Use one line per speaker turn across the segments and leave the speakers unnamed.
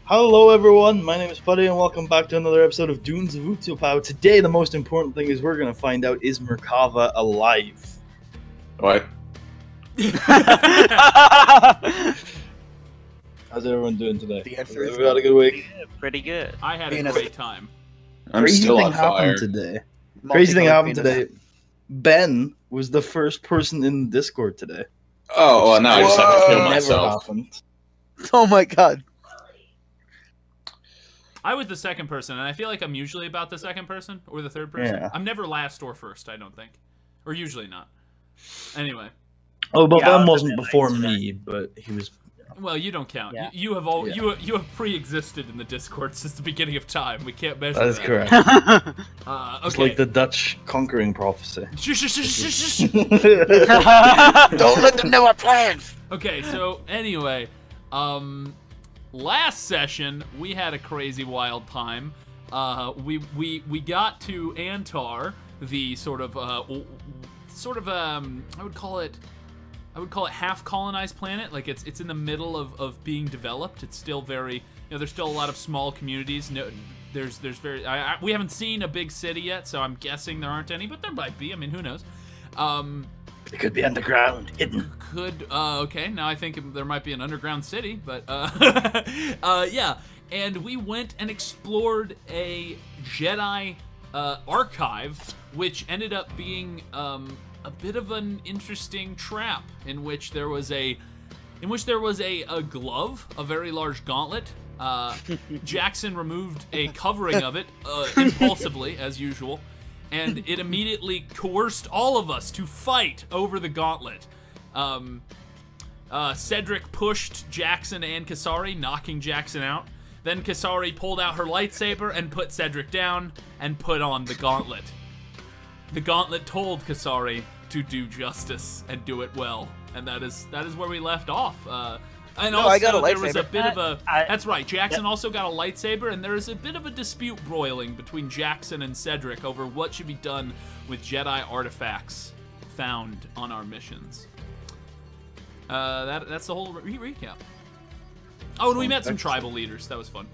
Hello everyone, my name is FaD and welcome back to another episode of Dunes of Utapau. Today the most important thing is we're going to find out, is Merkava alive?
What?
How's everyone doing today?
The answer is
Everybody had a good week?
Pretty good.
I had a great time.
I'm
Crazy
still
thing
on fire.
happened today. Crazy thing happened today. Ben was the first person in the Discord today.
Oh, well, now I just have to kill
Never
myself.
happened.
Oh my god.
I was the second person, and I feel like I'm usually about the second person or the third person.
Yeah.
I'm never last or first, I don't think. Or usually not. Anyway.
Oh, but
Yeah,
Ben
I was
wasn't
a bit
before
late
me, but he was...
Well, you don't count.
Yeah.
You have all you have pre-existed in the Discord since the beginning of time. We can't measure
That is
that.
correct.
Okay.
It's like the Dutch conquering prophecy.
Don't let them know our plans.
Okay, so anyway, last session we had a crazy wild time. We got to Antar, the sort of I would call it half colonized planet. Like it's in the middle of being developed. It's still very, there's still a lot of small communities. No, there's very we haven't seen a big city yet, so I'm guessing there aren't any, but there might be. I mean, who knows?
It could be underground, hidden.
Okay, now I think there might be an underground city, but yeah. And we went and explored a Jedi archive, which ended up being a bit of an interesting trap, in which there was a glove, a very large gauntlet. Jackson removed a covering of it impulsively, as usual, and it immediately coerced all of us to fight over the gauntlet. Cedric pushed Jackson and Kasari, knocking Jackson out. Then Kasari pulled out her lightsaber and put Cedric down and put on the gauntlet. The gauntlet told Kasari to do justice and do it well, and that is where we left off. And
No,
also,
I got a
there was a
lightsaber.
bit of a...
I-
That's right, Jackson also got a lightsaber, and there is a bit of a dispute broiling between Jackson and Cedric over what should be done with Jedi artifacts found on our missions. That's the whole recap. Oh, and we met some tribal leaders. That was fun.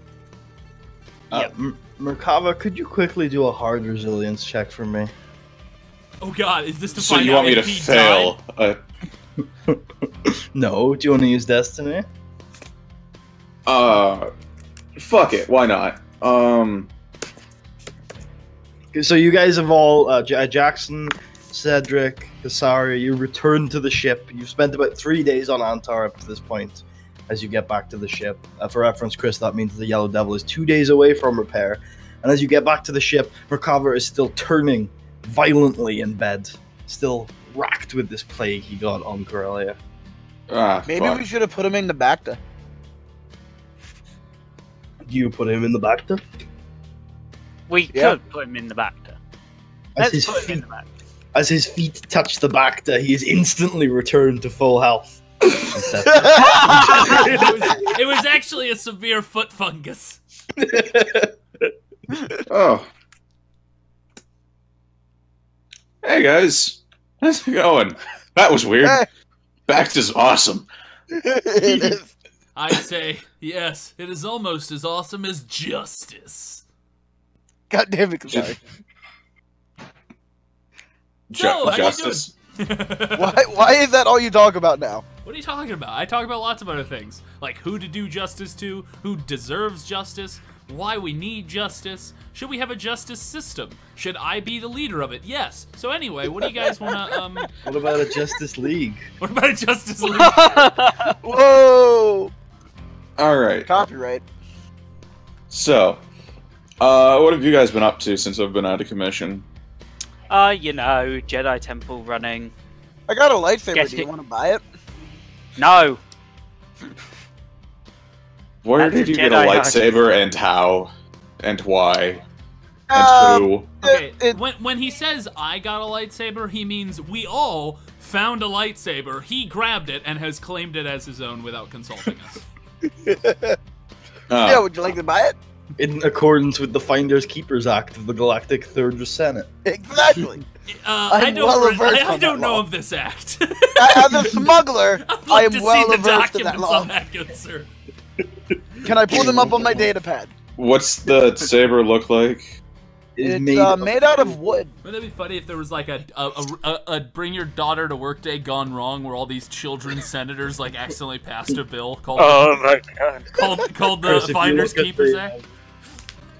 Merkava, could you quickly do a hard resilience check for me?
Oh god, is this to
So
find
you
out
want me to
if he
fail?
died?
No, do you want to use Destiny?
Fuck it. Why not?
So you guys have all, Jackson, Cedric, Kasari, you returned to the ship. You've spent about 3 days on Antar up to this point as you get back to the ship. For reference, Chris, that means the Yellow Devil is 2 days away from repair. And as you get back to the ship, Merkava is still turning violently in bed, still racked with this plague he got on Corellia.
Maybe
Fuck.
we should have put him in the Bacta.
You put him in the Bacta?
We
Yeah.
could put him in the Bacta.
As
Let's
his,
put him in
feet,
the Bacta.
as his feet touch the Bacta, he is instantly returned to full health.
It was actually a severe foot fungus.
Oh. Hey guys, how's it going? That was weird.
Hey.
Bacta's awesome.
It is.
I say, yes, it is almost as awesome as justice.
God damn it, sorry.
So, how you
Justice.
Why is that all you talk about now?
What are you talking about? I talk about lots of other things, like who to do justice to, who deserves justice, why we need justice, should we have a justice system, should I be the leader of it? Yes. So anyway, what do you guys want to,
What about a Justice League?
what about a justice league?
Whoa!
All right.
Copyright.
So, what have you guys been up to since I've been out of commission?
Jedi Temple running.
I got a lightsaber.
Guess
Do you
it-
want to buy it?
No!
Where
That's
did
a
you get a
Jedi
lightsaber, and how, and why, and who?
Okay,
It-
when he says I got a lightsaber, he means we all found a lightsaber, he grabbed it, and has claimed it as his own without consulting us.
Yeah, would you like to buy it?
In accordance with the Finders Keepers Act of the Galactic Third Senate.
Exactly.
I
I'm
don't,
well versed
I
on
don't
that
know
law.
of this act.
As a smuggler,
I'd
I
like
am
to
well
see the
versed in that
documents
law.
on that, good sir.
Can I pull them up on my data pad?
What's the saber look like?
It's made out of wood.
Wouldn't that be funny if there was like a bring your daughter to work day gone wrong, where all these children's senators like accidentally passed a bill called
my god.
called the
Chris, if you
Finders
look at
Keepers
the-
Act?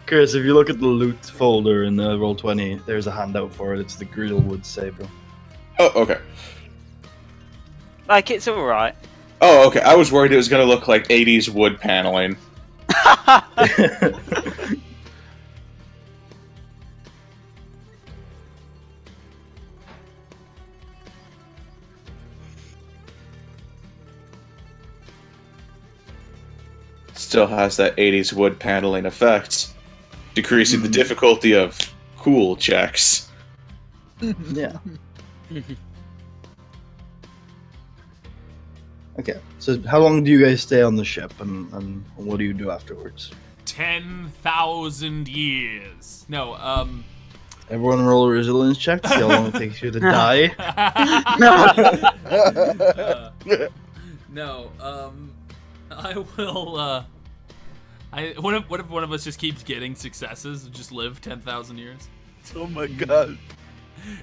Chris, if you look at the loot folder in the Roll20, there's a handout for it. It's the Greenwood saber.
Oh, okay.
Like, it's alright.
Oh, okay. I was worried it was gonna look like 80s wood paneling. Still has that 80s wood paneling effect, decreasing the difficulty of cool checks.
Yeah. Okay, so how long do you guys stay on the ship, and what do you do afterwards?
10,000 years. No,
Everyone roll a resilience check to see how long it takes you to die.
No, I will, what if one of us just keeps getting successes and just live 10,000 years?
Oh my god.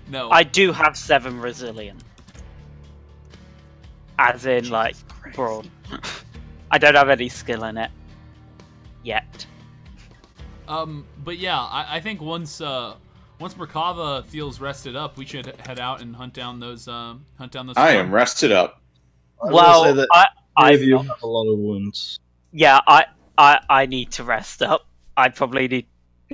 No.
I do have 7 resilient. As in, like, broad. I don't have any skill in it. Yet.
But yeah, I think once Merkava feels rested up, we should head out and hunt down those
I am rested up.
I will
Well,
say that
I
you have a lot of wounds.
yeah, I need to rest up. I probably need.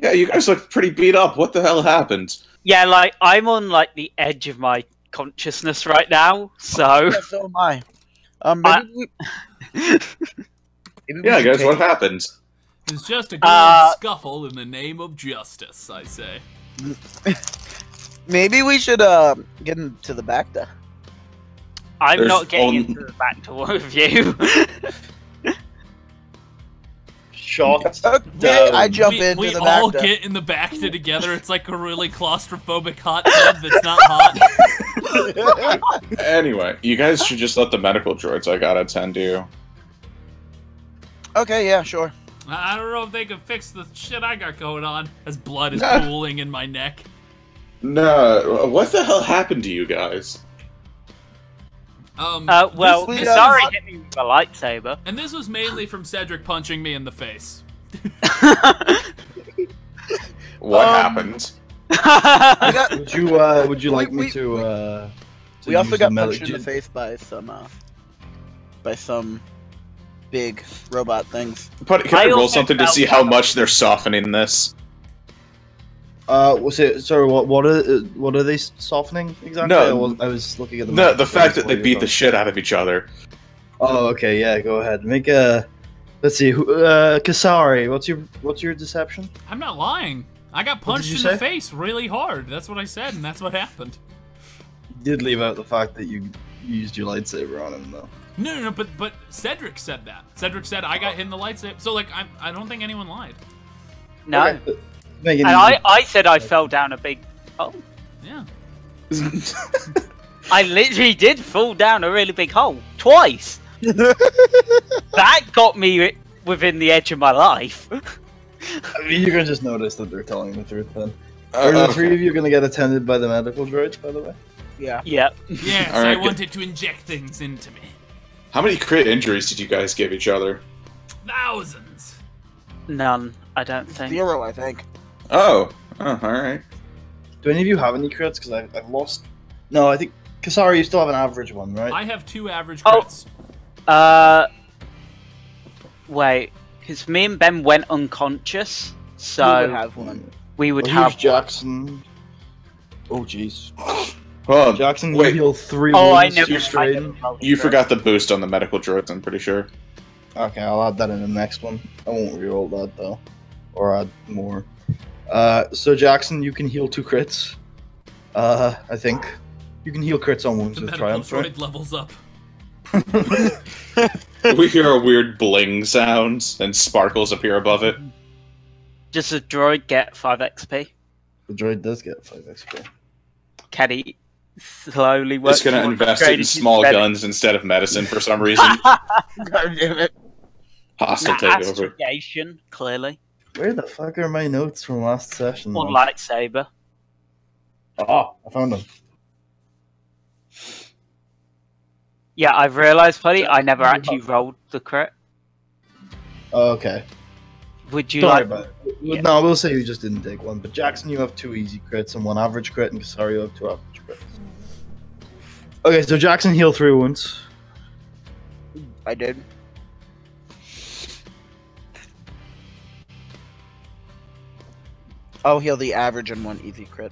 Yeah, you guys look pretty beat up. What the hell happened?
Yeah, like I'm on like the edge of my consciousness right now, so.
Yeah, so am I. Maybe we
Yeah,
should
guys,
take-
what happened?
It's just a good scuffle in the name of justice, I say.
Maybe we should get into the back there.
I'm
There's
not getting
on-
into the back door with you.
Shot.
Okay, I jump
we
into
we
the
all
back there.
get in the back together. It's like a really claustrophobic hot tub that's not hot.
Anyway, you guys should just let the medical droids I got attend to you.
Okay, yeah, sure.
I don't know if they can fix the shit I got going on, as blood is
Nah.
pooling in my neck.
No, what the hell happened to you guys?
Well,
This-
sorry, hit me with a lightsaber.
And this was mainly from Cedric punching me in the face.
What happened?
We got.
Would you like me
we-
to
We also
use
got
the
punched in the face by some big robot things.
But can I roll
also
something to
felt-
see how much they're softening this?
Was it? Sorry, what are they softening exactly?
No.
I was looking at the.
No,
map
the fact that they
before
beat
you
the shit out of each other.
Oh, okay, yeah. Go ahead. Make a. Let's see. Kasari, what's your deception?
I'm not lying. I got
What did
punched
you
in
say?
the face really hard. That's what I said, and that's what happened.
You did leave out the fact that you used your lightsaber on him, though.
No, but Cedric said that. Cedric said I got hit in the lightsaber. So like, I don't think anyone lied.
No.
Okay, but make it
And
easy.
I said I fell down a big. Oh,
Yeah.
I literally did fall down a really big hole twice. That got me within the edge of my life.
I mean, you're gonna just notice that they're telling the truth then. Are the three of you gonna get attended by the medical droids, by the way?
Yeah.
Yep.
Yes,
All right,
I
good.
wanted to inject things into me.
How many crit injuries did you guys give each other?
Thousands.
None, I don't think.
0, I think.
Oh, alright.
Do any of you have any crits? Because I've lost. No, I think Kasari, you still have an average one, right?
I have 2 average
Oh.
crits.
Wait, because me and Ben went unconscious,
We would
so
have one.
we would
Well,
have.
here's Jackson. Oh, jeez.
Hold on.
Jackson, you
Wait.
heal 3
Oh, I
wounds
never.
to your
I
strain.
never rolled
You
it.
forgot the boost on the medical droids, I'm pretty sure.
Okay, I'll add that in the next one. I won't reroll that though, or add more. So Jackson, you can heal 2 crits. I think you can heal crits on wounds
The
with
medical
triumph,
droid
right?
levels up.
We hear a weird bling sound, and sparkles appear above it.
Does the droid get 5 XP?
The droid does get 5 XP.
Can he slowly work?
It's gonna
towards
invest it in
upgrading his
small
med-
guns instead of medicine for some reason.
God damn it.
Hostile takeover.
Astrogation, clearly.
Where the fuck are my notes from last session?
One
man?
lightsaber.
Oh, I found them.
Yeah, I've realised, buddy, I never actually rolled the crit.
Oh, okay.
Would you
Don't worry
like...
about it.
Yeah.
No, we'll say you just didn't take one. But Jackson, you have 2 easy crits and 1 average crit, and Kasari, you have 2 average crits. Okay, so Jackson healed 3 wounds.
I did. I'll heal the average and 1 easy crit.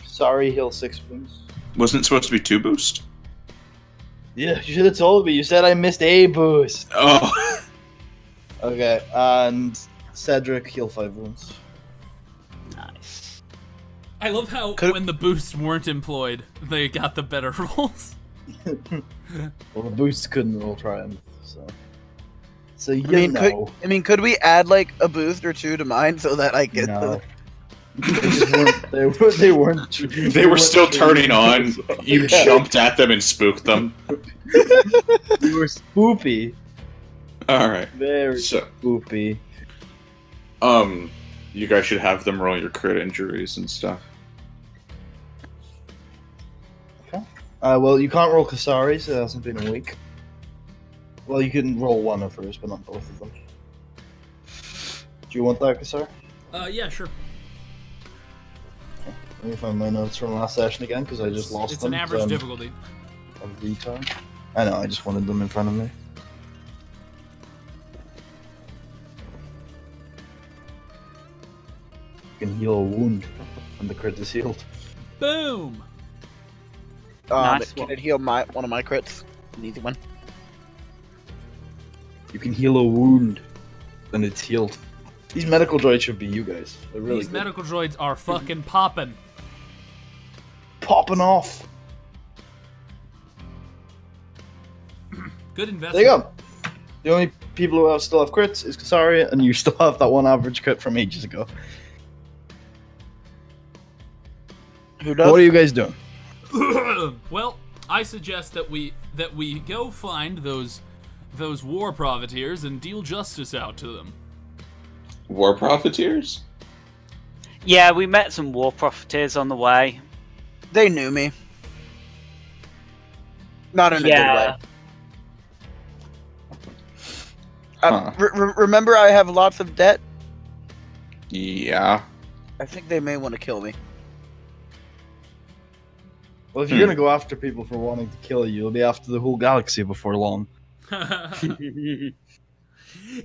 Sorry, heal 6 wounds.
Wasn't it supposed to be 2 boost?
Yeah, you should have told me. You said I missed a boost.
Oh.
Okay, and Cedric, heal 5 wounds.
Nice.
I love how when the boosts weren't employed, they got the better rolls.
Well, the boosts couldn't roll triumph, so. So you
I mean, could we add like a boost or 2 to mine so that I get
No.
the?
They weren't.
They were still turning on. You jumped at them and spooked them.
They were spoopy.
Alright.
Very
So,
spoopy.
you guys should have them roll your crit injuries and stuff.
Well, you can't roll Kasari, so it hasn't been a week. Well, you can roll 1 of hers, but not both of them. Do you want that, Kasari?
Yeah, sure.
Let me find my notes from last session again, because I just lost
It's
them.
an average difficulty.
I'm a retard. I know, I just wanted them in front of me. You can heal a wound when the crit is healed.
Boom!
Nice
Can
one.
it heal one of my crits? An easy one.
You can heal a wound when it's healed. These medical droids should be you guys. They're really
These
good.
medical droids are fucking popping.
Popping off.
Good investment.
There you go. The only people who still have crits is Kasari, and you still have that 1 average crit from ages ago.
Who does?
What are you guys doing?
Well, I suggest that we go find those war profiteers and deal justice out to them.
War profiteers?
Yeah, we met some war profiteers on the way.
They knew me. Not in a
Yeah.
good way. Remember, I have lots of debt.
Yeah.
I think they may want to kill me.
Well, if you're gonna go after people for wanting to kill you, you'll be after the whole galaxy before long.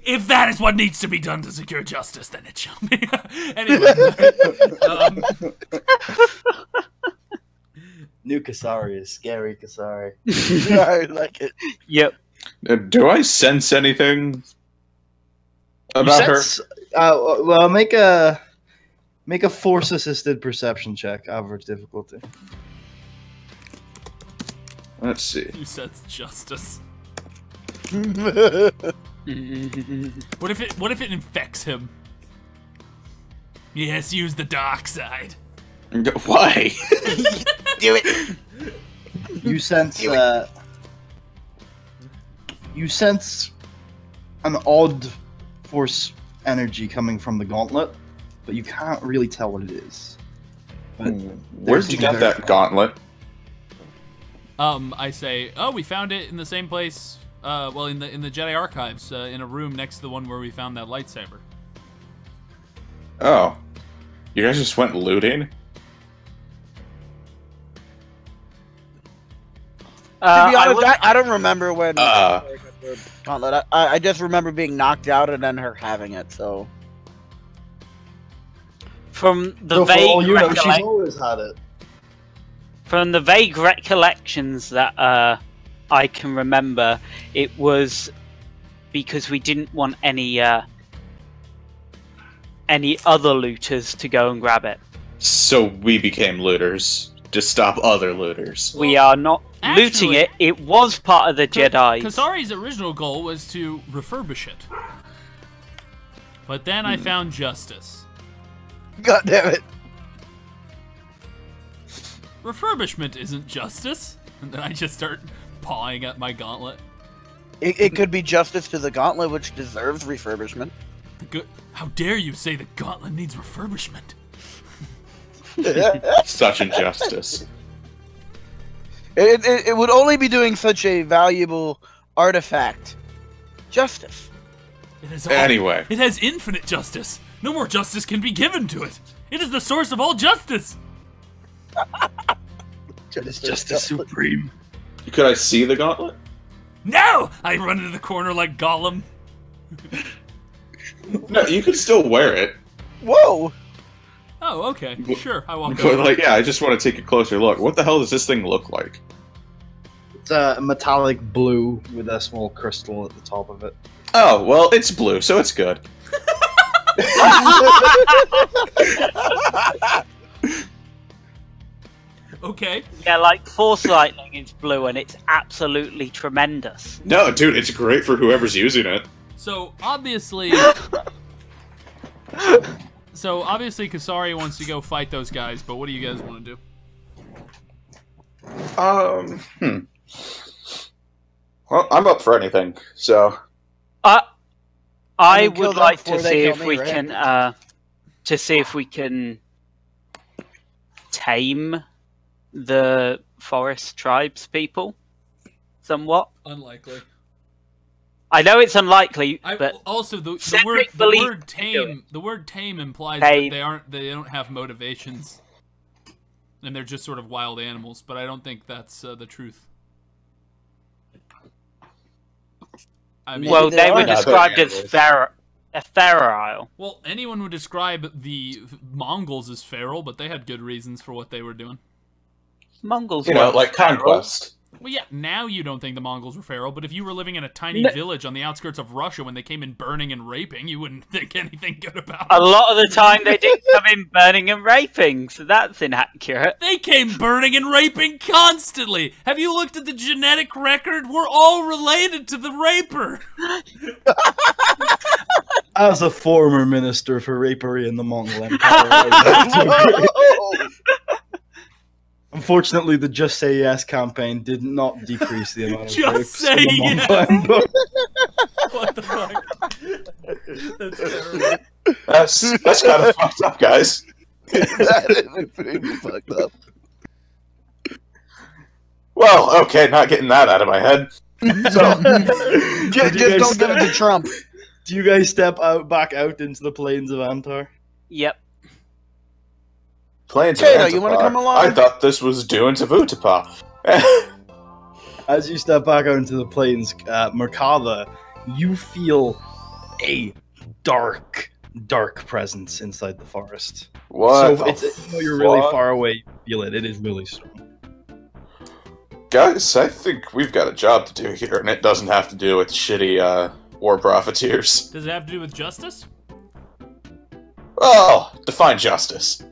If that is what needs to be done to secure justice, then it shall be. Anyway.
New Kasari is scary Kasari.
I like it.
Yep.
Do I sense anything about her?
Well, make a force-assisted perception check, average difficulty.
Let's see.
You said justice.
Do
What if it infects him? Yes, use the dark side.
Why?
it.
You sense
Do
you sense an odd force energy coming from the gauntlet, but you can't really tell what it is. But
Where'd you get that gauntlet?
I say, oh, we found it in the same place. Well, in the Jedi archives, in a room next to the one where we found that lightsaber.
Oh. You guys just went looting?
To be honest, I don't remember when.
Uh.
Gauntlet. I just remember being knocked out and then her having it. So.
From the
So for all
vague
you know, she's
recollect-
always had it.
from the vague recollections that I can remember, it was because we didn't want any other looters to go and grab it.
So we became looters to stop other looters.
We are not looting
actually-
it. It was part of the Jedi.
Kasari's original goal was to refurbish it. But then I found justice.
God damn it.
Refurbishment isn't justice. And then I just start pawing at my gauntlet.
It could be justice to the gauntlet, which deserves refurbishment.
How dare you say the gauntlet needs refurbishment?
Such injustice.
It would only be doing such a valuable artifact. Justice.
Anyway.
It has infinite justice. No more justice can be given to it. It is the source of all justice.
It is justice supreme.
Could I see the gauntlet?
No! I run into the corner like Gollum.
No, you can still wear it.
Whoa!
Oh, okay. Sure, I walk
But
over.
like, yeah, I just want to take a closer look. What the hell does this thing look like?
It's a metallic blue with a small crystal at the top of it.
Oh, well, it's blue, so it's good.
Okay.
Yeah, like Force Lightning is blue and it's absolutely tremendous.
No, dude, it's great for whoever's using it.
So obviously, Kasari wants to go fight those guys. But what do you guys want to do?
Well, I'm up for anything, so...
I
I mean, kill
would
them
like
before
to
they
see
kill
if
me,
we
right?
can tame the forest tribes people somewhat.
Unlikely.
I know it's unlikely, but
Also, the
Cedric
word
believes
tame. The word tame implies
Tame.
that they don't have motivations, and they're just sort of wild animals. But I don't think that's the truth. I mean,
well,
they
they
are
were
not
described
very
as feral.
well, anyone would describe the Mongols as feral, but they had good reasons for what they were doing.
Mongols,
You know,
weren't
like
feral.
Conquest.
Well, yeah, now you don't think the Mongols were feral, but if you were living in a tiny
No.
village on the outskirts of Russia when they came in burning and raping, you wouldn't think anything good about
A
them.
lot of the time, they did come in burning and raping, so that's inaccurate.
They came burning and raping constantly! Have you looked at the genetic record? We're all related to the raper!
As a former minister for rapery in the Mongol Empire, I would have to agree. Unfortunately, the Just Say Yes campaign did not decrease the amount of
Just
rapes
say
in the Mongol
yes.
Empire.
What the fuck? That's terrible.
That's kind of fucked up, guys.
That is pretty fucked up.
Well, okay, not getting that out of my head. So,
Just don't give it to Trump.
Do you guys step back out into the plains of Antar?
Yep.
plains
Kato,
of
you wanna
Antipar.
come along?
I thought this was dunes of Utapau.
As you step back out into the plains, Merkava, you feel a dark presence inside the forest.
What?
So
the
it's, even though you're really
fuck?
far away, you feel it. It is really strong.
Guys, I think we've got a job to do here, and it doesn't have to do with shitty war profiteers.
Does it have to do with justice?
Oh, define justice.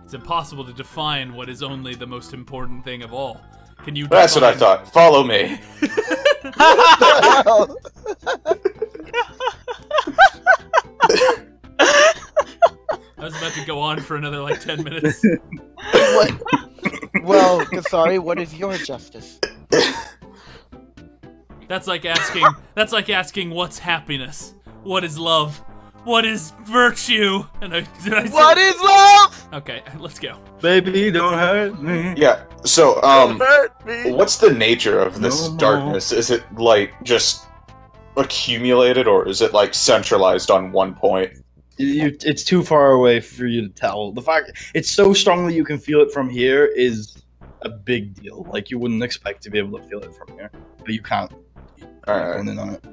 It's impossible to define what is only the most important thing of all. Can you
That's what I
define-
thought. Follow me.
I was about to go on for another like 10 minutes.
What? Well, Kasari, what is your justice?
That's like asking what's happiness? What is love? What is virtue? And did I say
What is love?
Okay, let's go.
Baby, don't hurt me.
Yeah, so,
Hurt me.
what's the nature of this
No more.
darkness? Is it, like, just accumulated, or is it, like, centralized on one point?
It's too far away for you to tell. The fact it's so strong that you can feel it from here is a big deal. Like, you wouldn't expect to be able to feel it from here, but you can't.
Alright.
Going in on it.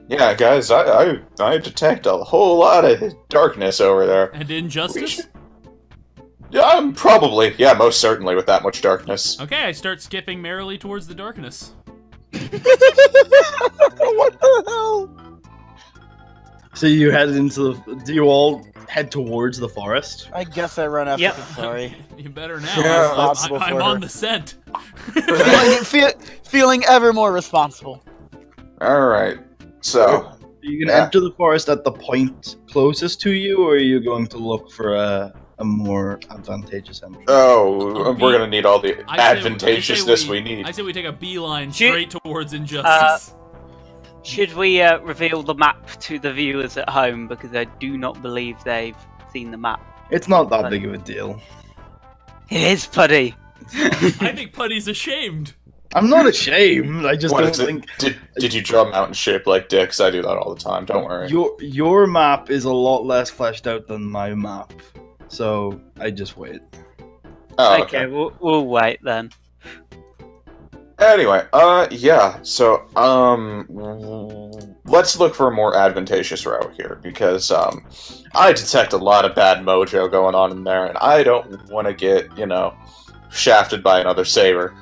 Yeah, guys, I detect a whole lot of darkness over there.
And injustice?
Yeah, probably. Yeah, most certainly with that much darkness.
Okay, I start skipping merrily towards the darkness.
What the hell?
So you head into the. Do you all head towards the forest?
I guess I run after
Yep.
Kasari.
You better now.
Yeah,
I'm-
possible
I'm
for
on
her.
the scent.
feeling ever more responsible.
Alright, so...
Are you going to
Yeah.
enter the forest at the point closest to you, or are you going to look for a a more advantageous entry.
Oh, we're gonna need all the
I say
advantageousness we need.
I say we take a beeline
Shoot.
straight towards Injustice.
Should we reveal the map to the viewers at home, because I do not believe they've seen the map.
It's not that big of a deal.
It is, Putty.
I think Putty's ashamed.
I'm not ashamed. I just
What
don't
is it?
think
Did you draw mountain shape like dicks? I do that all the time. Don't worry.
your map is a lot less fleshed out than my map. So I just wait.
Oh,
Okay, we'll wait then.
Anyway, yeah. So, let's look for a more advantageous route here because I detect a lot of bad mojo going on in there, and I don't want to get shafted by another saber.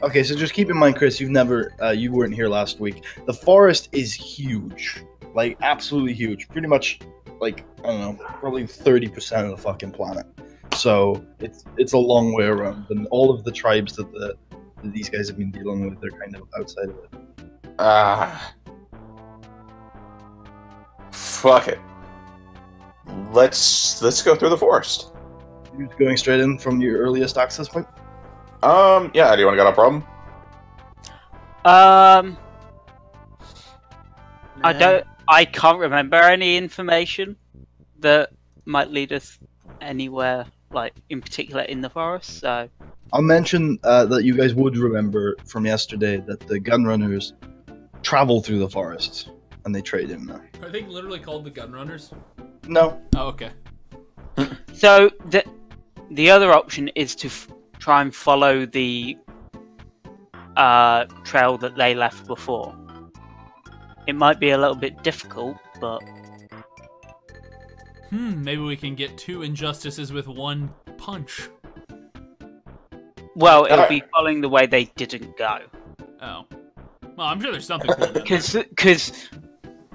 Okay, so just keep in mind, Chris, you weren't here last week. The forest is huge, like absolutely huge. Pretty much, like I don't know, probably 30% of the fucking planet. So it's a long way around, and all of the tribes that these guys have been dealing with, they're kind of outside of it.
Fuck it. Let's go through the forest.
You're going straight in from your earliest access point.
Yeah. Do you want to get a problem?
I can't remember any information that might lead us anywhere, like in particular in the forest. So
I'll mention that you guys would remember from yesterday that the gunrunners travel through the forest and they trade in there.
Are they literally called the Gunrunners?
No.
Oh, okay.
So the other option is to try and follow the trail that they left before. It might be a little bit difficult, but
Maybe we can get 2 injustices with 1 punch.
well, it'll be following the way they didn't go.
Oh. Well, I'm sure there's something cool in there.
Because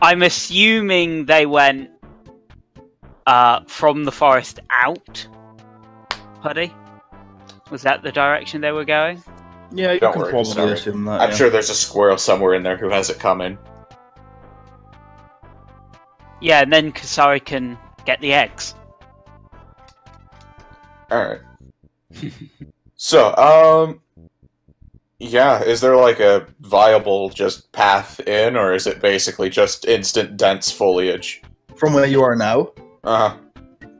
I'm assuming they went from the forest out. Putty? Was that the direction they were going?
Yeah, you
Don't
can
worry,
probably
sorry.
assume that.
I'm
yeah.
sure there's a squirrel somewhere in there who has it coming.
Yeah, and then Kasari can get the eggs.
Alright. So, yeah, is there like a viable just path in, or is it basically just instant dense foliage?
From where you are now,
Uh-huh.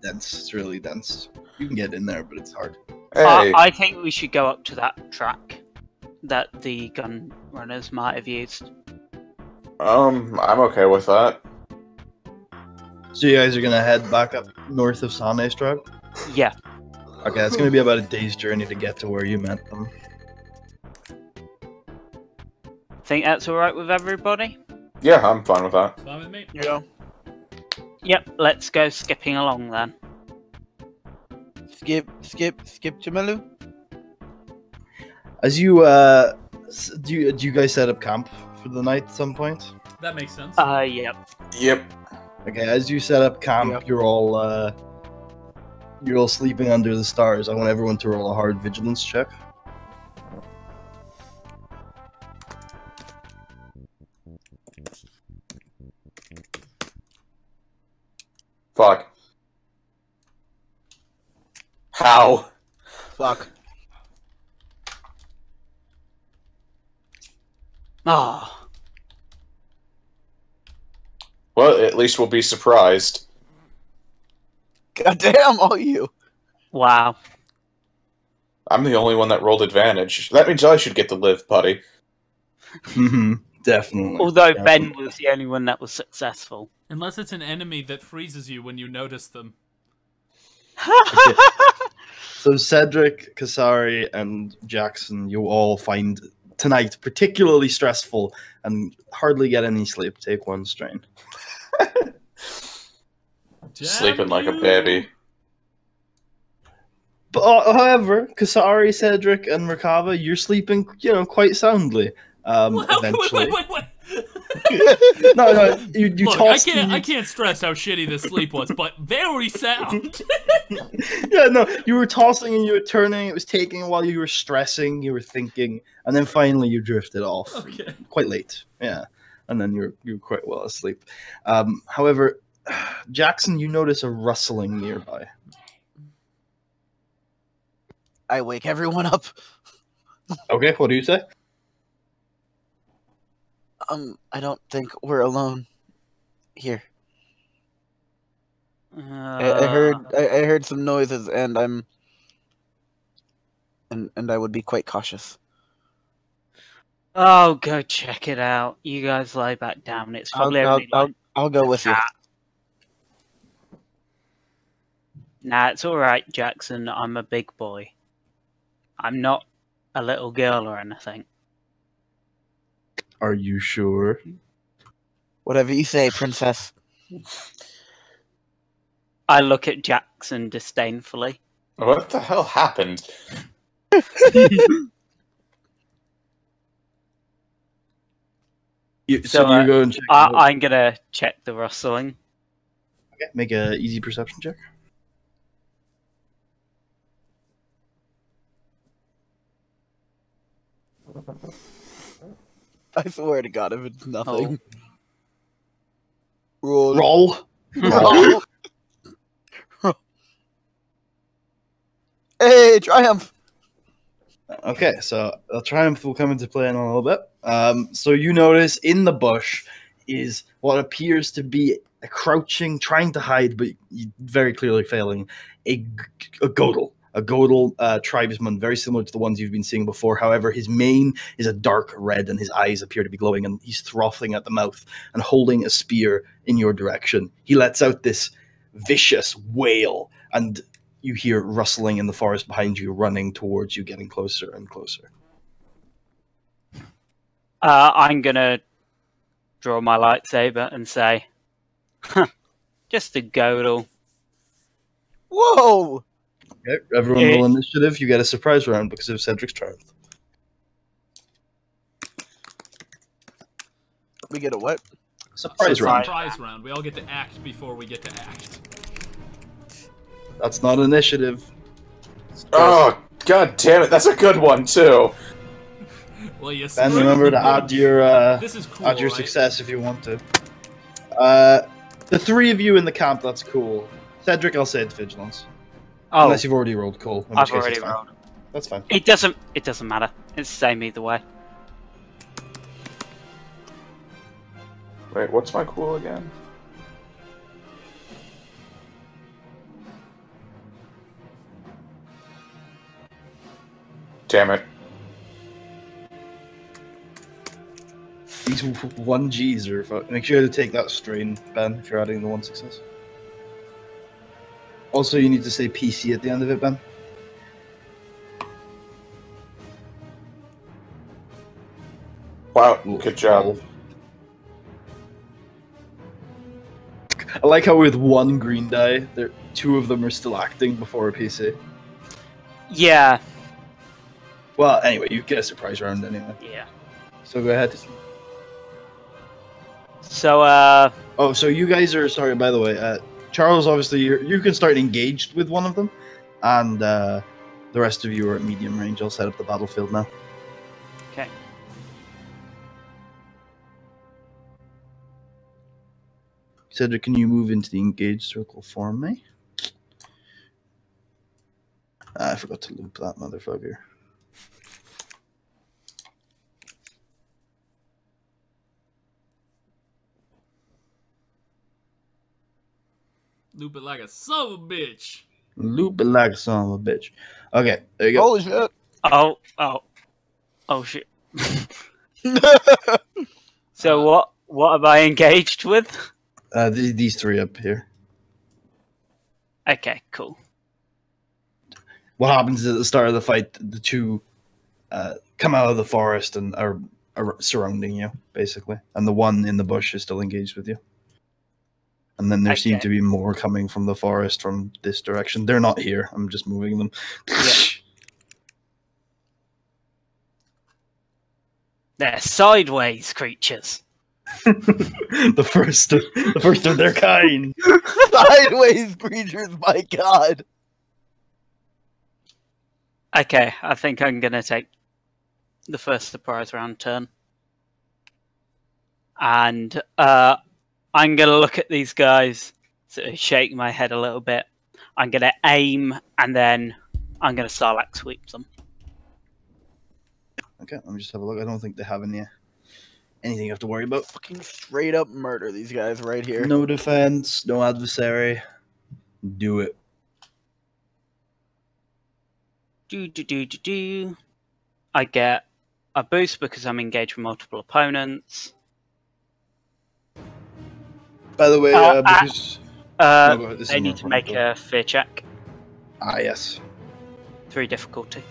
dense. It's really dense. You can get in there, but it's hard.
Hey,
I think we should go up to that track that the gun runners might have used.
I'm okay with that.
So you guys are gonna head back up north of Sane's tribe?
Yeah.
Okay, it's gonna be about a day's journey to get to where you met them.
Think that's alright with everybody?
Yeah, I'm fine with that.
Fine with me.
Yeah.
Yep, let's go skipping along then.
Skip, Chamalu.
As you do you guys set up camp for the night at some point?
That makes sense.
Yep.
Yep.
Okay, as you set up camp,
Yep.
you're all sleeping under the stars. I want everyone to roll a hard vigilance check.
Fuck. How?
Fuck.
Ah,
Well, at least we'll be surprised.
Goddamn, all you.
wow.
I'm the only one that rolled advantage. That means I should get the live, Putty.
Definitely.
Although
definitely.
Ben was the only one that was successful.
Unless it's an enemy that freezes you when you notice them.
So Cedric, Kasari, and Jackson, you all find tonight particularly stressful and hardly get any sleep. Take 1 strain.
Sleeping like a baby.
But however, Kasari, Cedric, and Merkaba, you're sleeping, quite soundly. Eventually.
Wait.
No, you
Look,
tossed.
I can't stress how shitty this sleep was, but very sound.
Yeah, no, you were tossing and you were turning. It was taking a while. You were stressing. You were thinking, and then finally you drifted off.
Okay.
Quite late. Yeah, and then you're quite well asleep. However, Jackson, you notice a rustling nearby.
I wake everyone up.
Okay, what do you say?
I don't think we're alone here. I heard some noises, and and I would be quite cautious.
Oh, go check it out. You guys lie back down. It's probably only like
I'll go with you.
Nah, it's alright, Jackson. I'm a big boy. I'm not a little girl or anything.
Are you sure?
Whatever you say, princess.
I look at Jackson disdainfully.
What the hell happened?
So you go and check.
I'm gonna check the rustling.
Okay, make a easy perception check.
I swear to God, if it's nothing.
Roll.
Roll. Hey, triumph!
Okay, so the triumph will come into play in a little bit. So you notice in the bush is what appears to be a crouching, trying to hide, but very clearly failing, a godel. A godel tribesman, very similar to the ones you've been seeing before. However, his mane is a dark red and his eyes appear to be glowing, and he's frothing at the mouth and holding a spear in your direction. He lets out this vicious wail, and you hear rustling in the forest behind you, running towards you, getting closer and closer.
I'm gonna draw my lightsaber and say, huh, just a godel.
Whoa!
Okay, everyone roll initiative. You get a surprise round because of Cedric's triumph.
We get a what?
Surprise round.
Surprise round. We all get to act before we get to act.
That's not initiative.
Oh, god damn it. That's a good one, too.
Well, you
Ben, remember to add your
this is cool,
add your
right?
success if you want to. The three of you in the camp, that's cool. Cedric, I'll say it's vigilance.
Oh,
Unless you've already rolled cool. In
I've
which case
already
it's fine.
rolled.
That's fine.
It doesn't matter. It's the same either way.
Wait, what's my cool again? Damn it.
These 1Gs are... Make sure to take that strain, Ben, if you're adding the one success. Also, you need to say PC at the end of it, Ben.
Wow, good job.
I like how with one green die, two of them are still acting before a PC.
Yeah.
Well, anyway, you get a surprise round anyway.
Yeah.
So go ahead.
So,
Oh, so you guys are... Sorry, by the way. Charles, obviously, you can start engaged with one of them. And the rest of you are at medium range. I'll set up the battlefield now.
okay.
Cedric, can you move into the engaged circle for me? I forgot to loop that motherfucker.
Loop it like a son of a bitch.
Loop it like a son of a bitch. Okay, there you go.
Holy shit!
Oh shit. So what am I engaged with?
These three up here.
Okay, cool.
What happens is at the start of the fight, the two come out of the forest and are surrounding you, basically. And the one in the bush is still engaged with you. And then there seem to be more coming from the forest from this direction. They're not here. I'm just moving them.
Yeah. They're sideways creatures.
the first of their kind.
Sideways creatures, my god!
Okay, I think I'm gonna take the first surprise round turn. And I'm gonna look at these guys, sort of shake my head a little bit. I'm gonna aim, and then I'm going to Sarlacc sweep them.
Okay, let me just have a look. I don't think they have anything you have to worry about.
Fucking straight up murder these guys right here.
No defense, no adversary. Do it.
I get a boost because I'm engaged with multiple opponents.
By the way, because no, go ahead. This
They
is
need
more
to make
important.
a fear check.
Ah, yes.
3 difficulty.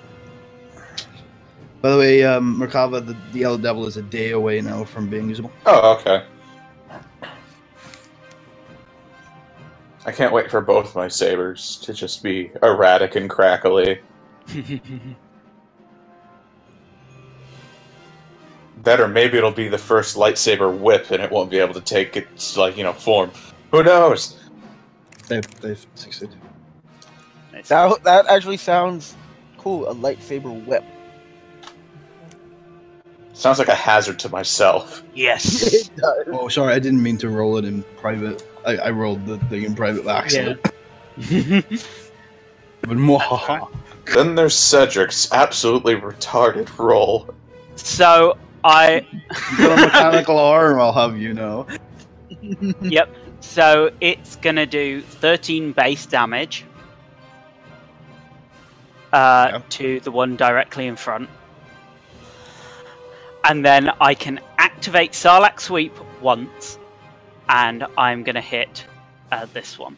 By the way, Merkava, the Yellow Devil is a day away now from being usable.
Oh, okay. I can't wait for both my sabers to just be erratic and crackly. That, or maybe it'll be the first lightsaber whip, and it won't be able to take its, like, form. Who knows?
They've succeeded.
That actually sounds cool. A lightsaber whip.
Sounds like a hazard to myself.
Yes.
Oh, sorry, I didn't mean to roll it in private. I rolled the thing in private by accident. But mwahaha.
Then there's Cedric's absolutely retarded roll.
So I.
Got a mechanical arm, I'll have you know.
Yep. So it's gonna do 13 base damage to the one directly in front. And then I can activate Sarlacc Sweep once, and I'm going to hit this one.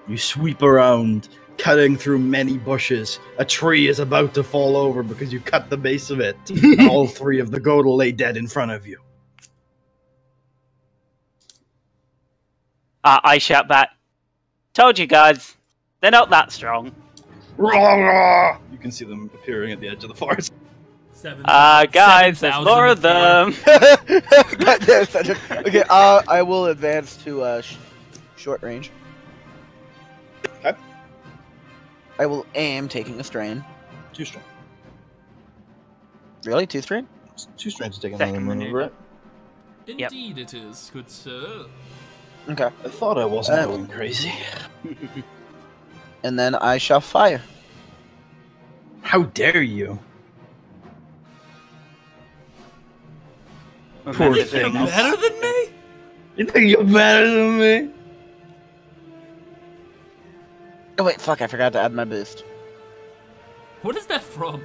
You sweep around, cutting through many bushes. A tree is about to fall over because you cut the base of it. And all 3 of the Godel lay dead in front of you.
I shout back, "Told you guys, they're not that strong."
You can see them appearing at the edge of the forest.
Guys, there's more of them.
Goddamn, Cedric. Okay, I will advance to short range.
Okay.
I will aim, taking a strain.
2 strain.
Really? 2 strain?
2 strains to take
Second
another maneuver.
maneuver.
Indeed it is, good sir.
Okay.
I thought I wasn't going crazy.
And then I shall fire.
How dare you? Poor
You're
thing.
better than me?
You think you're better than me?
Oh wait, fuck, I forgot to add my boost.
What is that from?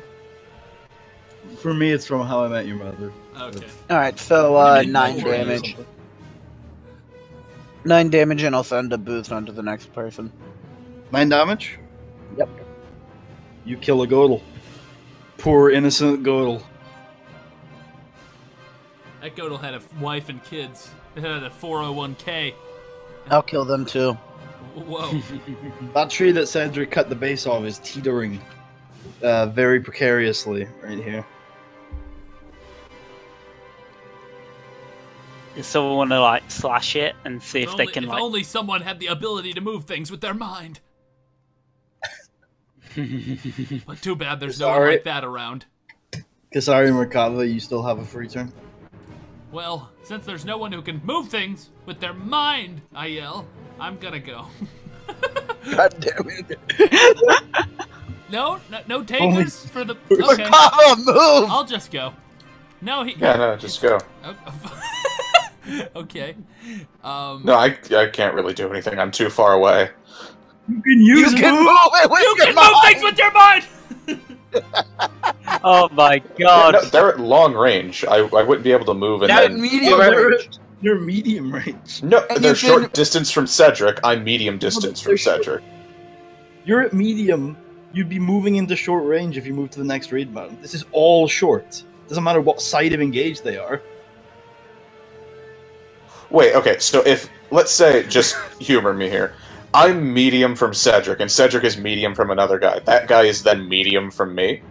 For me, it's from How I Met Your Mother.
Okay.
Alright, so
What do you mean,
9
no
damage. 9 damage, and I'll send a boost onto the next person.
9 damage?
Yep.
You kill a Godel. Poor innocent Godel.
That Godel had a wife and kids. It had a 401k.
I'll kill them too.
Whoa.
That tree that Cedric cut the base of is teetering very precariously right here.
Does someone want to like slash it and see if they
Only-
can
if
like?
only someone had the ability to move things with their mind. But too bad there's no one
Sorry.
like that around.
Kasari and Merkava, you still have a free turn.
Well, since there's no one who can move things with their mind, I yell, I'm gonna go.
God damn it.
No takers for the. Okay,
Merkava, move!
I'll just go. No, he.
Yeah, no, just go.
Okay.
No, I can't really do anything. I'm too far away.
You can use
You can
move.
move it with
You
your
can
mind!
move things with your mind.
Oh my
Yeah,
god!
no, they're at long range. I wouldn't be able to move and
Not
then...
medium
You're,
range.
you're medium range.
No,
And
they're
you
short
can-
distance from Cedric. I'm medium distance from Cedric.
You're at medium. You'd be moving into short range if you move to the next raid mountain. This is all short. Doesn't matter what side of engage they are.
Wait, okay, so if... Let's say, just humor me here. I'm medium from Cedric, and Cedric is medium from another guy. That guy is then medium from me?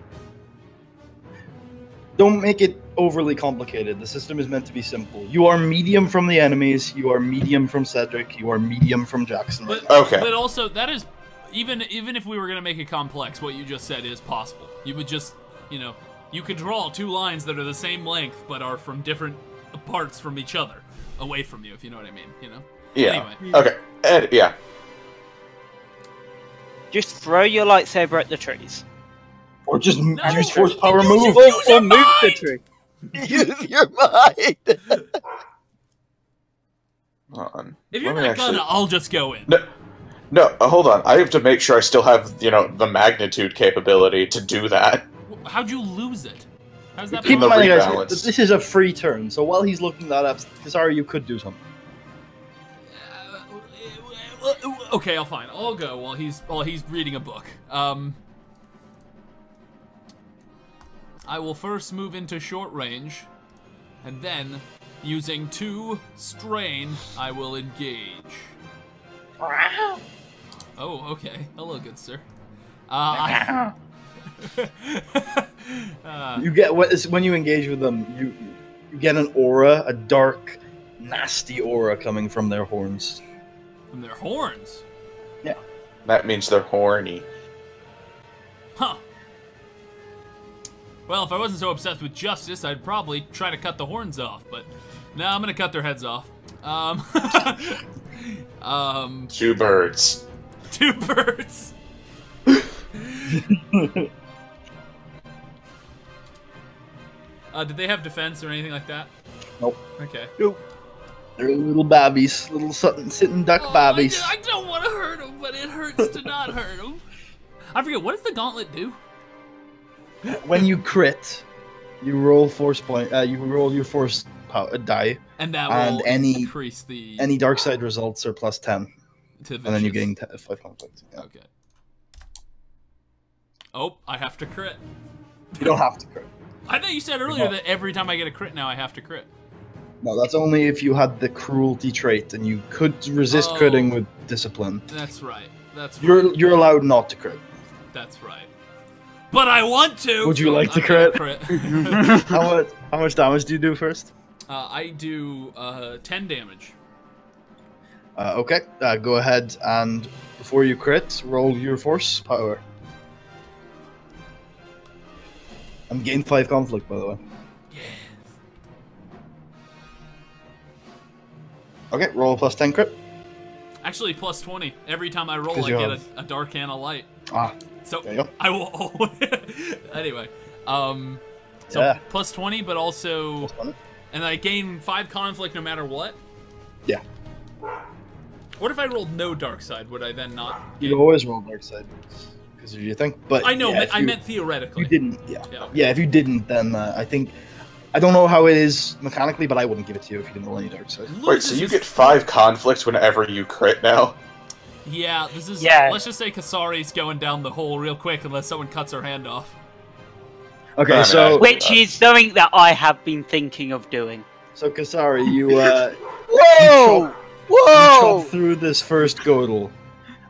Don't make it overly complicated. The system is meant to be simple. You are medium from the enemies. You are medium from Cedric. You are medium from Jackson.
But,
Okay.
But also, that is even if we were gonna make it complex, what you just said is possible. You would just, you could draw 2 lines that are the same length but are from different parts from each other, away from you, if you know what I mean.
Yeah.
Anyway.
Okay. And, yeah.
Just throw your lightsaber at the trees.
Or just
No,
use force power
use
move.
your
Or move the
mind!
tree.
Use your mind.
Hold on.
If you're
Let me
not gonna, I'll just go in.
No, hold on. I have to make sure I still have, the magnitude capability to do that.
How'd you lose it? How's that
Keep in
the
mind, guys,
rebalance.
that this is a free turn. So while he's looking that up, Kisari, you could do something.
Okay, I'll fine. I'll go while he's reading a book. I will first move into short range, and then, using 2 strain, I will engage. Oh, okay. Hello, good sir.
You get when you engage with them, you get an aura, a dark, nasty aura coming from their horns.
From their horns?
That means they're horny.
Huh. Well, if I wasn't so obsessed with justice, I'd probably try to cut the horns off, but no, I'm gonna cut their heads off.
2 birds.
2 birds. Did they have defense or anything like that?
Nope.
Okay.
They're little babbies, little sitting duck babbies.
I don't want to hurt them, but it hurts to not hurt them. I forget, what does the gauntlet do?
When you crit, you roll force point. You roll your force die,
And that
and
will increase the
any dark side results are plus 10,
to
and then you
vicious.
gain 5 conflict. Yeah.
Okay. Oh, I have to crit.
You don't have to crit.
I thought you said earlier that every time I get a crit now I have to crit.
No, that's only if you had the cruelty trait, and you could resist
Oh.
critting with discipline.
That's right. That's right.
You're allowed not to crit.
That's right. But I want to.
Would you
so
like to
I'm gonna
crit?
crit.
How much damage do you do first?
I do 10 damage.
Okay, go ahead and before you crit, roll your force power. And gain 5 conflict, by the way.
Yes.
Okay, roll plus 10 crit.
Actually, plus 20. Every time I roll,
'Cause
I
you
get
have-
a dark and a light.
Ah,
So
there you go.
I will always. Anyway, so
Yeah.
plus 20, but also,
Plus 20.
and I gain 5 conflict no matter what.
Yeah.
What if I rolled no dark side? Would I then not?
You
gain-
always roll dark side because of your thing. But
I know.
yeah, if
I
you-
meant theoretically.
You didn't, yeah.
Yeah.
Yeah, if you didn't, then I think I don't know how it is mechanically, but I wouldn't give it to you if you didn't roll any dark side.
Wait, so you get 5 conflicts whenever you crit now?
Yeah, this is.
Yeah.
Let's just say Kasari's going down the hole real quick unless someone cuts her hand off.
Okay,
I mean,
so
Which is something that I have been thinking of doing.
Kasari, you
Whoa! Whoa!
chop through this first godel,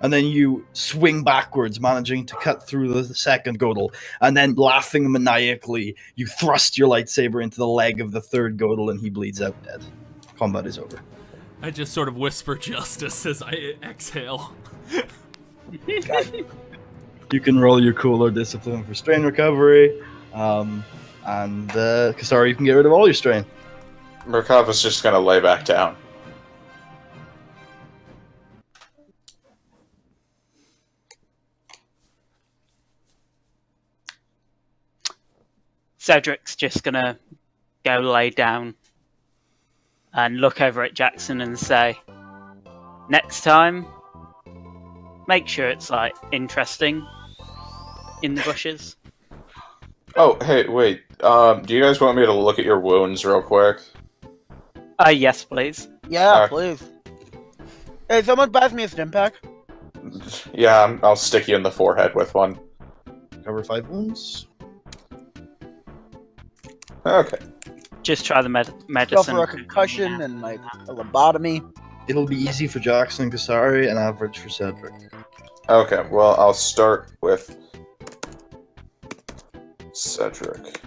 and then you swing backwards, managing to cut through the second godel, and then laughing maniacally, you thrust your lightsaber into the leg of the third godel, and he bleeds out dead. Combat is over.
I just sort of whisper justice as I exhale.
You can roll your cooler discipline for strain recovery, and Kasari, you can get rid of all your strain.
Merkava's just gonna lay back down.
Cedric's just gonna go lay down and look over at Jackson and say, next time, make sure it's like interesting in the bushes.
Oh, hey, wait. Do you guys want me to look at your wounds real quick?
Yes, please.
Yeah, please. Hey, someone pass me a stim pack.
Yeah, I'll stick you in the forehead with one.
Cover 5 wounds.
Okay.
Just try the
Go
medicine.
for a concussion and like a lobotomy.
It'll be easy for Jackson and Kasari, and average for Cedric.
Okay, well, I'll start with Cedric.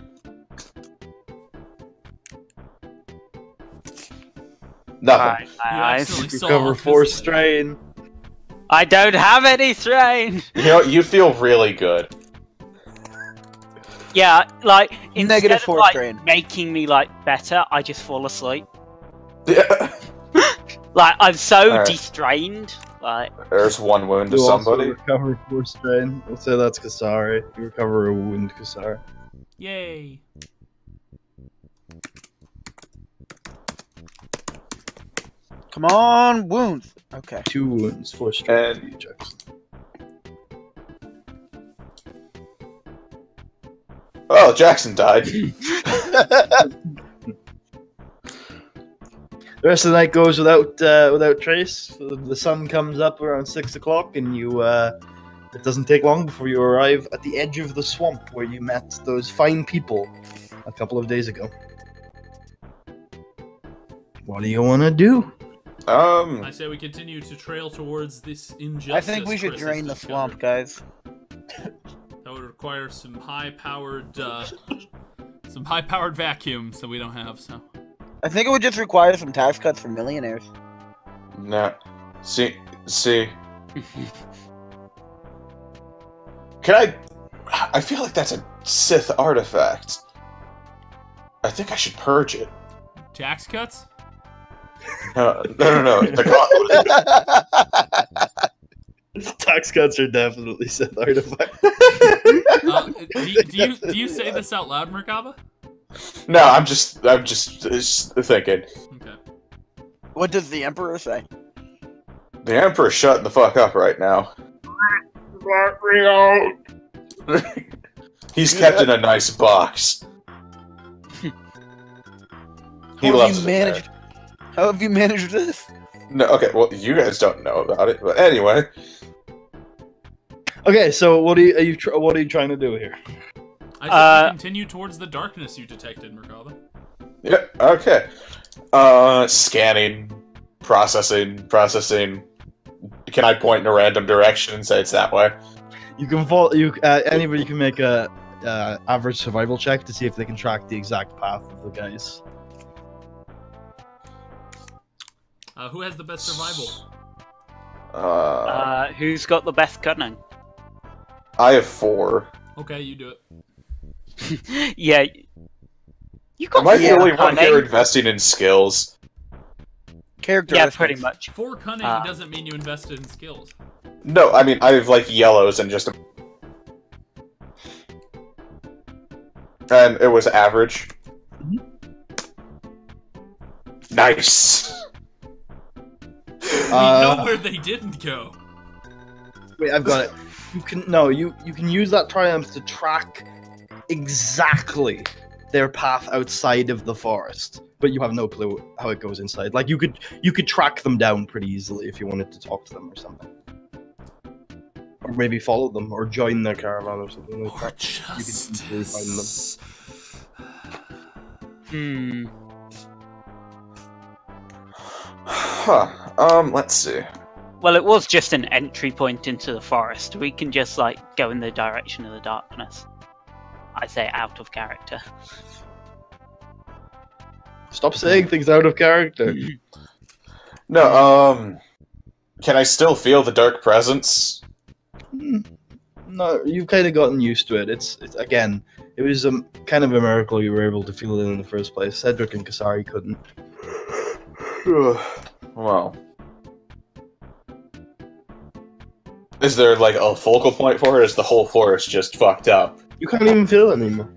Nothing.
Right,
You
nice.
accidentally saw
Recover
off
4
his-
strain.
I don't have any strain.
You know, you feel really good.
Yeah, like instead
Negative
of
4
like
strain.
making me like better, I just fall asleep.
Yeah.
Like I'm so
Alright.
destrained. Like,
There's one wound to
You also
somebody.
recover 4 strain. Let's say that's Kasari. You recover a wound, Kasari.
Yay.
Come on, wounds. Okay.
2 wounds, 4 strain
And-
for you, Jackson.
Oh, Jackson died.
The rest of the night goes without trace. The sun comes up around 6 o'clock, and you. It doesn't take long before you arrive at the edge of the swamp where you met those fine people a couple of days ago. What do you want to do?
I say we continue to trail towards this injustice.
I think we should
Chris
drain the
has
swamp,
discovered.
guys.
That would require some high-powered vacuums that we don't have. So
I think it would just require some tax cuts for millionaires.
No. See. Can I feel like that's a Sith artifact. I think I should purge it.
tax cuts.
No. The
Tax cuts are definitely Sith artifacts.
Do you say this out loud, Merkaba?
No, I'm just thinking.
Okay.
What does the Emperor say?
The Emperor's shutting the fuck up right now. He's kept in a nice box. He loves it there.
How have you managed this?
No, okay, well, you guys don't know about it, but anyway.
Okay, so what are you trying to do here?
I think we continue towards the darkness you detected, Merkaba.
Yeah, okay. Scanning, processing. Can I point in a random direction and say it's that way?
You can anybody can make a average survival check to see if they can track the exact path of the guys.
Who has the best survival?
who's got the best cunning?
I have 4.
Okay, you do it.
Yeah. You got
Am I the only one
cunning.
here investing in skills?
Characteristics.
Yeah, pretty much.
4 cunning doesn't mean you invested in skills.
No, I mean, I have, like, yellows and just... And it was average.
Mhm.
Nice!
We know where they didn't go.
Wait, I've got it. You can use that triumph to track exactly their path outside of the forest, but you have no clue how it goes inside. Like you could track them down pretty easily if you wanted to talk to them or something, or maybe follow them or join their caravan or something like that. You could easily find them.
Huh. Let's see.
Well, it was just an entry point into the forest. We can just, like, go in the direction of the darkness. I say out of character.
Stop saying things out of character.
No, can I still feel the dark presence?
No, you've kind of gotten used to it. It's again, it was kind of a miracle you were able to feel it in the first place. Cedric and Kasari couldn't.
Well, is there like a focal point for it? Or is the whole forest just fucked up?
You can't even feel it anymore.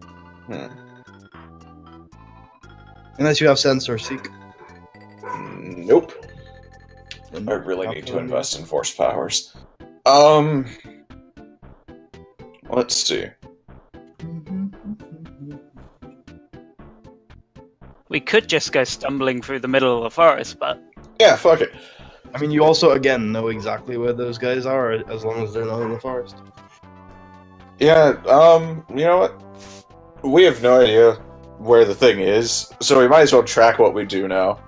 Unless you have sense or seek.
Nope.
Then
I really
not
need to
feeling
invest in force powers. Let's see.
We could just go stumbling through the middle of the forest, but...
Yeah, fuck it.
I mean, you also, again, know exactly where those guys are, as long as they're not in the forest.
Yeah, you know what? We have no idea where the thing is, so we might as well track what we do know.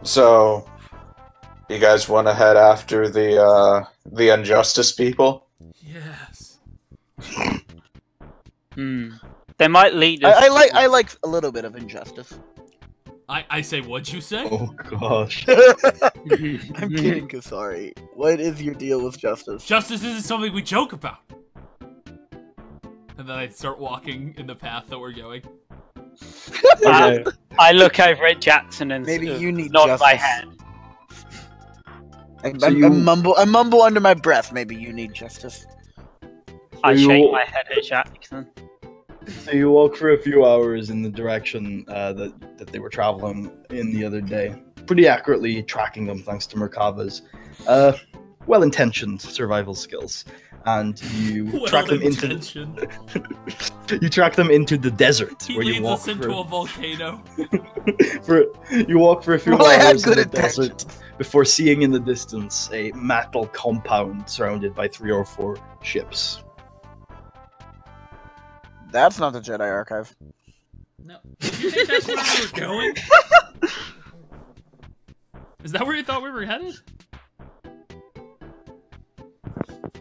So, you guys want to head after the Injustice people?
Yes.
They might lead us...
I like a little bit of injustice.
I say, what'd you say?
Oh gosh.
I'm kidding, Kasari. What is your deal with justice?
Justice isn't something we joke about. And then I start walking in the path that we're going.
Okay.
I look over at Jackson and
Maybe you need
nod my
justice.
head.
I mumble under my breath. Maybe you need justice.
I
you-
shake my head at Jackson.
So you walk for a few hours in the direction that they were traveling in the other day, pretty accurately tracking them thanks to Merkava's well-intentioned survival skills, and you track them into you track them into the desert
He
where you
leads
walk
us into a volcano.
you walk for a few
Well, I had
hours in
good
the
intentions.
desert before seeing in the distance a metal compound surrounded by 3 or 4 ships.
That's not the Jedi Archive.
No. Did you think that's where we were going? Is that where you thought we were headed?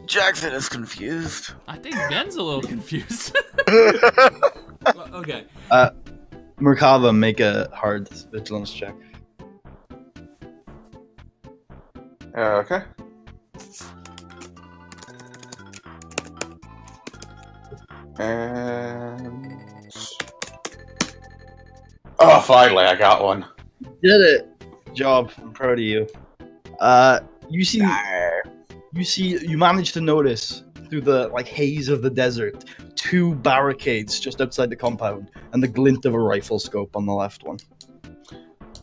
Jackson is confused.
I think Ben's a little confused. Well, okay.
Merkava, make a hard vigilance check.
Okay. And... Oh, finally, I got one.
Did it! Good job. I'm proud of you. You managed to notice through the haze of the desert 2 barricades just outside the compound and the glint of a rifle scope on the left one.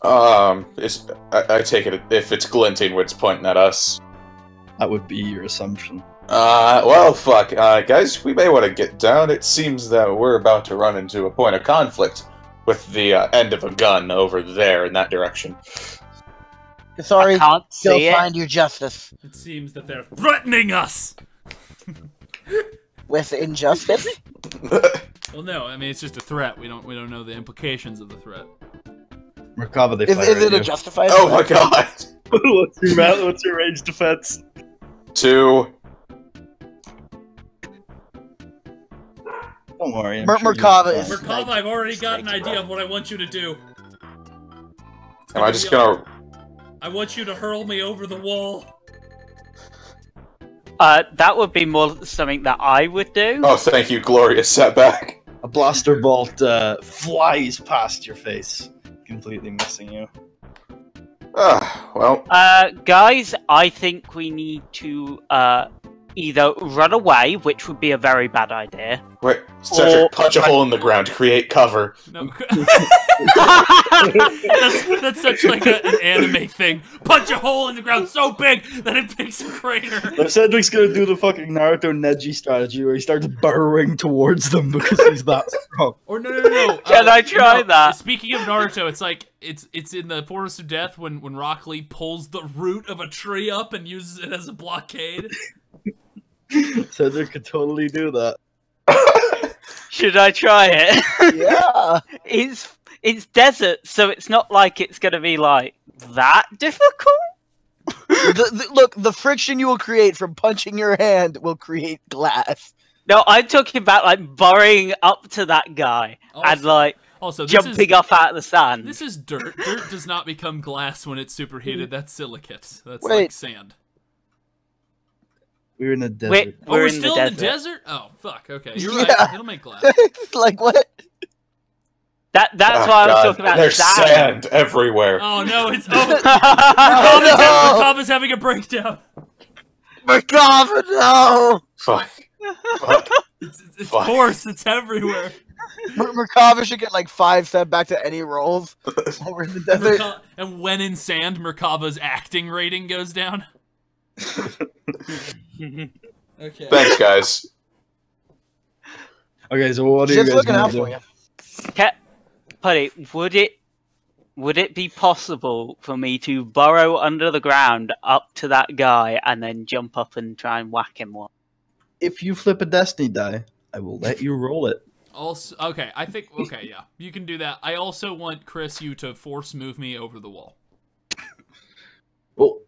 I take it if it's glinting, it's pointing at us.
That would be your assumption.
Well, fuck. Guys, we may want to get down. It seems that we're about to run into a point of conflict with the end of a gun over there in that direction.
Sorry,
I can't
go
see it.
find your justice.
It seems that they're threatening us!
With injustice?
Well, no, I mean, it's just a threat. We don't know the implications of the threat.
Merkava, they
Is
fire
it
at
a
you.
justified
Oh my god!
What's your range defense?
2.
Don't worry. I'm
Merkava
you'll be
is-
fine.
Merkava, I've already got an idea of what I want you to do.
Am I just gonna...
I want you to hurl me over the wall.
That would be more something that I would do.
Oh, thank you, glorious setback.
A blaster bolt flies past your face, completely missing you.
Well...
Guys, I think we need to either run away, which would be a very bad idea.
Wait, Cedric,
Or-
punch a hole in the ground, create cover.
No. that's such like an anime thing. Punch a hole in the ground so big that it makes a crater.
Now Cedric's gonna do the fucking Naruto Neji strategy where he starts burrowing towards them because he's that strong.
Or no.
Can I try that?
Speaking of Naruto, it's like it's in the Forest of Death when Rock Lee pulls the root of a tree up and uses it as a blockade.
Cedric could totally do that.
Should I try it?
Yeah.
It's desert, so it's not like it's gonna be like that difficult.
Look, the friction you will create from punching your hand will create glass.
No, I'm talking about like burrowing up to that guy and like
Also,
jumping off out of the sand.
This is dirt. Dirt does not become glass when it's superheated. That's silicate. That's
Wait.
like sand.
We're in a desert.
We're
in
still
the
in the
desert.
desert? Oh, fuck. Okay, you're right.
Yeah.
It'll make glass.
Like what?
That's
Oh,
why I was
God,
talking about
there's
sand.
sand everywhere.
Oh, no, it's...
Oh,
Merkava's having a breakdown.
Merkava, no!
Fuck. Fuck.
It's
Fuck.
coarse. It's everywhere.
Merkava should get like 5 step back to any rolls while we're in the desert.
And when in sand, Merkava's acting rating goes down. Okay.
Thanks, guys.
Okay, so what are you
Just
guys
looking
gonna
out
do?
for you.
Putty, would it be possible for me to burrow under the ground up to that guy and then jump up and try and whack him one?
If you flip a destiny die, I will let you roll it.
Also, okay, yeah, you can do that. I also want Chris, you to force move me over the wall.
Well,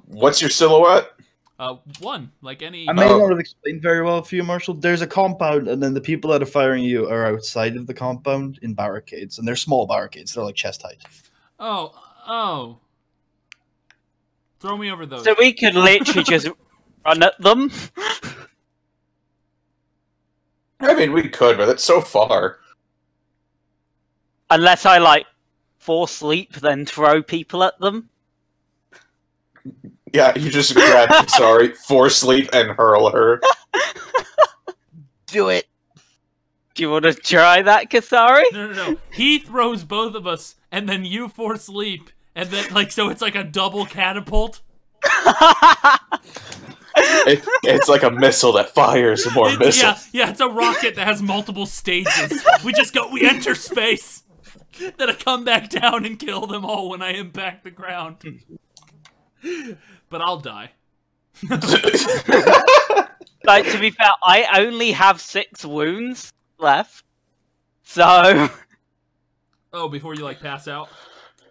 What's your silhouette?
One, like any.
I may not have explained very well for you, Marshall. There's a compound, and then the people that are firing you are outside of the compound in barricades, and they're small barricades. They're like chest height.
Oh. Throw me over those.
So we could literally just run at them.
I mean, we could, but it's so far.
Unless I like force leap, then throw people at them.
Yeah, you just grab Kasari, force sleep, and hurl her.
Do it.
Do you want to try that, Kasari?
No. He throws both of us, and then you force leap, and then so it's like a double catapult.
It's like a missile that fires more missiles.
Yeah, it's a rocket that has multiple stages. We enter space. Then I come back down and kill them all when I impact the ground. But I'll die.
Like, to be fair, I only have 6 wounds left. So...
Oh, before you, pass out?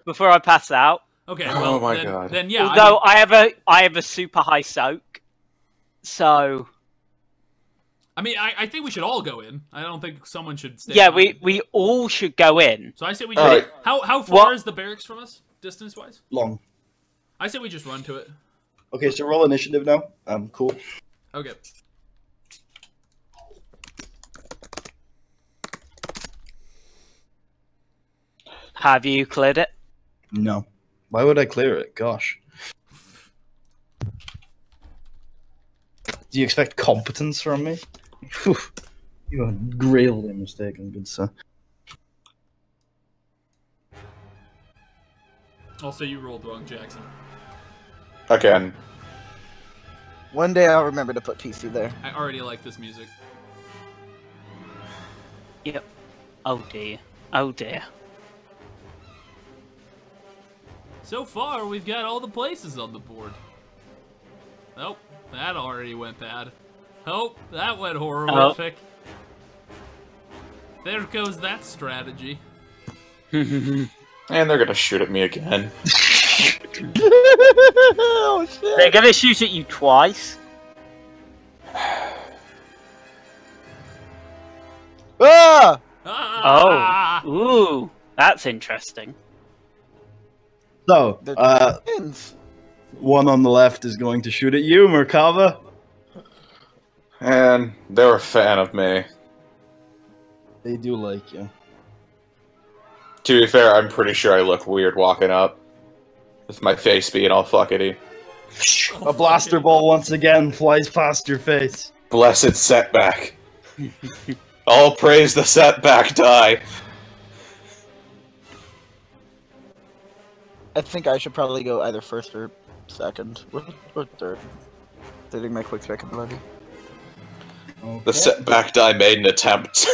Before I pass out.
Okay, well,
oh my God.
Then yeah.
Although I have a super high soak. So...
I mean, I think we should all go in. I don't think someone should stay.
Yeah,
behind.
we all should go in.
So I say we
All
just...
right.
How far is the barracks from us, distance-wise?
Long.
I say we just run to it.
Okay, so roll initiative now. Cool.
Okay.
Have you cleared it?
No. Why would I clear it? Gosh. Do you expect competence from me? Whew. You are gravely mistaken, good sir.
Also, you rolled wrong, Jackson.
Again.
One day I'll remember to put TC there.
I already like this music.
Yep. Oh dear. Oh dear.
So far, we've got all the places on the board. Oh, that already went bad. Oh, that went horrific. There goes that strategy.
And they're gonna shoot at me again.
Oh shit!
They're gonna shoot at you twice.
Ah!
Ah!
Oh. Ooh. That's interesting.
So,
The twins.
one on the left is going to shoot at you, Merkava.
And they're a fan of me.
They do like you.
To be fair, I'm pretty sure I look weird walking up. With my face being all fuckety.
A blaster ball once again flies past your face.
Blessed setback. All praise the setback die.
I think I should probably go either first or second. Or third. Hitting my quick second ability.
Okay.
The setback die made an attempt.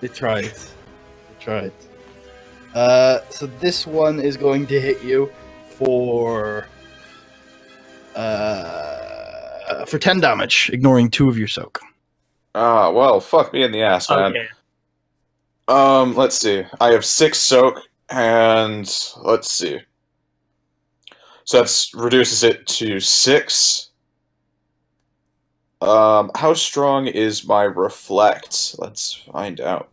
They tried. They tried. So this one is going to hit you for 10 damage, ignoring 2 of your soak.
Ah, well, fuck me in the ass, man.
Okay.
Let's see. I have 6 soak, and let's see. So that reduces it to 6. How strong is my reflect? Let's find out.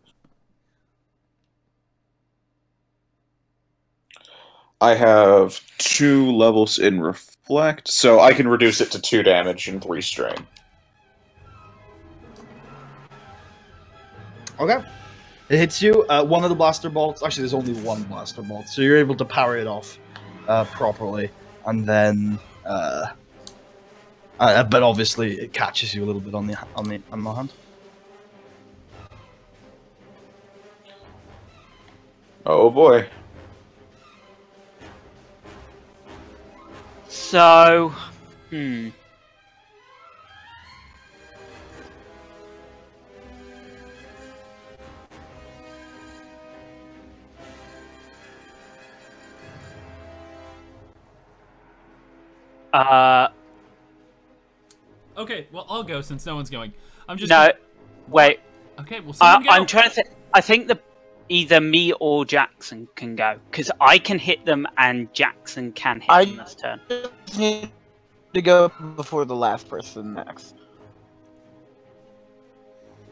I have 2 levels in reflect, so I can reduce it to 2 damage and 3 strain.
Okay. It hits you. One of the blaster bolts. Actually, there's only one blaster bolt, so you're able to parry it off properly, and then. But obviously, it catches you a little bit on the hand.
Oh boy.
So,
Okay, well, I'll go since no one's going. I'm just...
no, wait.
Okay, well, someone go.
I'm trying to think. I think either me or Jackson can go, because I can hit them and Jackson can hit them this turn.
Just need to go before the last person next.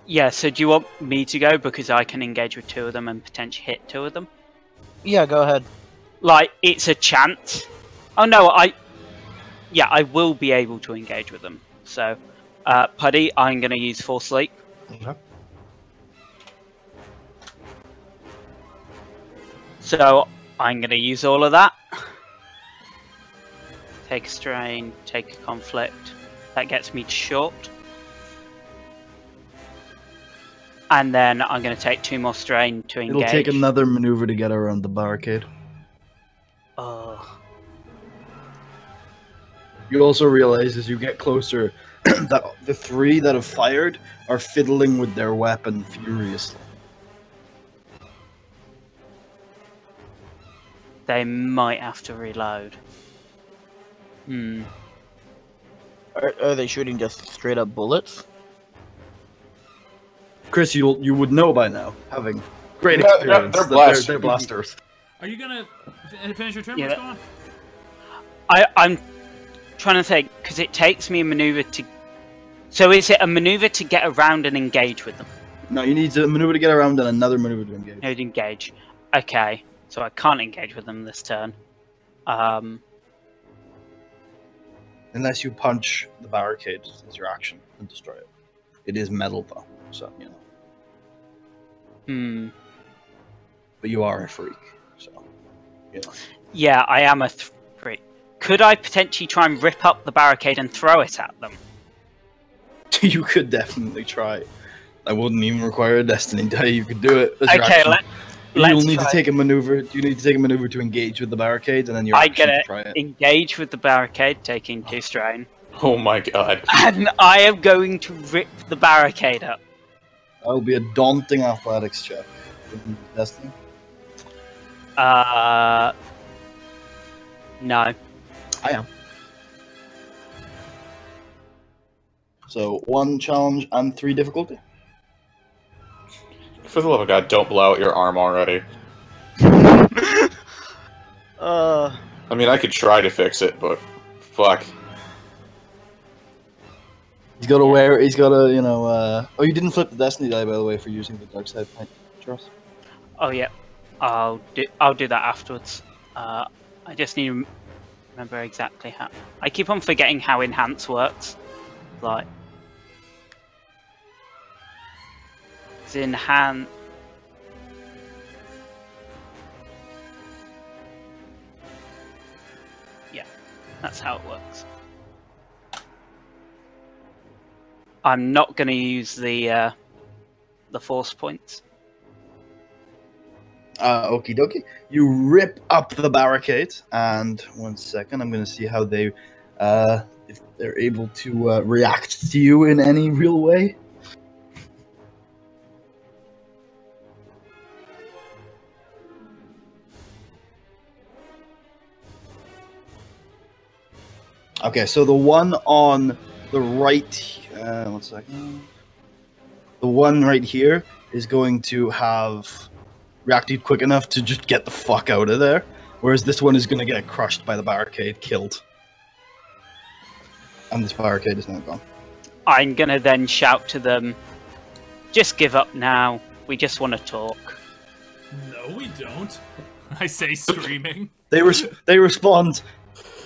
Yeah, so do you want me to go, because I can engage with 2 of them and potentially hit 2 of them?
Yeah, go ahead.
Like, it's a chance. Oh no, I will be able to engage with them. So, Puddy, I'm going to use Force Sleep.
Okay.
So, I'm going to use all of that. take a strain, take a conflict. That gets me to short. And then I'm going to take 2 more strain to engage.
It'll take another maneuver to get around the barricade.
Oh.
You also realize as you get closer that the 3 that have fired are fiddling with their weapon furiously.
They might have to reload.
Are they shooting just straight up bullets?
Chris, you would know by now, having great
Yeah,
experience.
they're
that
blasters.
They're blasters.
Are you gonna finish your turn?
Yeah.
What's going on?
I'm trying to think, because it takes me a maneuver to... So is it a maneuver to get around and engage with them?
No, you need to maneuver to get around and another maneuver to engage.
No, to engage. Okay, so I can't engage with them this turn.
Unless you punch the barricade as your action and destroy it. It is metal though, so you know. But you are a freak, so you know.
Yeah, I am a freak. Could I potentially try and rip up the barricade and throw it at them?
You could definitely try. I wouldn't even require a destiny die. You could do it. As your
Okay,
action.
let's
You'll need
try.
to take a maneuver. You need to take a maneuver to engage with the barricade, and then your
I
action
get
to
it.
try it.
Engage with the barricade, taking 2 strain.
Oh my god.
And I am going to rip the barricade up.
That'll be a daunting athletics check. Destiny.
No.
I am. So 1 challenge and 3 difficulty.
For the love of God, don't blow out your arm already. I mean, I could try to fix it, but fuck.
He's got to wear. He's got to, you know. Oh, you didn't flip the destiny die, by the way, for using the dark side point, Charles.
Oh yeah, I'll do that afterwards. I just need to remember exactly how. I keep on forgetting how enhance works. Like, it's enhance. Yeah, that's how it works. I'm not going to use the force points.
Okie dokie. You rip up the barricade, and 1 second, I'm going to see how they, if they're able to react to you in any real way. Okay, so the one on the right, 1 second. The one right here is going to have reacted quick enough to just get the fuck out of there, whereas this one is going to get crushed by the barricade, killed. And this barricade is now gone.
I'm gonna then shout to them, just give up now, we just want to talk.
No, we don't. I say, screaming.
They respond.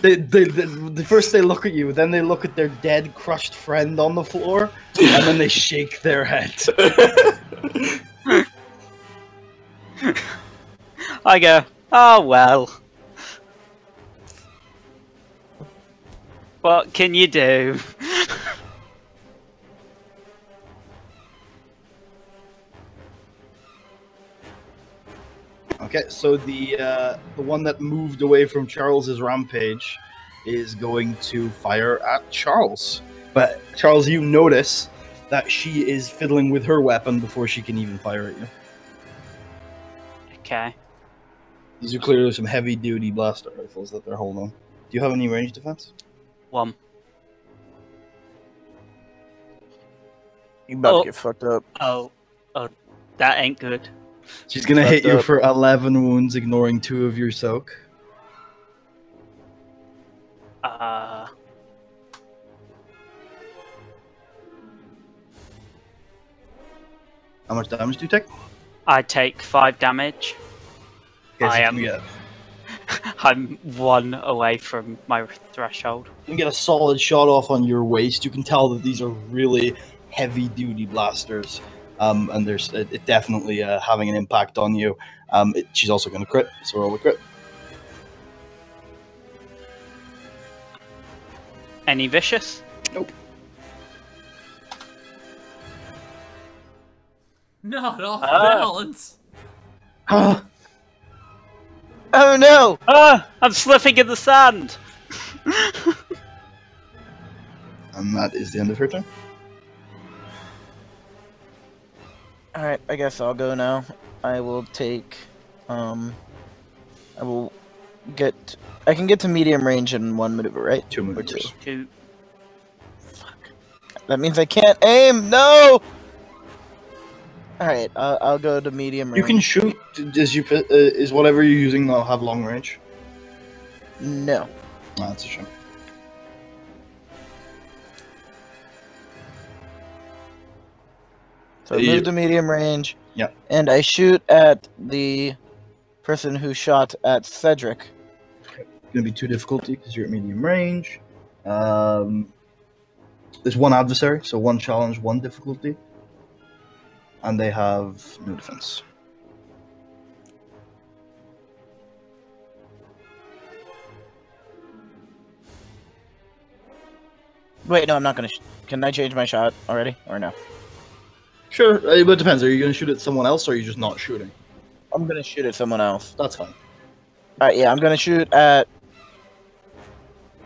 They first they look at you, then they look at their dead, crushed friend on the floor, and then they shake their head.
I go, oh well. What can you do?
Okay, so the one that moved away from Charles's rampage is going to fire at Charles. But Charles, you notice that she is fiddling with her weapon before she can even fire at you.
Okay.
These are clearly some heavy-duty blaster rifles that they're holding. Do you have any range defense?
1.
You about
Oh.
to get fucked up.
Oh, that ain't good.
She's gonna
Fucked
hit you
up.
for 11 wounds, ignoring 2 of your soak.
Uh,
How much damage do you take?
I take 5 damage.
Okay, so
I
you
am-
can get-
I'm 1 away from my threshold.
You can get a solid shot off on your waist. You can tell that these are really heavy-duty blasters, and there's it definitely having an impact on you. She's also going to crit, so roll a crit.
Any vicious?
Nope.
Not off balance.
Ah,
Oh no!
Ah! I'm slipping in the sand!
and that is the end of her turn.
Alright, I guess I'll go now. I will take, I will get, I can get to medium range in 1 maneuver, right?
2
Or
maneuvers.
2. Fuck. That means I can't aim! No! Alright, I'll go to medium range.
You can shoot. Is whatever you're using now have long range?
No.
Oh, that's a shame.
So I move to medium range.
Yep.
And I shoot at the person who shot at Cedric.
Gonna be 2 difficulty because you're at medium range. There's 1 adversary, so 1 challenge, 1 difficulty. And they have no defense.
Wait, no, I'm not gonna. Can I change my shot already, or no?
Sure, but it depends. Are you gonna shoot at someone else, or are you just not shooting?
I'm gonna shoot at someone else.
That's fine.
Alright, yeah, I'm gonna shoot at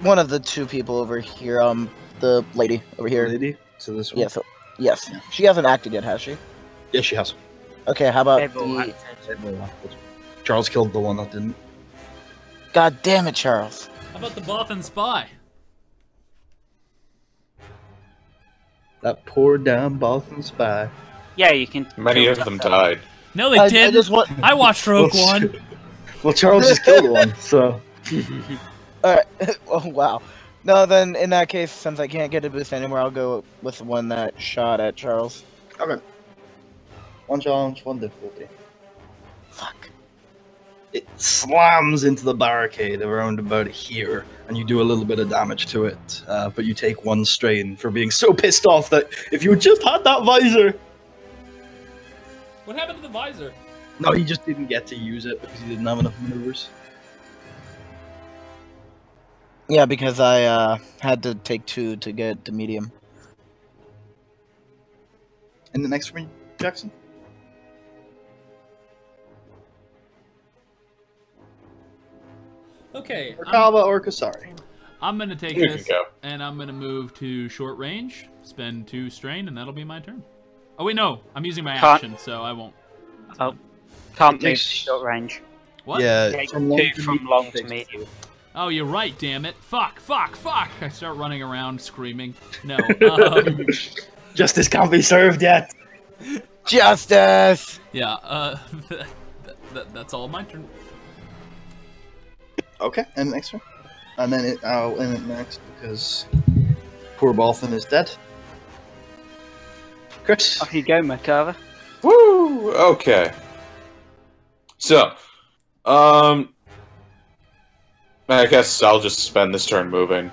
one of the 2 people over here. The lady over here.
Lady, so this one.
Yeah, so yes, she hasn't acted yet, has she?
Yeah, she has.
Okay, how about
They've all
the?
acted.
Charles killed the one that didn't.
God damn it, Charles!
How about the Bothan spy?
That poor damn Boston spy.
Yeah, you can.
Many of them died.
No, they
I
didn't.
just want.
I watched Rogue One.
Well, Charles just killed one, so.
Alright. Oh wow. No, then in that case, since I can't get a boost anymore, I'll go with the one that shot at Charles.
Okay. 1 challenge, 1 difficulty.
Fuck.
It slams into the barricade around about here, and you do a little bit of damage to it. But you take 1 strain for being so pissed off that if you had just had that visor.
What happened to the visor?
No, he just didn't get to use it because he didn't have enough maneuvers.
Yeah, because I had to take 2 to get to medium.
And the next one, Jackson?
Okay,
Or Kava or Kasari.
I'm gonna take
You can
this,
go.
and I'm gonna move to short range, spend 2 strain, and that'll be my turn. Oh wait, no, I'm using my
Can't-
action, so I won't.
Oh, can't move
Takes-
short range.
What?
Yeah,
Take
from long
2
to
from
medium
long to
takes-
medium.
Oh, you're right, damn it. Fuck, fuck, fuck. I start running around screaming. No.
Justice can't be served yet.
Justice!
Yeah, that's all my turn.
Okay, and the next one. And then I'll end it next because poor Balthan is dead. Chris.
Off you go, Macabre.
Woo! Okay. So, I guess I'll just spend this turn moving.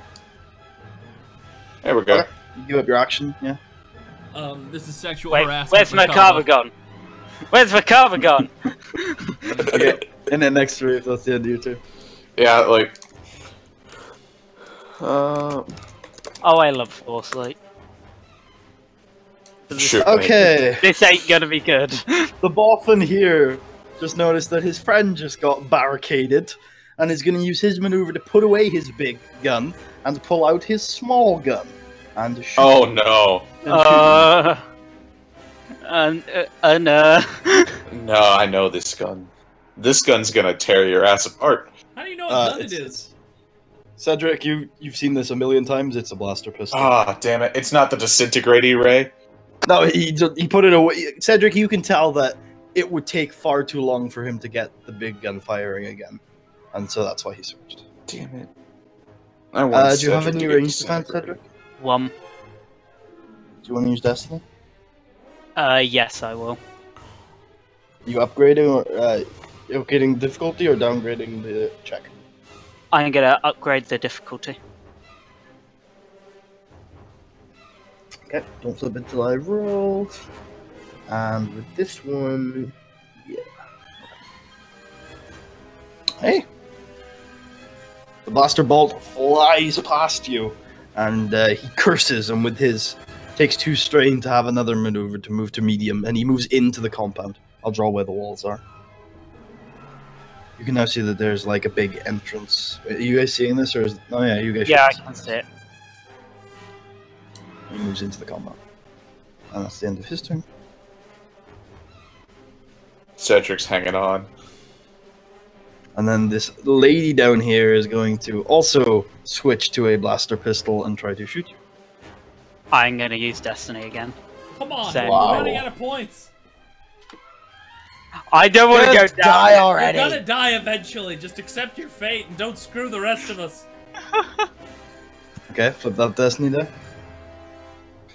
There we go.
Okay. You give up your action, yeah.
This is sexual
Wait,
harassment.
where's Macabre gone? Where's Macabre gone?
Okay, and then next three if that's the end of your turn.
Yeah, like.
Oh, I love Force Light.
Shoot.
Okay,
This ain't gonna be good.
the Balthan here just noticed that his friend just got barricaded and is going to use his maneuver to put away his big gun and pull out his small gun and shoot.
Oh no.
and shoot.
No, I know this gun. This gun's gonna tear your ass apart.
How do you know what gun it
it's-
is?
Cedric, you've seen this a million times. It's a blaster pistol.
Ah, damn it. It's not the disintegrating ray.
No, he put it away. Cedric, you can tell that it would take far too long for him to get the big gun firing again, and so that's why he switched.
Damn it. I want
Do you have
Cedric
any
to get
range defense,
disintegrated.
Cedric?
1.
Do you want to use Destiny?
Yes, I will.
You upgrading or upgrading difficulty or downgrading the check?
I'm gonna upgrade the difficulty.
Okay, don't flip it till I roll. And with this one, yeah. Hey! The blaster bolt flies past you and he curses, and with his takes 2 strain to have another maneuver to move to medium, and he moves into the compound. I'll draw where the walls are. You can now see that there's like a big entrance. Are you guys seeing this, or is? Oh yeah, you guys.
Yeah, I can see it.
He moves into the compound, and that's the end of his turn.
Cedric's hanging on.
And then this lady down here is going to also switch to a blaster pistol and try to shoot you.
I'm going to use Destiny again.
Come on,
Same.
we're running out of points.
I don't want to go
Just
down.
die
You're
already.
gonna die eventually. Just accept your fate and don't screw the rest of us.
Okay, flip that Destiny there.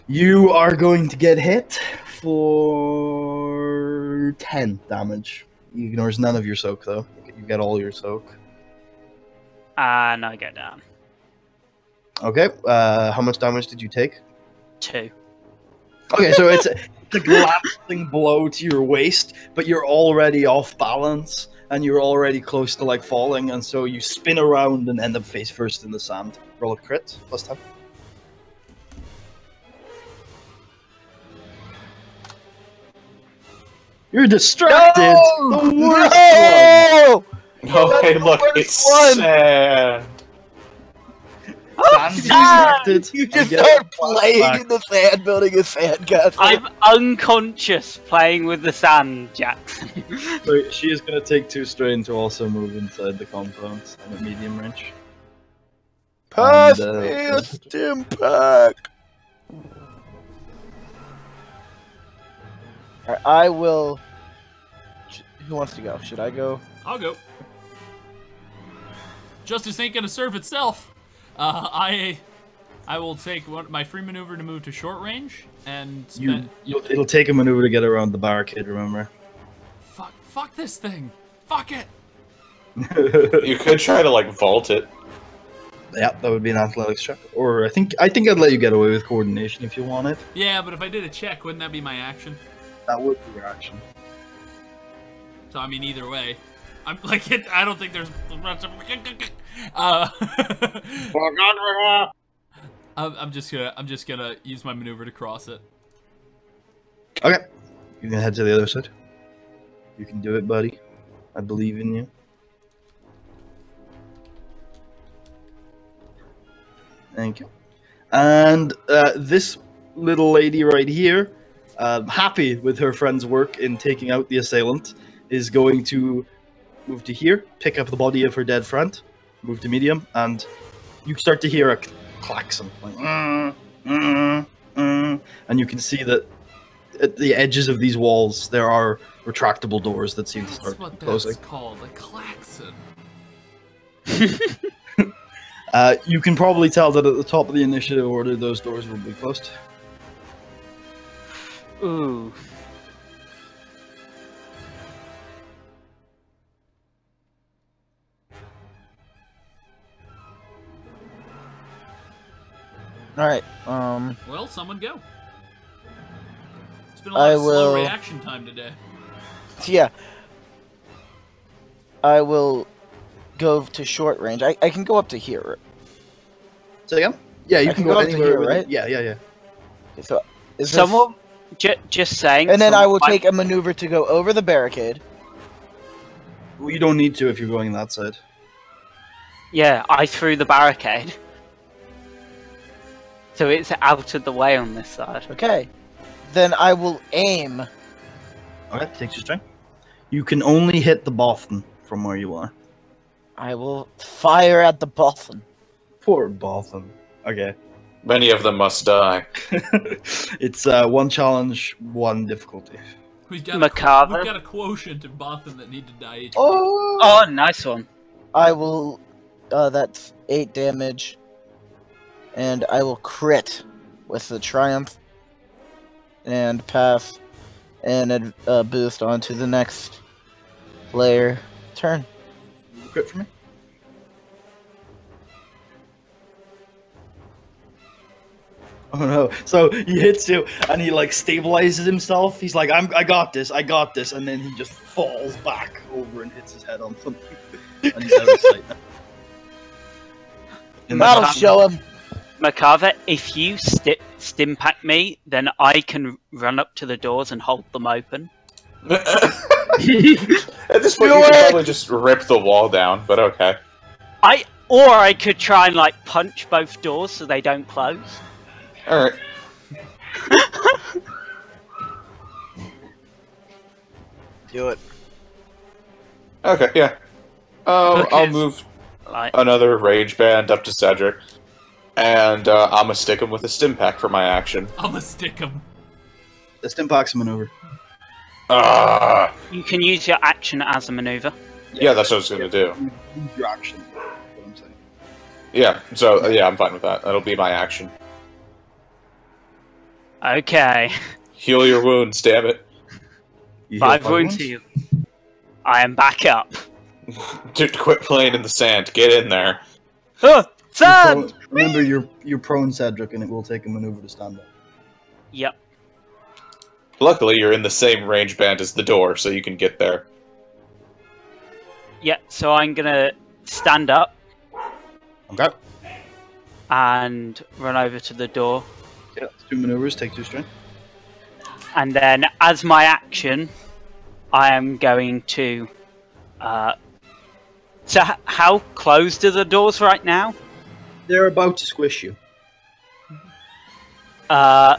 You are going to get hit for 10 damage. He ignores none of your soak, though. You get all your soak.
And I go down.
Okay, how much damage did you take?
2.
Okay, so it's a glancing blow to your waist, but you're already off balance, and you're already close to, like, falling, and so you spin around and end up face first in the sand. Roll a crit, +10. You're distracted!
No!
The worst
No!
Oh, hey,
That's
look,
the
it's
worst one.
sand.
one! Sand's distracted.
You just
Get
start
it
playing
back.
in the sand, building a sand castle.
I'm unconscious playing with the sand, Jackson.
So she is going to take 2 strain to also move inside the compound at medium range.
Pass
And,
me a stim pack. Alright, I will. Who wants to go? Should I go?
I'll go. Justice ain't gonna serve itself. I will take my free maneuver to move to short range and spend.
It'll take a maneuver to get around the barricade, remember?
Fuck this thing. Fuck it.
You could try to, like, vault it.
Yeah, that would be an athletics check. Or I think I'd let you get away with coordination if you wanted.
Yeah, but if I did a check, wouldn't that be my action?
That would be your action.
So I mean, either way, I'm like, I don't think there's. I'm just gonna use my maneuver to cross it.
Okay. You can head to the other side. You can do it, buddy. I believe in you. Thank you. And this little lady right here, happy with her friend's work in taking out the assailant, is going to move to here, pick up the body of her dead friend, move to medium, and you start to hear a klaxon, like, and you can see that at the edges of these walls there are retractable doors that seem to
That's
start
what
closing.
that's called, a klaxon.
You can probably tell that at the top of the initiative order those doors will be closed.
Ooh.
Alright,
Well, someone go. It's been a lot
I
of slow
will-
reaction time today.
yeah. I will go to short range. I can go up to here.
Say again? Yeah, you
I
can
can
go
go up to
anywhere.
here,
with it.
right?
Yeah.
Okay, so is this-
Someone, just saying.
and then I will
someone-
take a maneuver to go over the barricade.
Well, you don't need to if you're going that side.
Yeah, I threw the barricade. So it's out of the way on this side.
Okay. Then I will aim.
Okay, takes your strength. You can only hit the Bothan from where you are.
I will fire at the Bothan.
Poor Bothan. Okay.
Many of them must die.
It's 1 challenge, 1 difficulty.
We've got
Macabre.
we've got a quotient of Bothan that need to die each.
Oh, nice one.
I will. That's 8 damage. And I will crit with the Triumph. And pass. And boost onto the next player. Turn.
Crit for me. Oh no! So he hits you, and he like stabilizes himself. He's like, I got this, and then he just falls back over and hits his head on something, and he's out of sight now. And
That'll
then
show him.
Makava, if you stimpack me, then I can run up to the doors and hold them open.
At this point, you could probably just rip the wall down, but okay.
Or I could try and like punch both doors so they don't close.
Alright.
Do it.
Okay, yeah. I'll
Because,
move
like,
another rage band up to Cedric, and I'm gonna stick him with a stim pack for my action.
I'ma stick him.
The Stimpak's a maneuver.
Ah,
you can use your action as a maneuver.
yeah, that's what I was gonna do.
Use your action. Is what I'm saying.
Yeah, so yeah, I'm fine with that. That'll be my action.
Okay.
Heal your wounds, damn it.
You heal
5 wounds
wounds?
heal. I am back up.
Dude, quit playing in the sand. Get in there.
Oh, sand!
Remember, you're prone, Cedric, and it will take a maneuver to stand up.
Yep.
Luckily, you're in the same range band as the door, so you can get there.
Yeah, so I'm gonna stand up
Okay.
and run over to the door.
Yeah, 2 maneuvers, take 2 strength.
And then, as my action, I am going to... So, how closed are the doors right now?
They're about to squish you.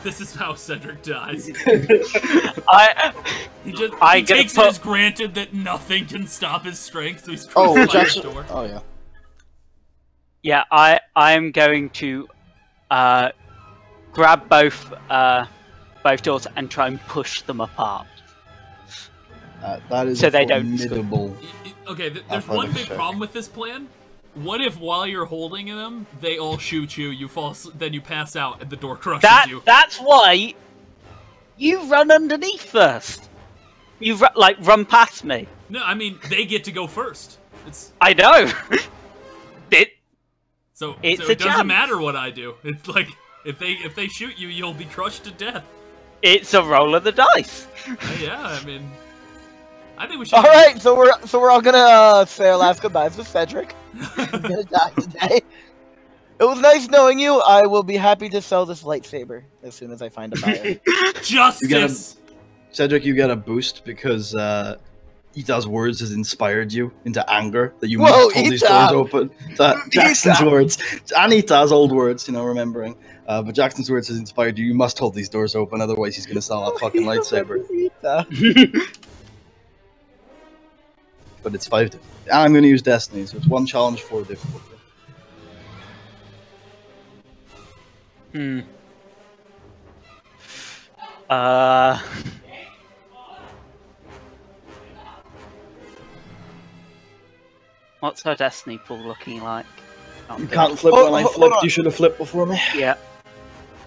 This is how Cedric dies.
He
He
gonna
takes
put-
it as granted that nothing can stop his strength, so he's
Oh,
crucified
Jackson.
the door.
Oh, yeah.
Yeah, I am going to grab both doors and try and push them apart.
That is
So
a
they don't-
formidable...
Okay, there's one
Athletics
big
check.
problem with this plan. What if while you're holding them, they all shoot you, you fall, then you pass out, and the door crushes you?
That's why you run underneath first. You run past me.
No, I mean, they get to go first.
I know.
So
It's
it
a
doesn't
chance.
matter what I do. It's like, if they shoot you, you'll be crushed to death.
It's a roll of the dice.
Yeah, I mean... I think we should...
Alright, so we're all gonna say our last goodbyes with Cedric. He's gonna die today. It was nice knowing you. I will be happy to sell this lightsaber as soon as I find a buyer.
Justice!
Cedric, you get a boost because Ita's words has inspired you into anger that you
Whoa,
must hold these
Ita!
doors open. That Jackson's
Ita!
words and Ita's old words, remembering. But Jackson's words has inspired you. You must hold these doors open, otherwise he's gonna sell that fucking lightsaber. But it's 5 difficulty. And I'm gonna use Destiny, so it's 1 challenge, 4 difficulty.
What's her destiny pool looking like?
You can't flip
Hold-
when I
hold
flipped.
on.
You should have flipped before me.
Yeah.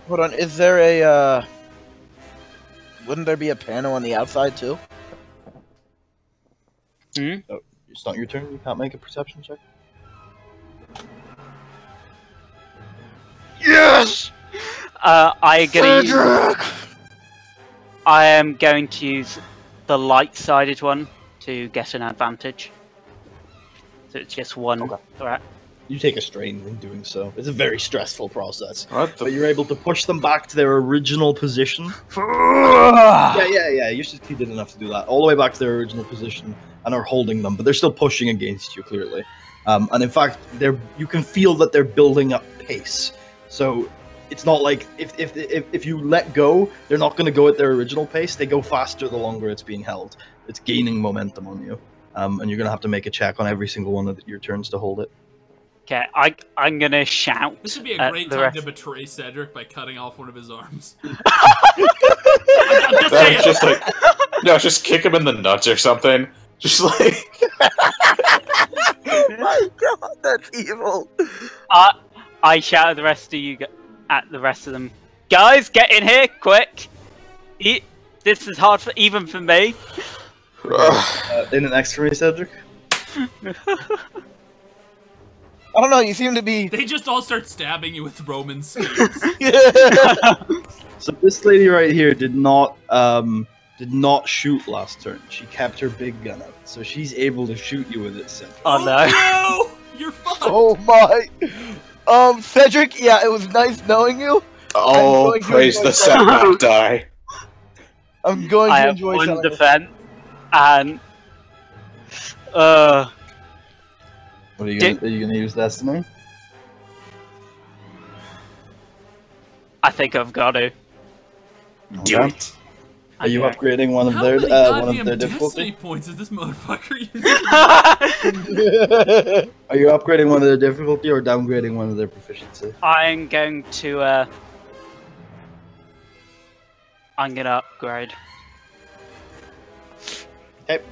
Hold on, is there a wouldn't there be a panel on the outside too?
Oh, it's not your turn. You can't make a perception check.
Yes!
I
Cedric!
am going to use the light-sided one to get an advantage. So it's just one
Okay.
threat.
You take a strain in doing so. It's a very stressful process.
What the
But you're able to push them back to their original position. Yeah. You did enough to do that. All the way back to their original position and are holding them, but they're still pushing against you, clearly. And in fact, you can feel that they're building up pace. So it's not like if you let go, they're not going to go at their original pace. They go faster the longer it's being held. It's gaining momentum on you. And you're going to have to make a check on every single one of your turns to hold it.
Okay, I'm gonna shout.
This would be a
at
great
the
time
rest-
to betray Cedric by cutting off one of his arms.
That was just like, no, just kick him in the nuts or something. Just like,
Oh my god, that's evil.
I shout at the rest of you, at the rest of them. Guys, get in here, quick! This is hard even for me.
In an X for me, Cedric.
I don't know, you seem to be
They just all start stabbing you with Roman spears.
So this lady right here did not shoot last turn. She kept her big gun out, so she's able to shoot you with it. Cedric.
Oh no!
no! You're fucked!
Oh my Cedric, yeah, it was nice knowing you.
Oh,
going to
praise
enjoy
the setback die.
I'm going
I
to
have
enjoy
one
selling this.
defense, and
What are you gonna use Destiny?
I think I've got to.
Do it.
Are you
Okay.
upgrading one of
How
their
many goddamn
difficulty?
Destiny points is this motherfucker using?
Are you upgrading one of their difficulty or downgrading one of their proficiency?
I'm going to I'm gonna upgrade.
Okay.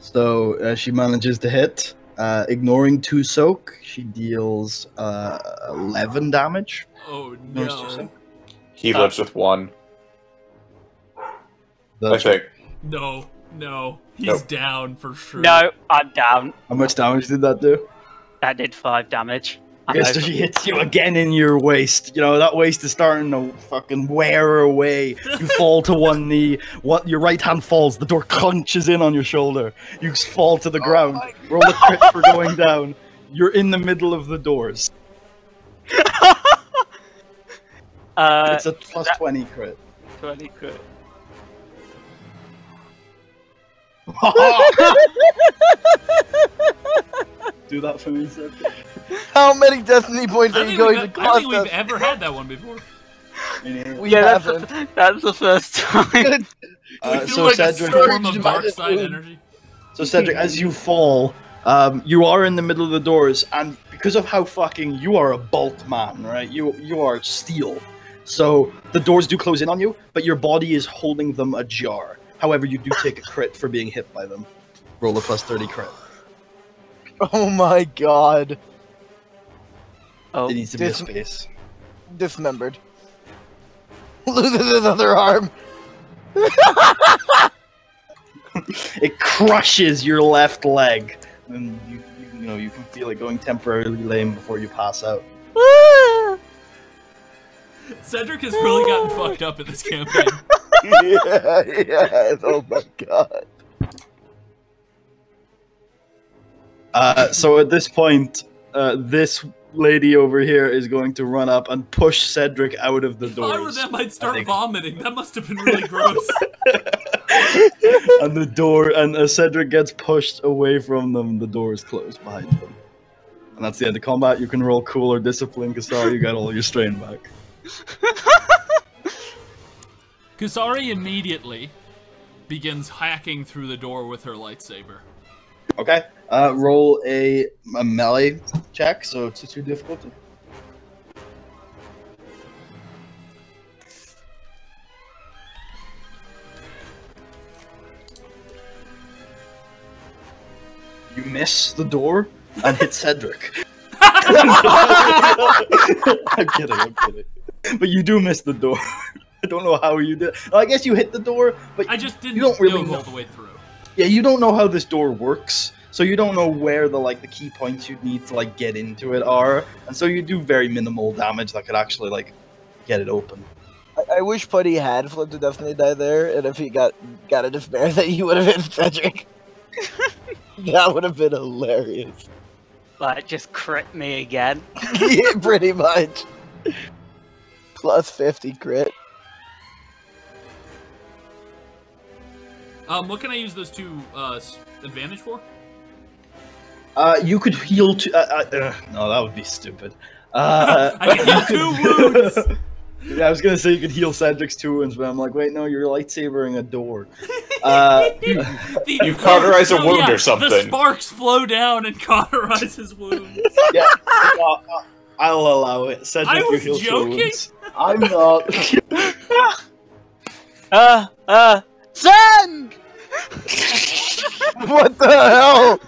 So she manages to hit. Ignoring 2 soak, she deals 11 damage.
Oh
Ignores 2
no.
soak.
He lives with 1. I
That's
think.
No. He's
Nope.
down for sure.
No, I'm down.
How much damage did that do?
That did 5 damage. I'm
Okay, so
over.
she hits you again in your waist. You know, that waist is starting to fucking wear away. You fall to one knee. Your right hand falls. The door clenches in on your shoulder. You fall to the ground. Roll a crit for going down. You're in the middle of the doors. It's a plus 20 crit.
20 crit.
Do that for me, Seth.
How many Destiny points
I
are
don't
you
think,
going
we've,
to
I don't
cost
think we've
us?
ever had that one before.
We
Yeah,
haven't.
that's the first time.
We feel
So
like
Cedric,
a storm of
Surge
dark
minus
side
one.
energy.
So Cedric, as you fall, you are in the middle of the doors, and because of how fucking you are a bulk man, right? You are steel. So the doors do close in on you, but your body is holding them ajar. However, you do take a crit for being hit by them. Roll a plus 30 crit.
Oh my god.
Oh,
It needs to be a
Dis-
space.
Dismembered. Loses his other arm.
It crushes your left leg, and you can feel it going temporarily lame before you pass out.
Cedric has really gotten fucked up in this campaign.
yeah. Oh my god.
So at this point, this lady over here is going to run up and push Cedric out of the
If I were
doors.
them, I'd start
think.
vomiting. That must have been really gross.
And the door, and as Cedric gets pushed away from them, the doors close behind them. And that's the end of combat. You can roll cool or discipline, Kasari. You got all your strain back.
Kusari immediately begins hacking through the door with her lightsaber.
Okay. Roll a melee check, so it's a 2 difficulty. You miss the door and hit Cedric. I'm kidding. But you do miss the door. I don't know how you did. I guess you hit the door, but
I just didn't
you don't really
go
know.
all the way through.
Yeah, you don't know how this door works, so you don't know where the key points you'd need to get into it are, and so you do very minimal damage that could actually get it open.
I wish Putty had flipped a Destiny die there, and if he got a despair that you would have hit Cedric. That would have been hilarious.
like, just crit me again.
Yeah, pretty much. Plus 50 crit.
What can I use those 2 advantage for?
You could heal to. No, that would be stupid.
I can heal 2 wounds.
Yeah, I was gonna say you could heal Cedric's 2 wounds, but I'm like, wait, no, you're lightsabering a door.
You cauterize a wound or something.
The sparks flow down and cauterize his wounds.
Yeah, I'll allow it. Cedric,
I
you
was
heal 2
joking.
wounds. I'm not.
Send!
What the hell?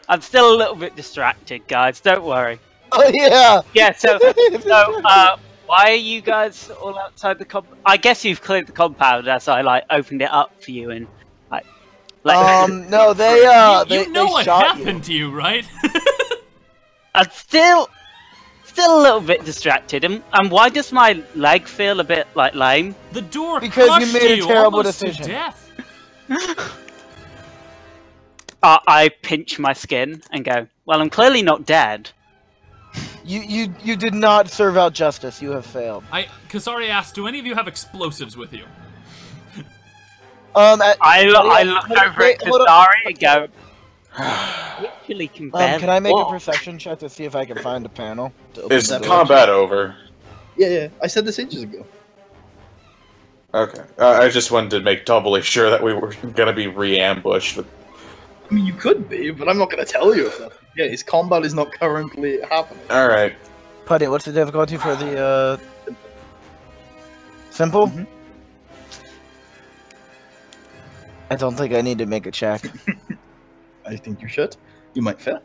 I'm still a little bit distracted, guys. Don't worry.
Oh yeah.
Yeah. So, why are you guys all outside the compound? I guess you've cleared the compound as I opened it up for you and
No, they
you know
they
what
shot
happened to you, right?
I'm still a little bit distracted. And why does my leg feel a bit lame?
The door
Because you
crushed
made a terrible
almost
decision.
to death.
I pinch my skin and go, well, I'm clearly not dead.
You did not serve out justice. You have failed.
Kasari asked, do any of you have explosives with you?
I look over at Kasari and go, literally can barely
can I make
walk.
a perception check to see if I can find a panel? To open
Is
that
combat over?
Yeah. I said this ages ago.
Okay. I just wanted to make doubly sure that we were gonna be re-ambushed.
I mean, you could be, but I'm not going to tell you if that's the case. Combat is not currently happening.
Alright.
Putty, what's the difficulty for the simple?
Mhm.
I don't think I need to make a check.
I think you should. You might fail.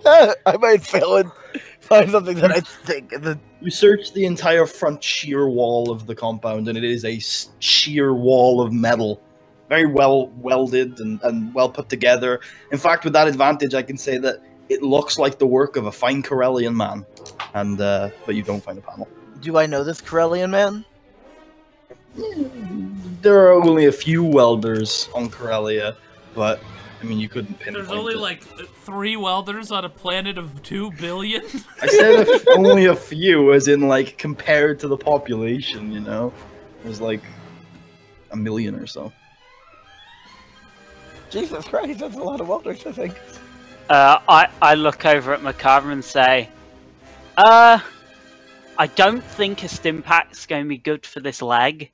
I might fail and find something that I think.
You search the entire front sheer wall of the compound, and it is a sheer wall of metal. Very well welded and well put together. In fact, with that advantage, I can say that it looks like the work of a fine Corellian man. And but you don't find a panel.
Do I know this Corellian man?
There are only a few welders on Corellia, but I mean, you couldn't pinpoint
There's only
it.
like 3 welders on a planet of 2 billion?
I said only a few, as in like compared to the population, you know? There's like 1 million or so.
Jesus Christ, that's a lot of welders, I think.
I look over at Macabre and say, I don't think a stimpack's going to be good for this leg.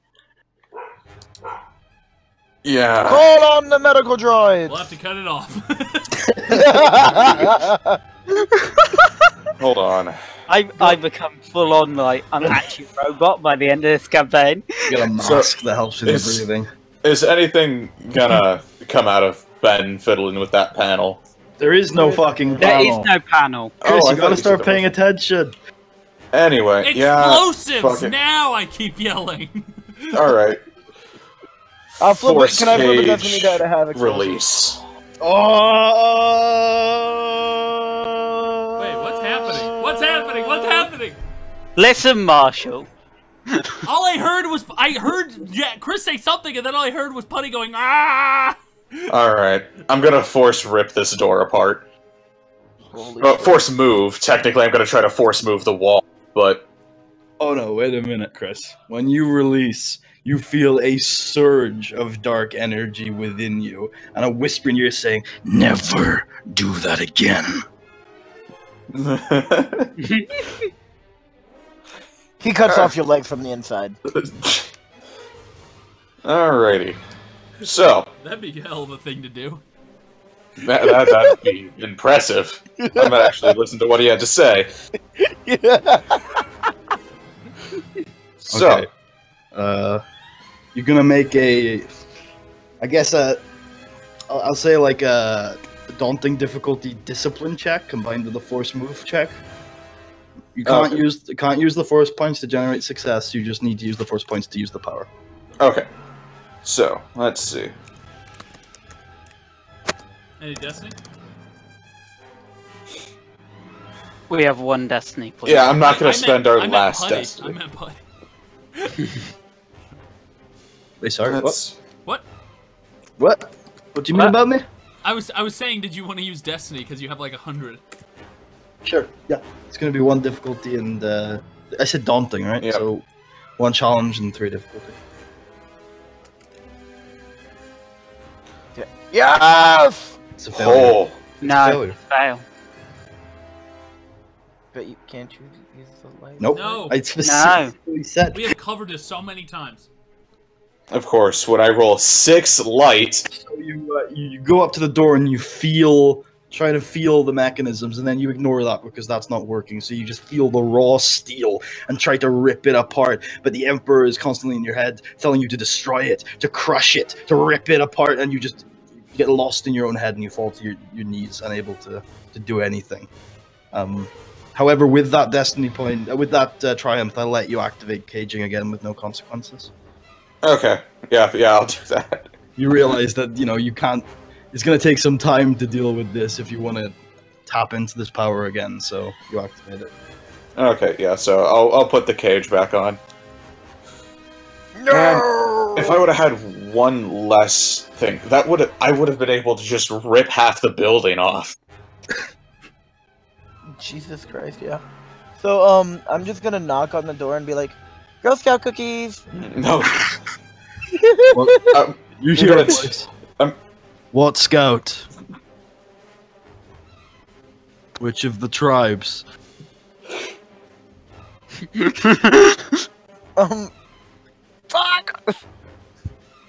Yeah.
Call on the medical droid!
We'll have to cut it off.
Hold on.
I become full on like I'm actually a robot by the end of this campaign.
You get a mask that helps with the breathing.
Is anything gonna come out of Ben fiddling with that panel?
There is no fucking
There
panel.
is no panel.
Chris,
Oh, I
you
thought
gotta
you
start
said there
paying attention.
Anyway, yeah.
Explosives!
Fuck it.
Now I keep yelling.
Alright.
I'll flip it.
Force
Can I flip a
cage
Destiny die to have explosives?
Release.
Oh!
Wait, what's happening? What's happening? What's happening?
Listen, Marshall.
All I heard was Chris say something, and then all I heard was Putty going ah.
Alright. I'm gonna force rip this door apart.
Holy
Well,
shit.
force move. Technically, I'm gonna try to force move the wall, but...
Oh no, wait a minute, Chris. When you release, you feel a surge of dark energy within you, and a whisper in your ear saying, "Never do that again."
He cuts off your leg from the inside.
Alrighty. So,
That'd be a hell of a thing to do.
that'd be impressive. I'm gonna actually listen to what he had to say. So,
Okay. You're gonna make a, I guess I'll say like a daunting difficulty discipline check combined with a force move check. You can't
Okay.
use the force points to generate success. You just need to use the force points to use the power.
okay. So, let's see.
Any Destiny?
We have one destiny point.
Yeah, I'm not gonna
I
spend
meant-
our
I meant
last
Putty.
destiny.
I meant Putty.
Wait, sorry,
That's-
What?
what? What do you mean
What?
about me?
I was saying, did you want to use Destiny because you have like 100?
Sure. Yeah, it's gonna be one difficulty and I said daunting, right?
Yep.
So 1 challenge and 3 difficulty.
Yes!
It's a failure.
Oh,
No,
failure.
fail.
But you can't use the light?
Nope.
No.
I specifically said.
We have covered this so many times.
of course. When I roll 6 light,
So you go up to the door and you try to feel the mechanisms, and then you ignore that because that's not working. So you just feel the raw steel and try to rip it apart. But the Emperor is constantly in your head, telling you to destroy it, to crush it, to rip it apart, and you just get lost in your own head and you fall to your knees, unable to do anything. However, with that destiny point, with that triumph, I'll let you activate caging again with no consequences.
okay. Yeah, I'll do that.
You realize that you can't. It's going to take some time to deal with this if you want to tap into this power again. So you activate it.
Okay, yeah, so I'll put the cage back on.
No!
If I would have had one less thing. I would have been able to just rip half the building off.
Jesus Christ, yeah. So, I'm just gonna knock on the door and be like, Girl Scout cookies!
No.
Well, you hear
gonna
a voice. What scout? Which of the tribes?
Fuck!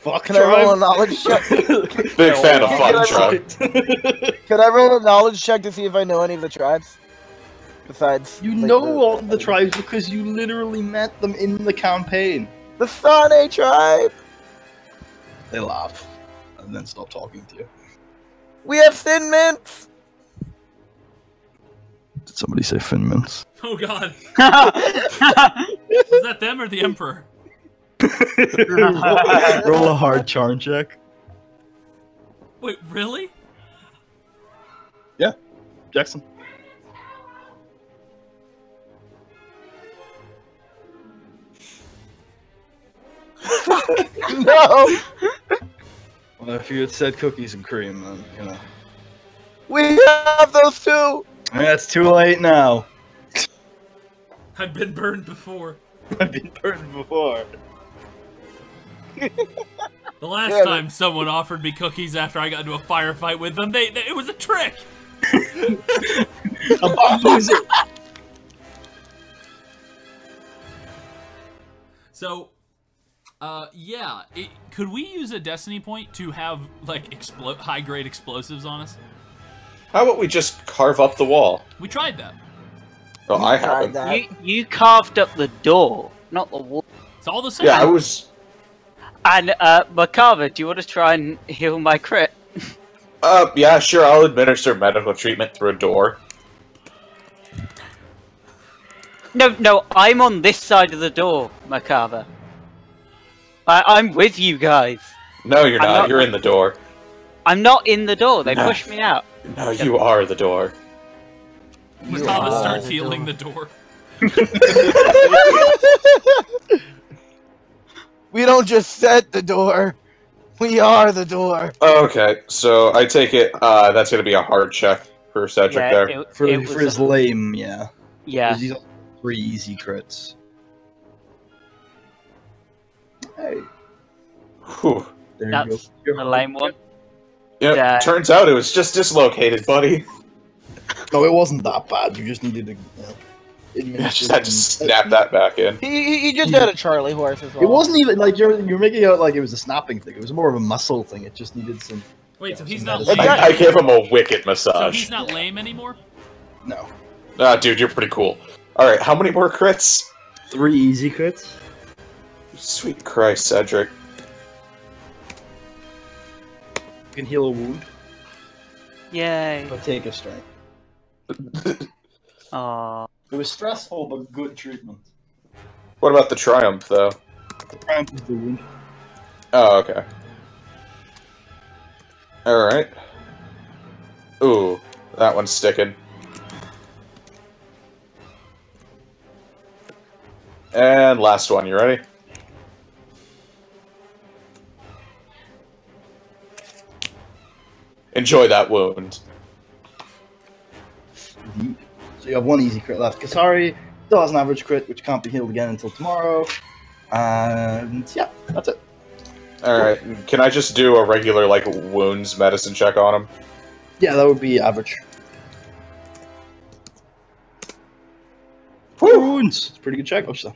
Fuck
Can I roll a knowledge check?
Big fan of fuck tribe.
Can I roll a knowledge check to see if I know any of the tribes? Besides,
You
like,
know all the tribes because you literally met them in the campaign.
the Sane tribe.
They laugh and then stop talking to you.
We have thin mints.
Did somebody say Finmans?
Oh god. Was that them or the Emperor?
Roll a hard charm check.
Wait, really?
Yeah, Jackson.
No,
Well, if you had said cookies and cream, then you know.
we have those too.
I mean, that's too late now.
I've been burned before.
I've been burned before.
The last
Yeah,
time someone offered me cookies after I got into a firefight with them, it was a trick.
A bamboozle.
So, yeah, could we use a destiny point to have like high-grade explosives on us?
How about we just carve up the wall?
We tried that.
Oh, I haven't.
You carved up the door, not the wall.
It's all the same.
Yeah, I was.
And, Macabre, do you want to try and heal my crit?
Yeah, sure. I'll administer medical treatment through a door.
No, I'm on this side of the door, Macabre. I'm with you guys.
No, you're
I'm
not.
not-
You're in the door.
I'm not in the door, they
No.
pushed me out.
No, you are the door.
Macabre
are
starts
the
healing
door.
the door.
We don't just set the door. We are the door.
Okay, so I take it that's going to be a hard check for Cedric there.
For
it was
his lame, yeah.
yeah.
'Cause he's on 3 easy crits. Hey,
Whew.
there
That's
you go.
a lame one.
Yep,
Yeah.
turns out it was just dislocated, buddy.
No, it wasn't that bad. You just needed to.
I just had to snap that back in.
He just had a Charlie horse as well.
It wasn't even like you're making it out like it was a snapping thing. It was more of a muscle thing. It just needed some.
Wait, so
Yeah,
he's
some
not
medicine.
lame.
I gave him a wicked
So
massage.
he's not lame anymore?
No.
Ah, dude, you're pretty cool. Alright, how many more crits?
3 easy crits.
Sweet Christ, Cedric.
You can heal a wound.
Yay.
But take a strength.
Aww.
It was stressful, but good treatment.
What about the Triumph, though?
The triumph of the wound.
Oh, okay. Alright. Ooh, that one's sticking. And last one, you ready? Enjoy that wound.
So you have 1 easy crit left. Kasari still has an average crit, which can't be healed again until tomorrow. And yeah, that's it.
Alright, can I just do a regular, like, wounds medicine check on him?
Yeah, that would be average. Wounds! It's a pretty good check, actually.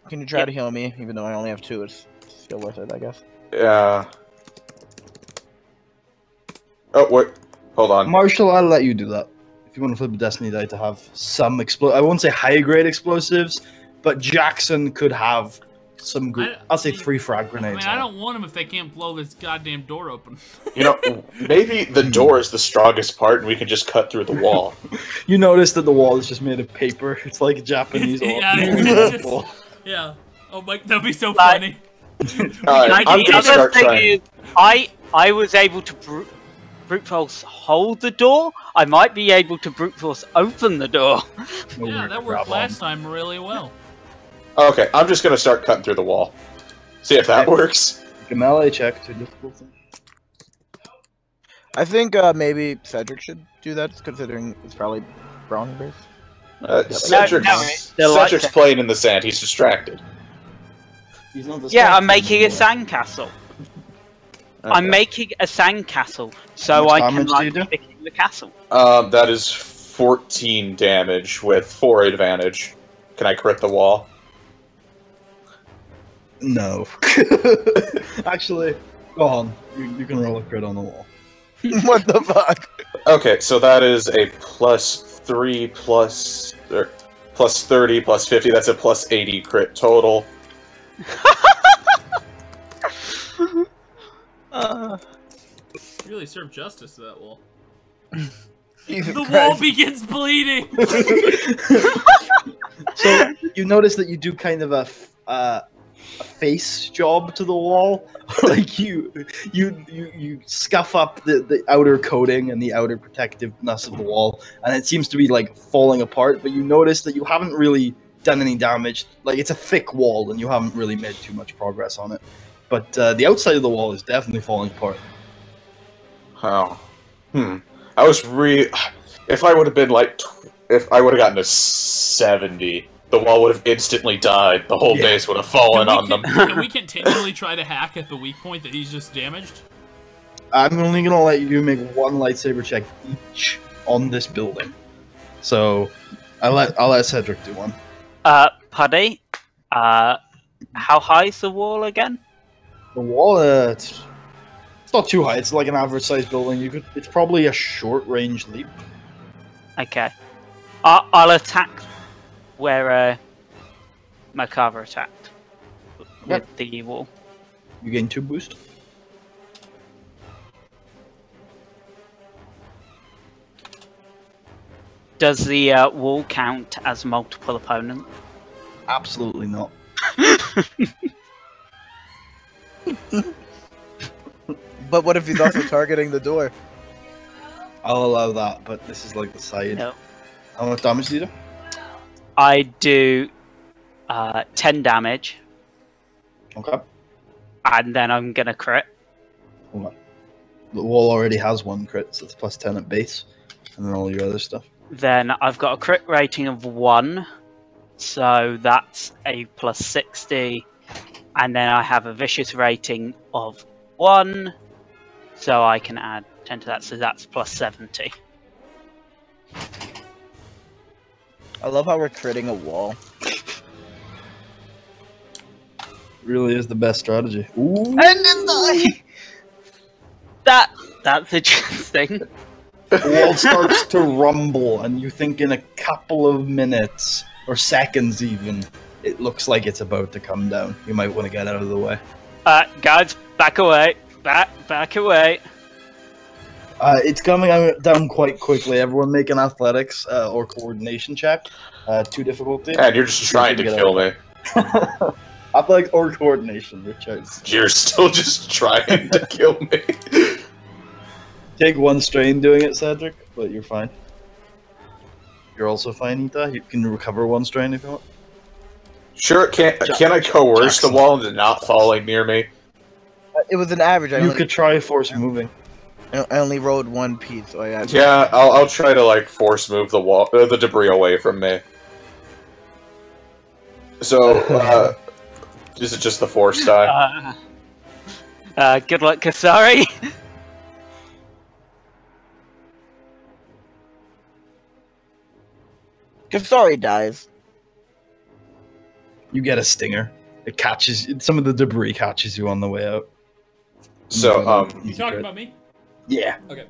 Can you try to heal me, even though I only have 2? It's still worth it, I guess.
Yeah. Oh, wait. Hold on.
Marshall, I'll let you do that. If you want to flip a Destiny die to have some I won't say high-grade explosives, but Jackson could have some good. I'll say 3 frag
I
grenades.
mean, I don't want them if they can't blow this goddamn door open.
You know, maybe the door is the strongest part and we can just cut through the wall.
You notice that the wall is just made of paper. It's like Japanese wall.
Yeah, it's just- yeah. Oh my, that'd be so
Like-
funny.
Alright, I'm
The
gonna
other
start
thing
trying.
is, I was able to brute force hold the door. I might be able to brute force open the door.
Yeah, that worked last time really well.
Okay, I'm just gonna start cutting through the wall. See if that works.
Make a melee check to difficulty.
I think maybe Cedric should do that, considering it's probably brawling based.
Cedric's playing in the sand. He's distracted.
He's not
Yeah, I'm
distracted
making a
anymore.
sandcastle.
Okay.
I'm making a sandcastle so
How much
I can
damage do you do?
like stick in the castle.
That is 14 damage with 4 advantage. Can I crit the wall?
No. Actually, go on. You can roll a crit on the wall.
What the fuck?
Okay, so that is a +3 plus 30 plus 50. That's a +80 crit total.
Really serve justice to that wall.
Jesus
The wall
Christ.
begins bleeding!
So you notice that you do kind of a face job to the wall. Like you scuff up the outer coating and the outer protectiveness of the wall, and it seems to be like falling apart. But you notice that you haven't really done any damage. Like it's a thick wall, and you haven't really made too much progress on it. But the outside of the wall is definitely falling apart.
Oh. I was if I would have been like, if I would have gotten a 70, the wall would have instantly died. The whole base would have fallen on them.
Can we continually try to hack at the weak point that he's just damaged?
I'm only gonna let you make one lightsaber check each on this building. So I'll let Cedric do one.
Paddy, how high is the wall again?
The wall, it's not too high. It's like an average-sized building. It's probably a short-range leap.
Okay. I'll attack where Macabre attacked with the wall.
You gain 2 boost.
Does the wall count as multiple opponents?
Absolutely not.
But what if he's also targeting the door?
I'll allow that, but this is like the side.
No.
How much damage do you do?
I do 10 damage,
Okay.
and then I'm gonna crit.
Hold on. The wall already has 1 crit, so it's plus 10 at base, and then all your other stuff.
Then I've got a crit rating of 1, so that's a plus 60, and then I have a vicious rating of 1, so I can add 10 to that, so that's plus 70.
I love how we're critting a wall.
Really is the best strategy. Ooh.
That's interesting.
The wall starts to rumble, and you think in a couple of minutes, or seconds even, it looks like it's about to come down. You might want to get out of the way.
Guys, back away. Back away.
It's coming down quite quickly. Everyone make an athletics or coordination check. 2 difficulty.
And you're just trying to kill me.
Athletics or coordination, your choice.
You're still just trying to kill me.
Take 1 strain doing it, Cedric, but you're fine. You're also fine, Ita. You can recover 1 strain if you want.
Sure, can I coerce the wall into not falling near me?
It was an average.
You could try force moving.
I only rolled 1 piece, so I had.
Yeah, I'll try to like force move the wall, the debris away from me. So, is it just the force die?
Good luck, Kasari.
Kasari dies.
You get a stinger. It catches some of the debris catches you on the way out.
So,
You talking about me?
Yeah.
Okay.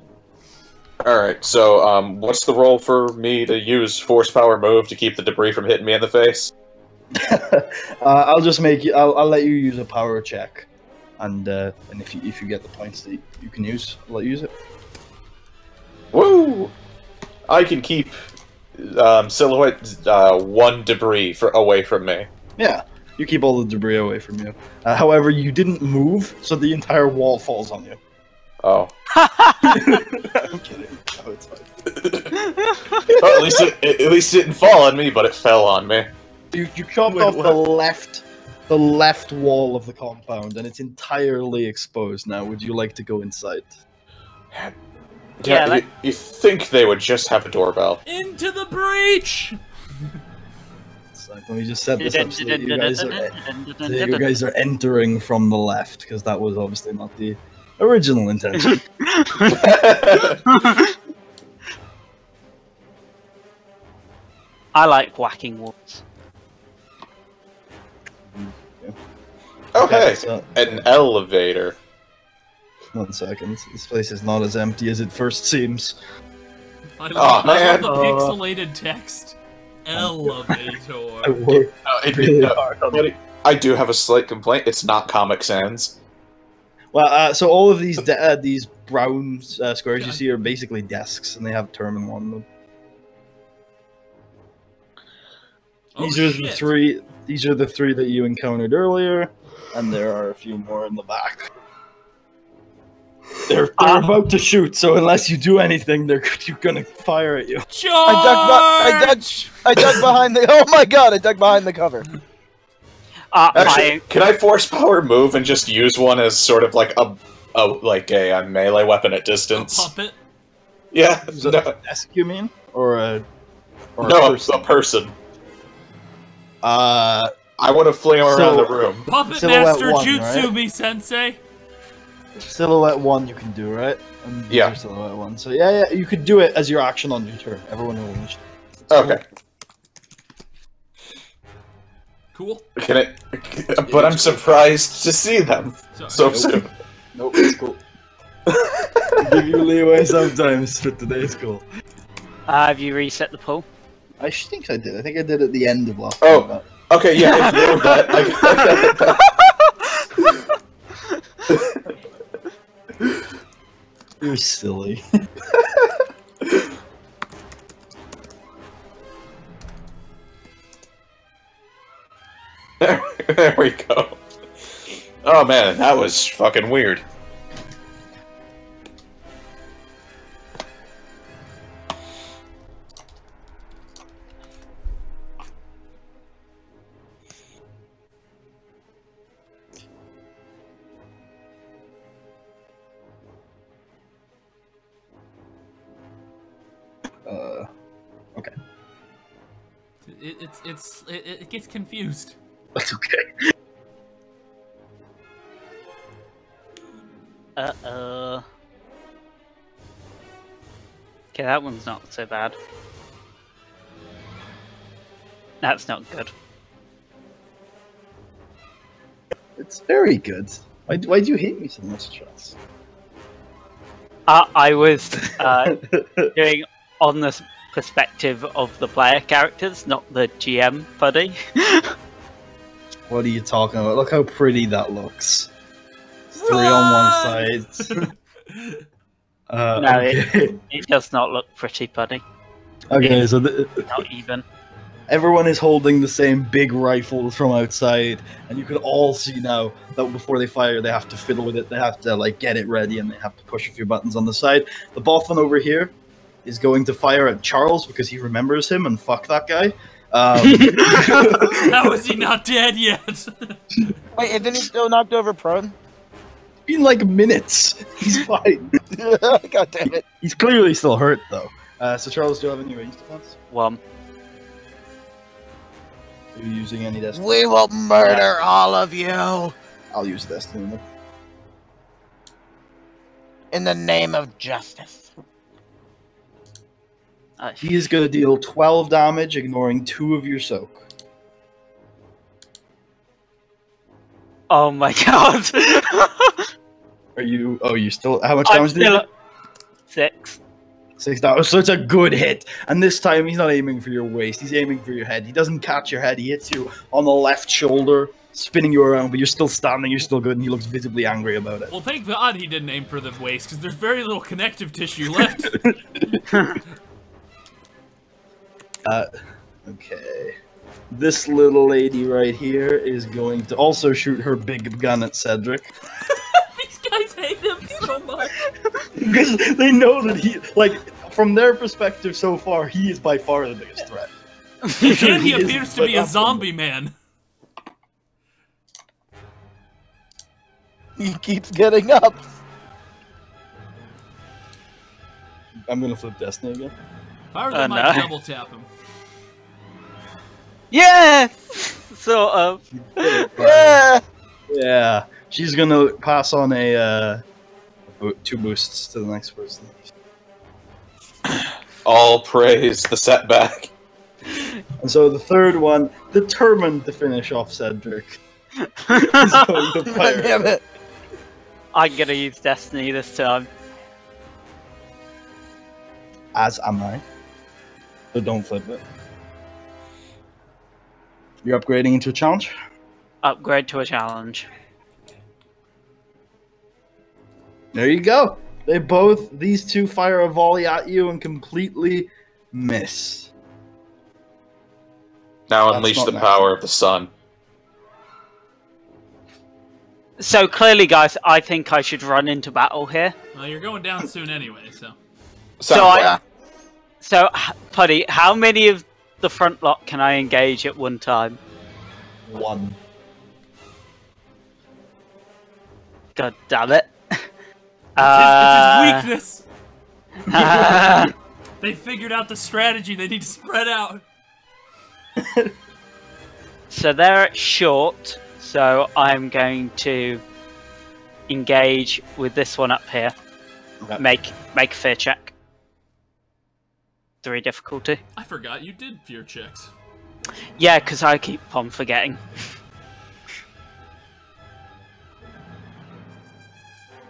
alright, so, what's the role for me to use force power move to keep the debris from hitting me in the face?
I'll just make you. I'll let you use a power check, and if you get the points that you can use, I'll let you use it.
Woo! I can keep silhouette 1 debris away from me.
Yeah, you keep all the debris away from you. However, you didn't move, so the entire wall falls on you.
Oh.
I'm kidding. No, it's fine.
Well, at least it didn't fall on me, but it fell on me.
You chopped
Wait,
off
what?
the left the left wall of the compound, and it's entirely exposed now. Would you like to go inside?
Yeah, you think they would just have a doorbell?
Into the breach!
So let me just set this up so that you guys are entering from the left, because that was obviously not the original intention.
I like whacking walls.
Oh,
Okay,
hey,
so-
an elevator.
1 second. This place is not as empty as it first seems.
I
Oh, man.
love the pixelated text. Elevator.
I worked really hard on it.
I do have a slight complaint. It's not Comic Sans.
Well, so all of these brown squares you see are basically desks, and they have terminal on them. These are the three. These are the three that you encountered earlier, and there are a few more in the back. They're about to shoot, so unless you do anything, they're gonna fire at you.
Charge!
I dug behind the. Oh my god! I dug behind the cover.
Actually, can I force power move and just use one as sort of like a melee weapon at distance?
A puppet?
Yeah.
Is it a desk, you mean, or a
person? A person. I want to fling around the room.
Puppet
Silhouette
Master
one,
Jutsubi Sensei.
Silhouette 1 you can do, right? And
Yeah.
Silhouette 1. So yeah, you could do it as your action on your turn. Everyone will initiate.
Okay.
Cool.
Can it? But I'm surprised to see them so soon.
Nope, it's cool. Give you leeway sometimes, but today's cool.
Have you reset the pool?
I think I did. I think I did at the end of last
Oh.
combat.
Okay, yeah, ignore that.
You're silly.
There we go. Oh man, that was fucking weird.
Okay.
It gets confused.
That's okay.
Okay, that one's not so bad. That's not good.
It's very good. Why do you hate me so much, Charles?
I was doing on the perspective of the player characters, not the GM buddy.
What are you talking about? Look how pretty that looks. 3 on one side.
No,
okay.
it does not look pretty, buddy.
Okay, so
Not even.
everyone is holding the same big rifles from outside, and you can all see now that before they fire, they have to fiddle with it. They have to like get it ready, and they have to push a few buttons on the side. The boffin over here is going to fire at Charles because he remembers him, and fuck that guy.
How is he not dead yet?
Wait, isn't he still knocked over prone?
Been like minutes. He's fine.
God damn it.
He's clearly still hurt though. So Charles, do you have any range defense?
One.
Are you using any destiny?
We will murder all of you
I'll use destiny. Then.
in the name of justice.
He is going to deal 12 damage, ignoring 2 of your soak.
Oh my god.
Are you? Oh, you still? How much damage did you?
6.
6 damage. So it's a good hit. And this time he's not aiming for your waist. He's aiming for your head. He doesn't catch your head. He hits you on the left shoulder, spinning you around. But you're still standing. You're still good, and he looks visibly angry about it.
Well, thank God he didn't aim for the waist, because there's very little connective tissue left.
Okay. This little lady right here is going to also shoot her big gun at Cedric.
These guys hate him so much.
Because they know that he, like, from their perspective so far, he is by far the biggest threat.
And he
is,
appears to
but
be a
not
zombie man.
He keeps getting up.
I'm gonna flip Destiny again.
If I were them,
no.
I'd double tap him.
Yeah, sort of.
Yeah.
Yeah, she's gonna pass on a 2 boosts to the next person.
All praise the setback.
And so the third one, determined to finish off Cedric, is going to fire.
Damn it.
I'm gonna use Destiny this time.
As am I. So don't flip it. You're upgrading into a challenge?
Upgrade to a challenge.
There you go. These two fire a volley at you and completely miss.
Now
That's
unleash
not
the
nice.
power of the sun.
So clearly, guys, I think I should run into battle here.
Well, you're going down soon anyway, so.
Sounds
So
like-
So, Puddy, how many of the front lot can I engage at one time?
1.
God damn it.
It's his weakness! They figured out the strategy, they need to spread out.
So they're short, so I'm going to engage with this one up here.
Okay.
Make a fear check. 3 difficulty.
I forgot you did fear checks.
Yeah, because I keep on forgetting.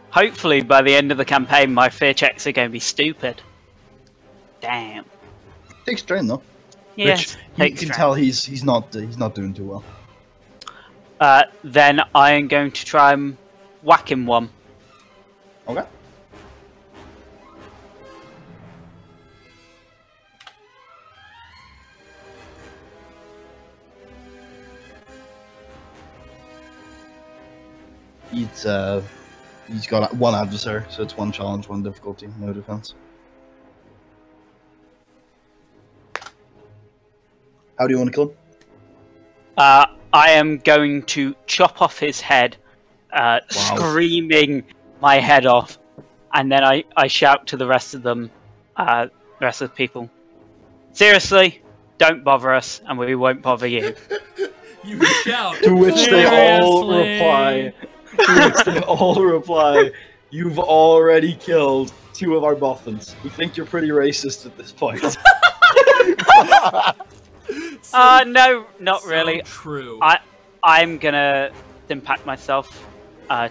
Hopefully, by the end of the campaign, my fear checks are going to be stupid. Damn.
Takes strain though.
Yes.
Which you can tell he's not doing too well.
Then I am going to try and whack him one.
Okay. He's got 1 adversary, so it's 1 challenge, 1 difficulty, no defense. How do you want to kill him?
I am going to chop off his head, screaming my head off, and then I shout to the rest of them, rest of the people, seriously, don't bother us, and we won't bother you.
You shout.
To which they all
"Seriously?"
reply. To which they all reply. You've already killed 2 of our boffins. We think you're pretty racist at this point.
No, not
So
really.
True.
I'm gonna impact myself,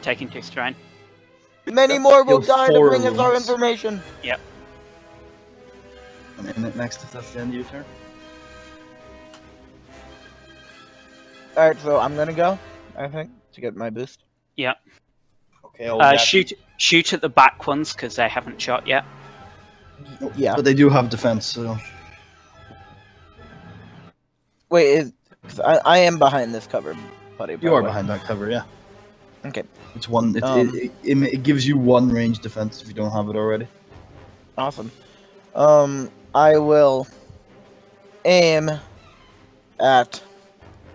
taking 2 strain.
Many more will
You'll
die to
four
bring us our
wounds.
information.
A minute next if that's the end of your turn.
Alright, so I'm gonna go, I think, to get my boost.
Okay,
Shoot at the back ones because they haven't shot yet.
Yeah.
But they do have defense, so
Wait, 'cause I am behind this cover, buddy.
you are behind that cover, yeah.
Okay.
It's 1. It gives you 1 range defense if you don't have it already.
Awesome. I will aim at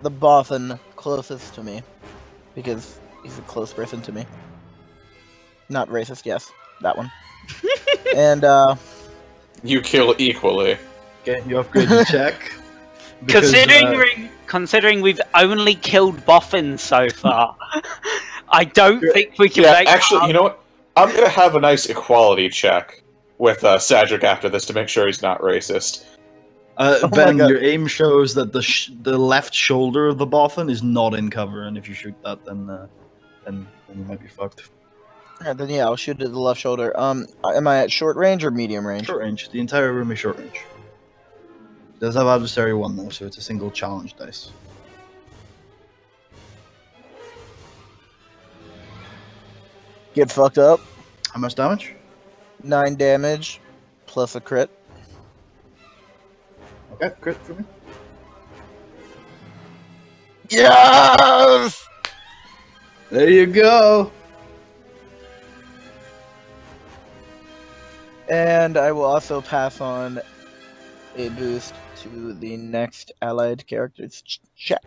the boffin closest to me, because he's a close person to me. Not racist, yes, that one. And
You kill equally.
Okay, you upgrade your check. because,
Considering we've only killed boffins so far, I don't think we can
Yeah,
make
actually, you know what? I'm gonna have a nice equality check with Cedric after this to make sure he's not racist.
my
Ben,
God.
your aim shows that the left shoulder of the boffin is not in cover, and if you shoot that, then you might be fucked.
Alright, then yeah, I'll shoot at the left shoulder. Am I at short range or medium range?
Short range. The entire room is short range. It does have adversary 1 though, so it's a single challenge dice.
Get fucked up.
How much damage?
9 damage, plus a crit.
Okay, crit for me.
Yes!
There you go.
And I will also pass on a boost to the next allied character's check.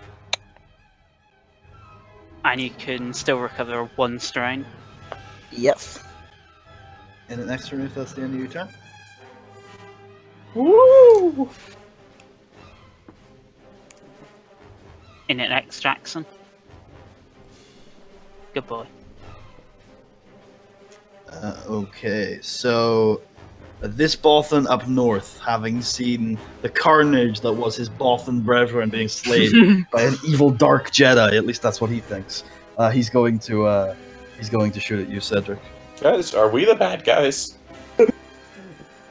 And you can still recover 1 strain.
Yes.
And the next turn, if that's the end of your turn.
Woo!
In it next, Jackson. Good boy.
Okay, so this Bothan up north, having seen the carnage that was his Bothan brethren being slain by an evil dark Jedi, at least that's what he thinks. He's going to shoot at you, Cedric.
Guys, are we the bad guys?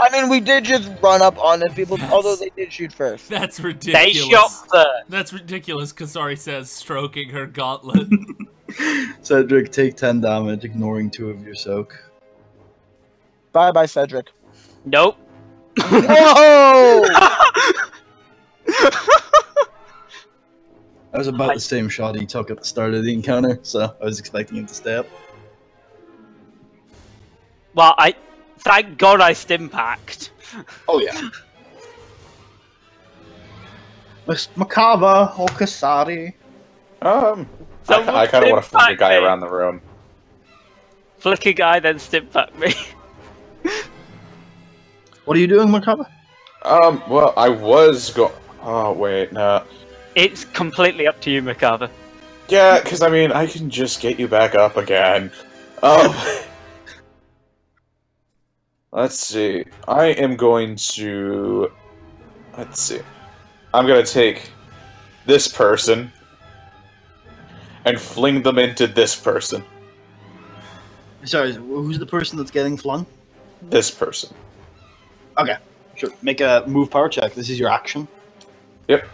I mean, we did just run up on the people, although they did shoot first.
That's ridiculous.
They shot first.
That's ridiculous, Kasari says, stroking her gauntlet.
Cedric, take 10 damage, ignoring 2 of your soak.
Bye-bye, Cedric.
Nope.
Whoa!
That was about the same shot he took at the start of the encounter, so I was expecting him to stay up.
Well, thank God I stimpacked.
Oh yeah. Miss Macabre or Kasari?
I kind of want to flick a guy around the room.
Flick a guy, then stimpack me.
What are you doing, Macabre?
Well, I was Oh, wait, no.
It's completely up to you, Macabre.
Yeah, because, I mean, I can just get you back up again. Let's see. I am going to... Let's see. I'm going to take this person and fling them into this person.
Sorry, who's the person that's getting flung?
This person.
Okay, sure. Make a move power check. This is your action.
Yep.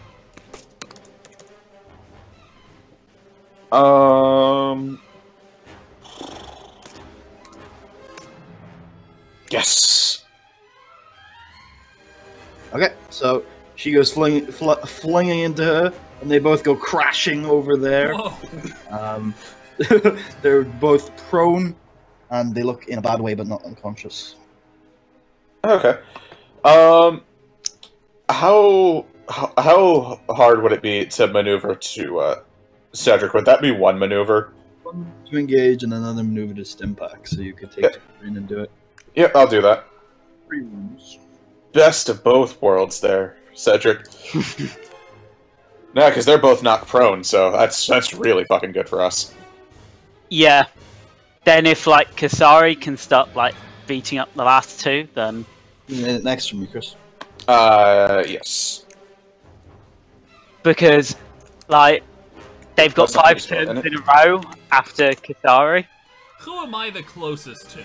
Yes.
Okay, so she goes flinging into her, and they both go crashing over there.
Whoa.
They're both prone, and they look in a bad way, but not unconscious.
Okay. How hard would it be to maneuver to Cedric? Would that be 1 maneuver?
One to engage, and another maneuver to stimpack, so you could take 2 and do it.
Yep, I'll do that.
3 wounds.
Best of both worlds there, Cedric. No, because they're both knocked prone, so that's really fucking good for us.
Yeah. Then if, like, Kasari can start, like, beating up the last 2, then...
Next from you, Chris.
Yes.
Because, like, they've got
That's not
5
useful,
turns
isn't it?
in a row after Kasari.
Who am I the closest to?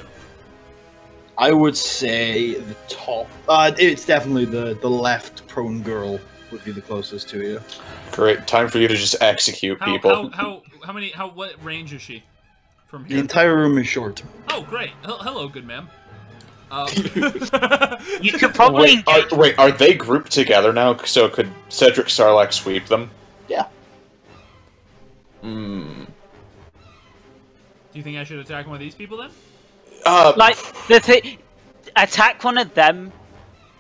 I would say the top. It's definitely the left prone girl would be the closest to you.
Great. Time for you to just execute people.
What range is she from
The
here?
entire room is short.
Oh, great. Hello, good ma'am.
You could probably
Wait, are they grouped together now? So could Cedric Sarlacc sweep them?
Yeah.
Hmm.
Do you think I should attack one of these people then?
like attack one of them.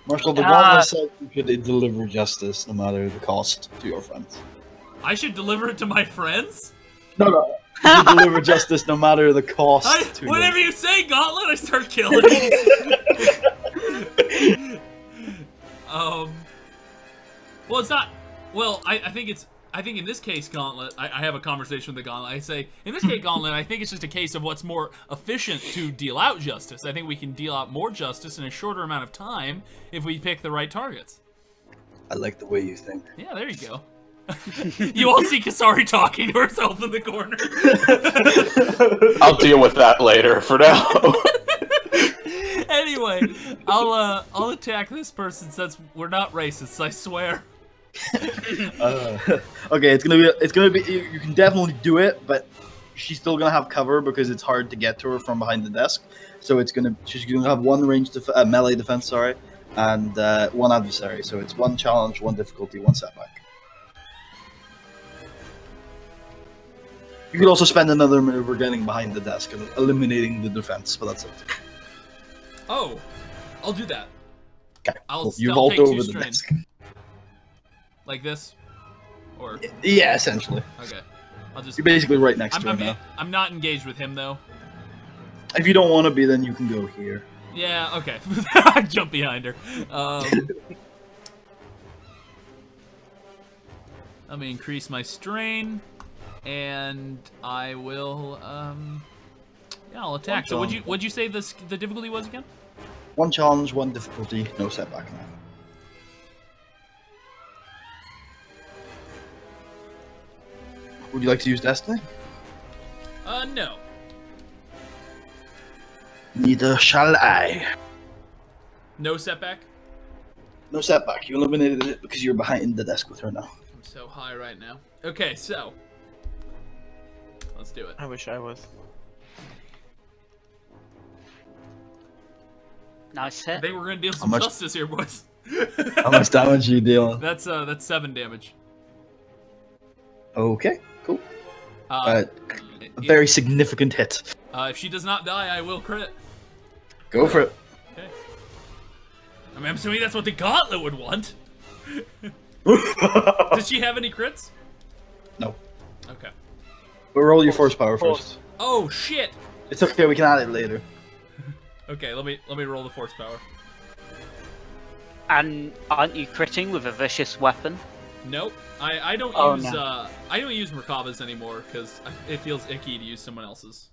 Marshall, the gauntlet said you should deliver justice no matter the cost to your friends.
I should deliver it to my friends?
No. You should deliver justice no matter the cost to
whatever
your...
you say, Gauntlet, I start killing. Well, it's not. Well, I think it's. I think in this case, Gauntlet, I have a conversation with the Gauntlet. I say, in this case, Gauntlet, I think it's just a case of what's more efficient to deal out justice. I think we can deal out more justice in a shorter amount of time if we pick the right targets.
I like the way you think.
Yeah, there you go. You all see Kasari talking to herself in the corner.
I'll deal with that later. For now.
Anyway, I'll attack this person since we're not racists. I swear.
Okay, it's gonna be. You can definitely do it, but she's still gonna have cover because it's hard to get to her from behind the desk. So she's gonna have 1 range melee defense, sorry, and 1 adversary. So it's 1 challenge, 1 difficulty, 1 setback. You could also spend another maneuver getting behind the desk and eliminating the defense, but that's it.
Oh, I'll do that.
Okay,
I'll
you
I'll
vault
take
over
2
the
strain.
desk.
Like this? Or
Yeah, essentially.
okay. I'll just.
You're basically right next to him now.
I'm not engaged with him though.
If you don't want to be, then you can go here.
Yeah. Okay. I jump behind her. Let me increase my strain, and I will. Yeah, I'll attack. So what'd you say the difficulty was again?
1 challenge, 1 difficulty, no setback now. Would you like to use Destiny?
No.
Neither shall I.
No setback?
No setback. You eliminated it because you're behind the desk with her now.
I'm so high right now. Okay, so. Let's do it.
I wish I was.
Nice
I
hit.
think we're gonna deal some justice here, boys.
How much damage are you dealing?
That's 7 damage.
Okay, cool.
Uh,
A very significant hit.
If she does not die, I will crit.
Go for it.
Okay. I mean, I'm assuming that's what the gauntlet would want. Did she have any crits?
No.
Okay.
But roll your force power first.
Oh shit!
It's okay, we can add it later.
Okay, let me roll the force power.
And aren't you critting with a vicious weapon?
Nope. I don't
Oh,
use
no.
I don't use Merkava's anymore because it feels icky to use someone else's.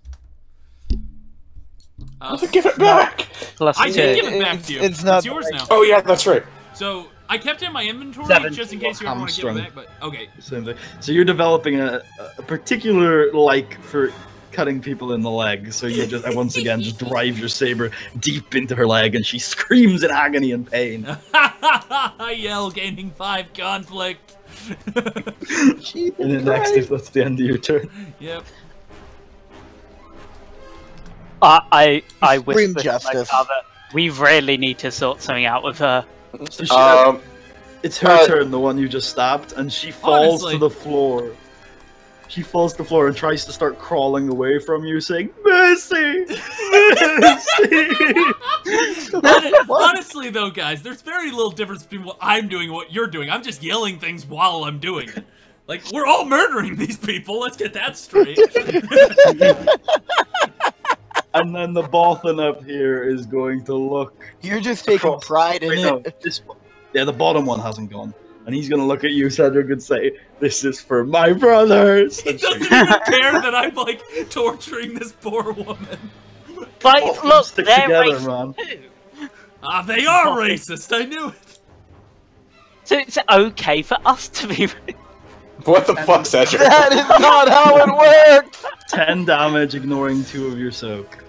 Give it back!
Plus
I
2.
did give it back to you.
It's not
yours now.
Oh yeah, that's right.
So I kept it in my inventory
7
just in case you ever want to give it back. But okay.
Same thing. So you're developing a particular like for cutting people in the leg. So you just once again just drive your saber deep into her leg, and she screams in agony and pain.
I yell, gaining 5 conflict.
And then next, if that's the end of your turn.
Yep.
I
Scream
whispered to my
justice.
father, we really need to sort something out with her.
So she, it's her turn, the one you just stabbed, and she falls
Honestly.
to the floor. She falls to the floor and tries to start crawling away from you, saying, "Mercy! Mercy!"
Honestly, though, guys, there's very little difference between what I'm doing and what you're doing. I'm just yelling things while I'm doing it. Like, we're all murdering these people. Let's get that straight.
And then the Bothan up here is going to look.
You're just taking
across-
pride in
Wait,
it.
no, yeah, the bottom one hasn't gone. And he's going to look at you, Cedric, and say, "This is for my brothers."
He doesn't even care that I'm, like, torturing this poor woman.
But look,
Stick
they're
together,
racist
man.
too.
They are racist. I knew it.
So it's okay for us to be.
What the fuck, Cedric?
That is not how it works!
10 damage, ignoring 2 of your soak.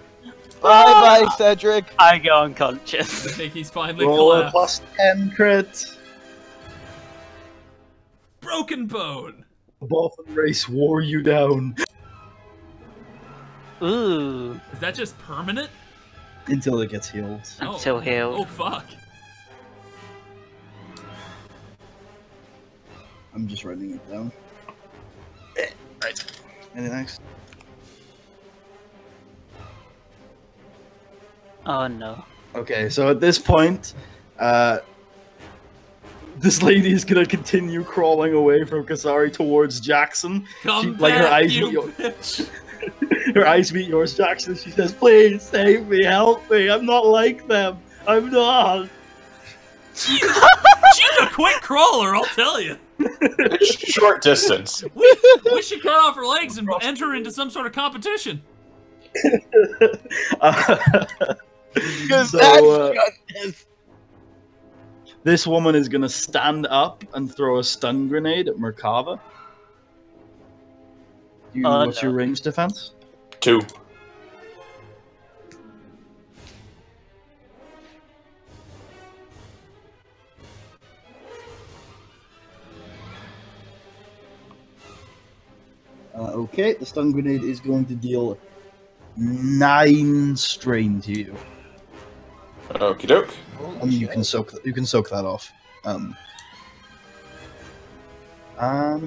Bye-bye, Cedric.
I go
I
unconscious.
think he's finally
Roll a
collapsed.
+10 crit.
Broken bone.
The Bothan race wore you down
Ooh,
Is that just permanent?
until it gets healed.
until healed.
Oh, fuck.
I'm just writing it down. Right. Anything next?
Oh no.
Okay, so at this point, this lady is gonna continue crawling away from Kasari towards Jackson.
Come
like, her
back,
eyes
you
meet your-
bitch.
Her eyes meet yours, Jackson. She says, "Please save me, help me. I'm not like them. I'm not."
She's a quick crawler, I'll tell you.
Short distance.
We should cut off her legs and enter into some sort of competition.
Because
So,
that's justice.
this woman is gonna stand up and throw a stun grenade at Merkava. What's
no.
your range defense?
2.
Okay, the stun grenade is going to deal 9 strain to you.
Okie doke.
And you can soak that off. And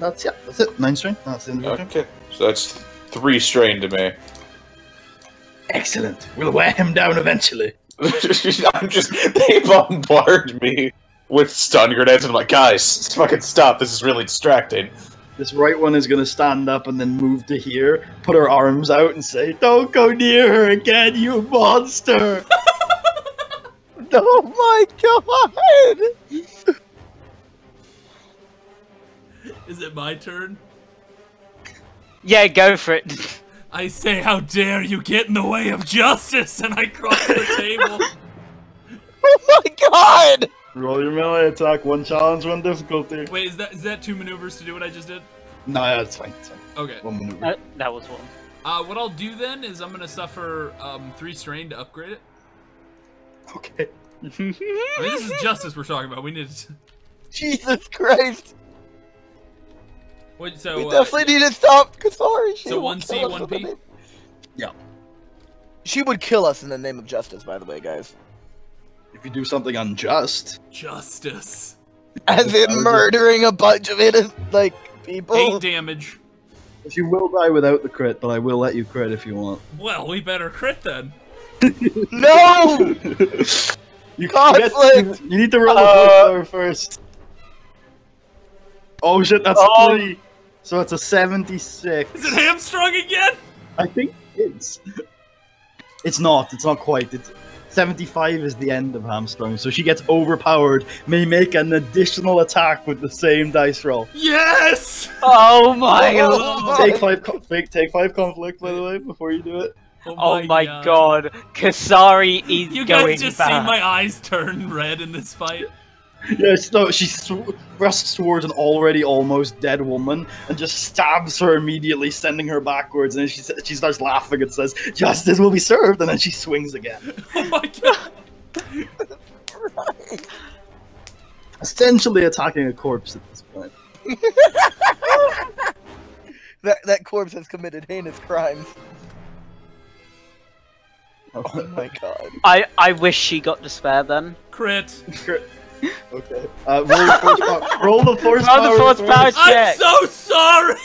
that's it. 9 strain. That's the end of your turn.
Okay. So that's 3 strain to me.
Excellent. We'll wear him down eventually.
They bombard me with stun grenades, and I'm like, guys, fucking stop, this is really distracting.
This right one is going to stand up and then move to here, put her arms out and say, "Don't go near her again, you monster!"
Oh my god!
Is it my turn?
Yeah, go for it.
I say, how dare you get in the way of justice, and I cross the table.
Oh my god!
Roll your melee attack, 1 challenge, 1 difficulty.
Wait, is that 2 maneuvers to do what I just did?
No, yeah, it's fine. It's fine.
Okay.
1 maneuver.
That was one.
What I'll do then is I'm gonna suffer 3 strain to upgrade it.
Okay.
I mean, this is justice we're talking about. We need to...
Jesus Christ!
Wait, so
We definitely need to stop Kasari.
so 1C, 1P.
Yeah.
She would kill us in the name of justice, by the way, guys.
If you do something unjust.
Justice.
As in murdering a bunch of innocent, like, people.
8 damage.
If you will die without the crit, but I will let you crit if you want.
Well, we better crit then.
No!
You
Conflict!
You need to roll a power first. Oh shit, that's 3. So it's a 76.
Is it hamstrung again?
I think it's. It's not. It's not quite. It's 75 is the end of hamstrung, so she gets overpowered. May make an additional attack with the same dice roll.
Yes!
Oh my god!
Take 5. Take 5 conflict, by the way, before you do it.
Oh my god. Kasari is
You
going
guys just
back.
see my eyes turn red in this fight.
Yes, no, she thrusts towards an already almost dead woman and just stabs her immediately, sending her backwards. And then she starts laughing and says, "Justice will be served." And then she swings again.
Oh my god!
Essentially attacking a corpse at this point.
That corpse has committed heinous crimes. Oh my god.
I wish she got despair then.
Crit.
Okay. Roll the force power. Roll the force
Roll the
power.
force power
first.
check.
I'm so sorry.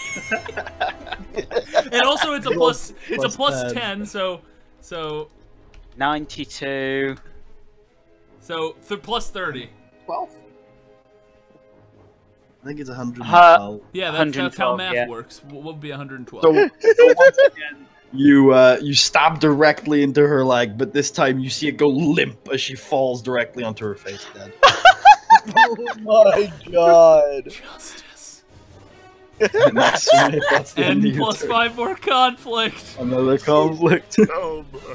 And also, it's a plus. It's a plus
bad.
10. So
92.
Plus 30.
12. I think it's 112.
Yeah, that's how
112,
math
yeah.
works. What would be 112?
So once again, you stab directly into her leg, but this time you see it go limp as she falls directly onto her face, dead.
Oh my god.
Justice.
Next one, if that's the end
And
of your
plus
turn.
5 more conflict.
Another conflict.
Oh my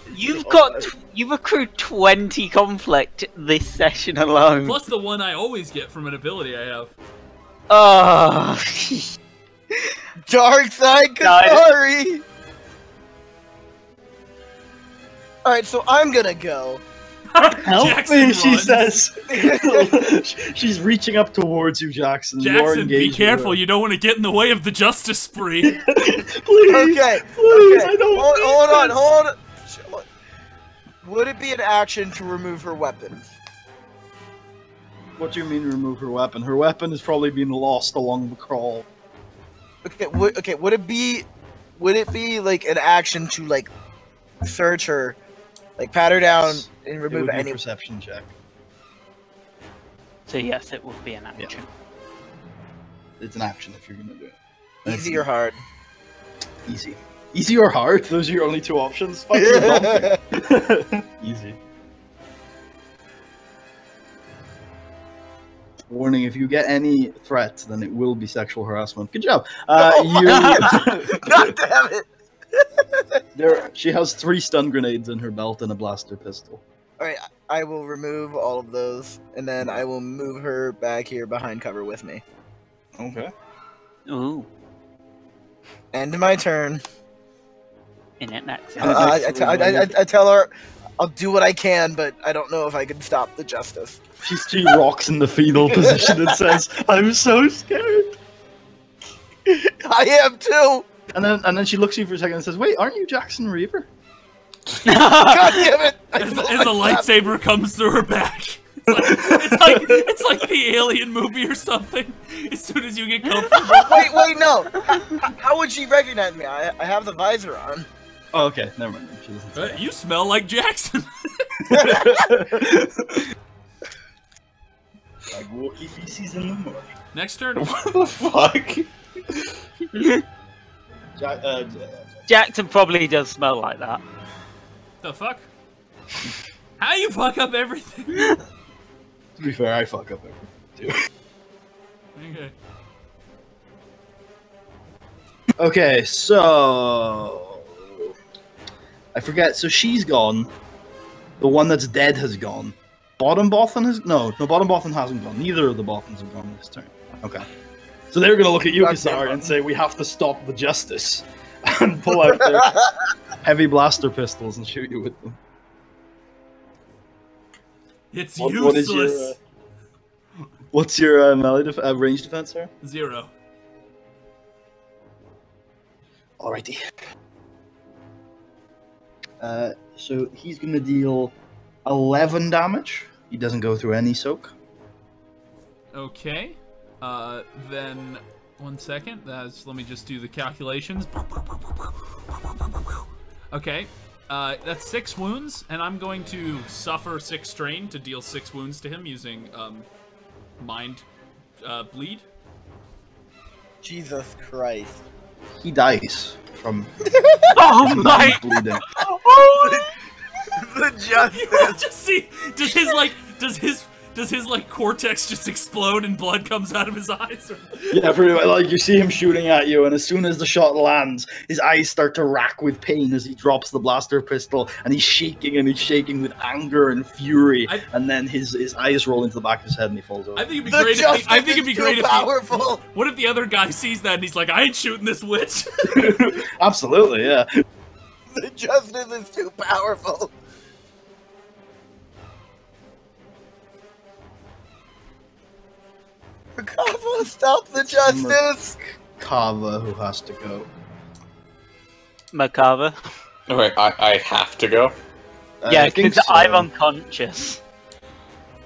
You've accrued 20 conflict this session alone.
Plus the one I always get from an ability I have.
Oh.
Dark side Kasari! Alright, so I'm gonna go.
Help
Jackson
me, she
runs.
says. She's reaching up towards you, Jackson. You're
Jackson, be
engaged with
careful.
her.
You don't want to get in the way of the justice spree.
Please,
Okay,
please,
okay.
I don't.
Hold on. Would it be an action to remove her weapons?
What do you mean remove her weapon? Her weapon is probably being lost along the crawl.
Okay, would it be like an action to like search her, like pat her down and
It
remove
would be a
any?
perception check.
So yes, it would be an action.
It's an action if you're gonna do it.
Easy or hard?
Easy. Easy or hard? Those are your only 2 options? Fuck your donkey. Easy. Warning, if you get any threats, then it will be sexual harassment. Good job.
God damn it!
She has 3 stun grenades in her belt and a blaster pistol.
Alright, I will remove all of those, and then I will move her back here behind cover with me.
Okay.
Ooh.
End my turn.
In it next.
I tell her I'll do what I can, but I don't know if I can stop the justice.
She rocks in the fetal position and says, "I'm so scared."
I am too!
And then she looks at you for a second and says, "Wait, aren't you Jackson Reaver?"
God damn it!
As a lightsaber comes through her back. It's like the Alien movie or something. As soon as you get comfortable.
Wait, no! How would she recognize me? I have the visor on.
Oh, okay, never mind. She doesn't say that.
You smell like Jackson.
Like Wookiee feces in the morning.
Next turn.
What the fuck?
Jackson probably does smell like that.
The fuck? How you fuck up everything?
To be fair, I fuck up everything too.
Okay.
Okay, so I forget. So she's gone. The one that's dead has gone. Bottom Bothan has Bottom Bothan hasn't gone. Neither of the Bothans have gone this turn. Okay. So they're gonna look at you, Kasari, and say, "We have to stop the justice," and pull out their heavy blaster pistols and shoot you with them.
It's
What
useless.
is what's your melee range defense, sir?
0.
Alrighty. So he's gonna deal 11 damage. He doesn't go through any soak.
Okay. Then 1 second. Let me just do the calculations. Okay. That's 6 wounds, and I'm going to suffer 6 strain to deal 6 wounds to him using mind bleed.
Jesus Christ.
He dies from
Oh my!
bleeding.
The justice.
You just see, does his like cortex just explode and blood comes out of his eyes? Or...
Yeah, pretty much. Like you see him shooting at you, and as soon as the shot lands, his eyes start to rack with pain as he drops the blaster pistol, and he's shaking with anger and fury. And then his eyes roll into the back of his head, and he falls over.
I think it'd be great. I think it'd be great
powerful.
What if the other guy sees that and he's like, "I ain't shooting this witch."
Absolutely, yeah.
The justice is too powerful. Kava, stop the justice!
Kava who has to go.
Macabre.
Okay, I have to go.
Yeah,
I think
because
so.
I'm unconscious.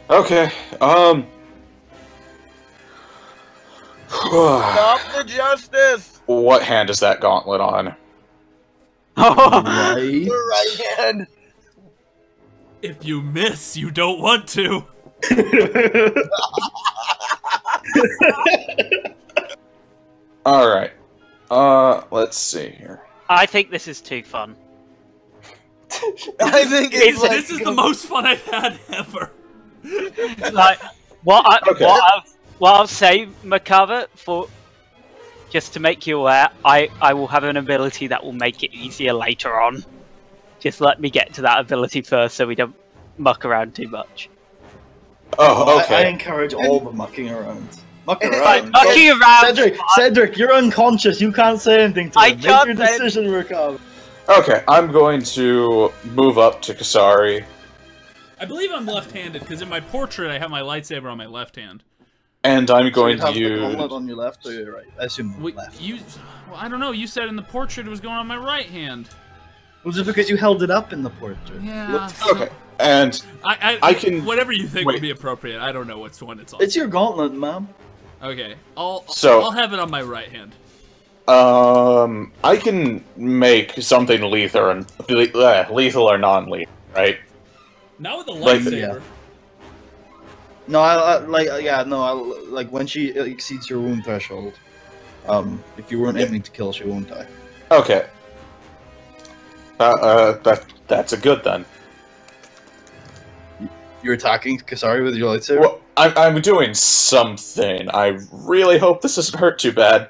Okay,
Stop the justice!
what hand is that gauntlet on?
Right.
The right hand!
If you miss, you don't want to.
Alright. Let's see here.
I think this is too fun.
I think it's like,
This is the most fun I've had ever.
Like,
Okay.
what I'll say, Macabre, for just to make you aware, I will have an ability that will make it easier later on. Just let me get to that ability first, so we don't muck around too much.
Oh,
I
okay.
encourage all the mucking around. Muck
Right,
around.
mucking around.
Cedric, you're unconscious. You can't say anything to
I
him. Make
can't
your
say-
decision, Macabre.
Okay, I'm going to move up to Kasari,
I believe I'm left-handed because in my portrait I have my lightsaber on my left hand.
and I'm going
So
to
you have the gauntlet
use...
on your left or your right? I assume
Wait,
left.
well, I don't know. You said in the portrait it was going on my right hand.
Well, just because you held it up in the portrait.
Yeah.
Okay, and I can-
Whatever you think
wait.
would be appropriate. I don't know what's one it's on.
It's your gauntlet, ma'am.
Okay, I'll
So-
I'll have it on my right hand.
I can make something lethal or non-lethal, right?
Not with the
Like,
lightsaber.
No, like when she exceeds your wound threshold. If you weren't aiming to kill, she won't die.
Okay. That's a good then.
You're attacking Kasari with your lightsaber?
Well, I'm doing something. I really hope this doesn't hurt too bad.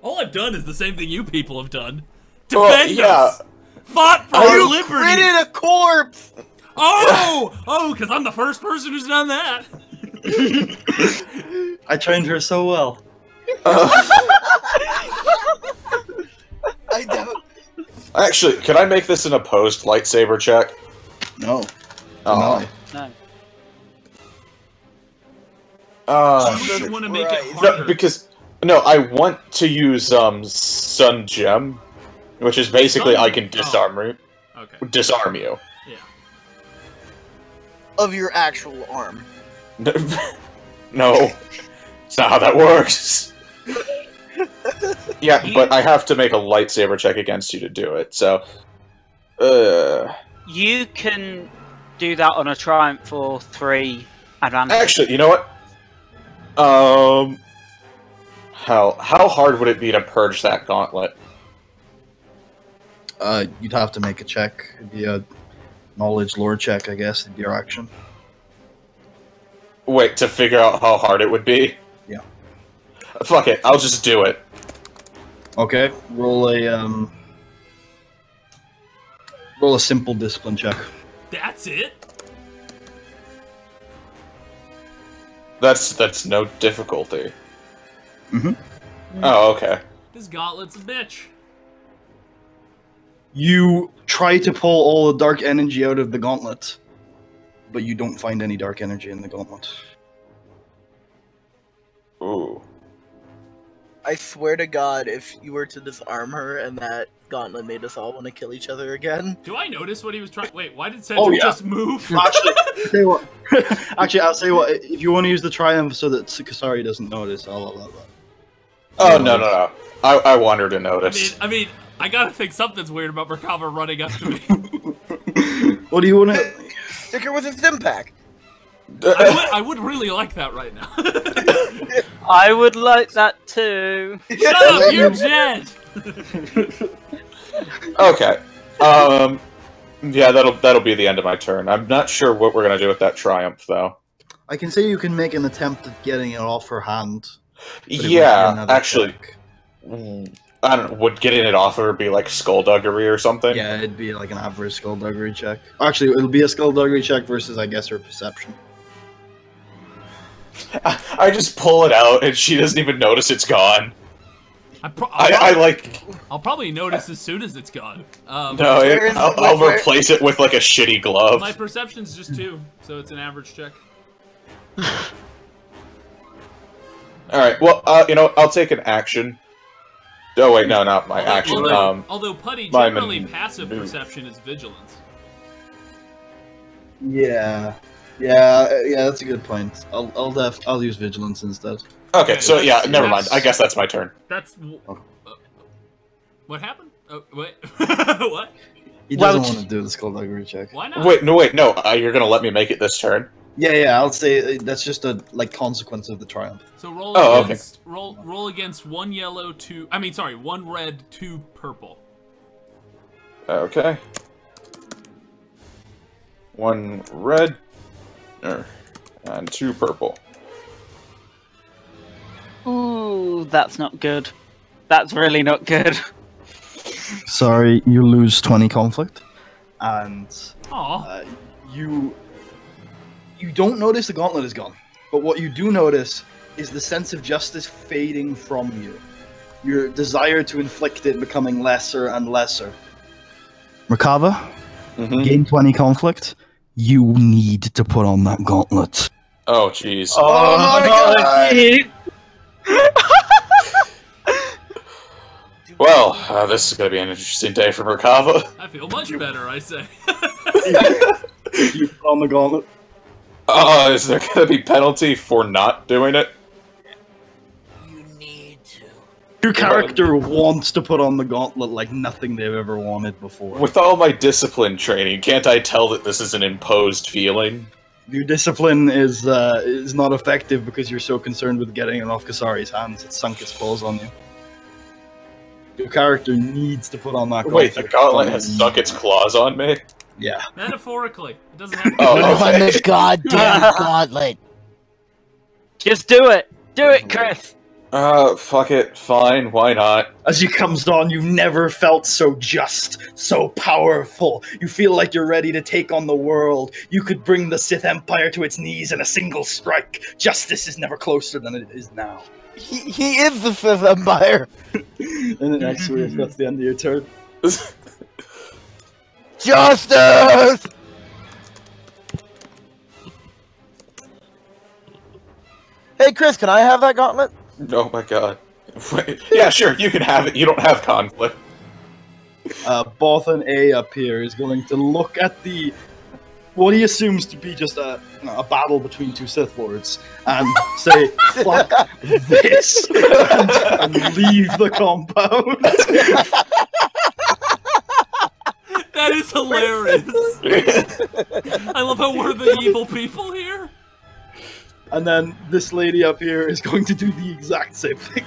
All I've done is the same thing you people have done.
Well,
Defend
yeah.
us! Fought for our
you
liberty!
critted a corpse!
Oh, because I'm the first person who's done that.
I trained her so well.
I don't.
Actually, can I make this an opposed lightsaber check?
No.
Oh.
No.
You
Shit.
don't want to make it
Christ.
harder.
No, because I want to use Sun Gem, which is basically
Sun-
I can disarm
Okay.
disarm you.
Yeah.
Of your actual arm.
No, it's not how that works. Yeah, but I have to make a lightsaber check against you to do it. So,
You can do that on a triumph for 3 advantage.
actually, you know what? How hard would it be to purge that gauntlet?
You'd have to make a check. It'd be a knowledge lore check, I guess. It'd be your action.
Wait, to figure out how hard it would be?
Yeah.
Fuck it, I'll just do it.
Okay, roll a simple discipline check.
That's it?
That's no difficulty.
Mm-hmm.
Oh, okay.
This gauntlet's a bitch.
You try to pull all the dark energy out of the gauntlet, but you don't find any dark energy in the gauntlet.
Ooh.
I swear to God, if you were to disarm her and that gauntlet made us all want to kill each other again.
Do I notice what he was trying? Wait, why did Cedric
yeah.
just move?
Actually, I'll say what. If you want to use the triumph so that Kasari doesn't notice, I'll
Oh, no. I want her to notice.
I mean, I gotta think something's weird about Merkava running up to me.
What do you want to...
Stick her with a stim pack.
I would really like that right now.
I would like that too.
Shut up, you're dead!
Okay. Yeah, that'll be the end of my turn. I'm not sure what we're gonna do with that triumph, though.
I can say you can make an attempt at getting it off her hand.
Yeah, actually, I don't know. Would getting it off her be like skullduggery or something?
Yeah, it'd be like an average skullduggery check. Actually, it'll be a skullduggery check versus, I guess, her perception.
I just pull it out and she doesn't even notice it's gone.
I'll probably notice as soon as it's gone.
I'll replace it with like a shitty glove.
My perception's just 2, so it's an average check.
Alright, well, I'll take an action. Oh wait, no, not my action.
Although Putty, generally passive perception is vigilance.
Yeah, that's a good point. I'll use vigilance instead.
Okay, so yeah, never mind. I guess that's my turn.
That's what happened? Oh, wait, what?
He doesn't want to do the skullduggery check.
Why not?
Wait, no, you're gonna let me make it this turn?
Yeah, I'll say that's just a consequence of the triumph.
So roll against 1 yellow, 2. I mean, sorry, 1 red, 2 purple.
Okay. 1 red, and 2 purple.
Ooh, that's not good. That's really not good.
Sorry, you lose 20 conflict, and you don't notice the gauntlet is gone. But what you do notice is the sense of justice fading from you. Your desire to inflict it becoming lesser and lesser. Merkava, gain 20 conflict. You need to put on that gauntlet.
Oh, jeez.
Oh my God!
Well, this is going to be an interesting day for Merkava.
I feel much better, I say.
You put on the gauntlet.
Is there going to be penalty for not doing it?
You need to.
Your character wants to put on the gauntlet like nothing they've ever wanted before.
With all my discipline training, can't I tell that this is an imposed feeling?
Your discipline is not effective because you're so concerned with getting it off Kasari's hands. It sunk its claws on you. Your character needs to put on that gauntlet.
Wait, the gauntlet has sunk its claws on me?
Yeah.
Metaphorically. It doesn't have to
Put on this goddamn gauntlet.
Just do it. Do it, Chris.
Fuck it. Fine, why not?
As he comes on, you've never felt so just, so powerful. You feel like you're ready to take on the world. You could bring the Sith Empire to its knees in a single strike. Justice is never closer than it is now.
He is the Sith Empire.
And then actually, if that's the end of your turn.
Justice! Hey, Chris, can I have that gauntlet?
Oh my god. Wait, yeah, sure, you can have it. You don't have conflict.
Bothan A up here is going to look at what he assumes to be just a battle between 2 Sith Lords and say, fuck this, and leave the compound.
That is hilarious. I love how we're the evil people here.
And then this lady up here is going to do the exact same thing.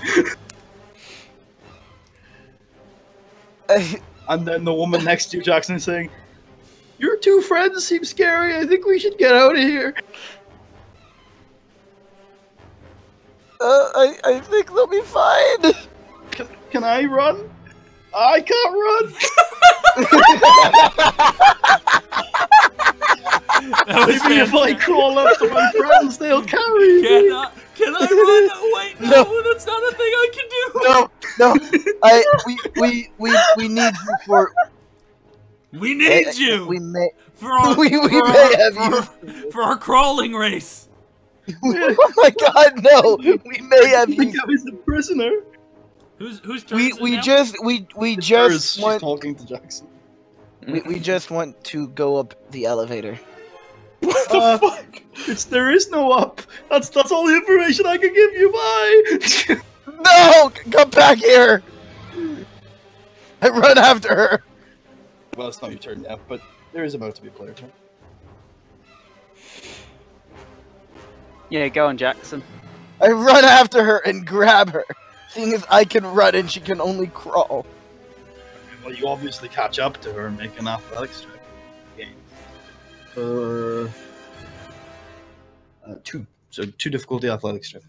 And then the woman next to you, Jackson, is saying, "Your two friends seem scary. I think we should get out of here."
I think they'll be fine.
Can I run? I can't run.
That was
Maybe if I crawl up to my friends, they'll carry me.
Can I run? Oh, wait, no, that's not a thing I can do.
No. We need you for.
We need you.
We may.
For our,
We may have you.
for our crawling race.
Oh my God, no! We may have
The
you.
guy's a prisoner.
Who's turn
We
is it now?
just
She's
want
talking to Jackson.
we just want to go up the elevator.
What the fuck?
There is no up. That's all the information I can give you. Bye.
No! Come back here! I run after her.
Well, it's not your turn yet, but there is about to be a player turn.
Yeah, go on, Jackson.
I run after her and grab her, seeing as I can run and she can only crawl.
Well, you obviously catch up to her and make an athletics check. Game. 2. So 2 difficulty athletics check.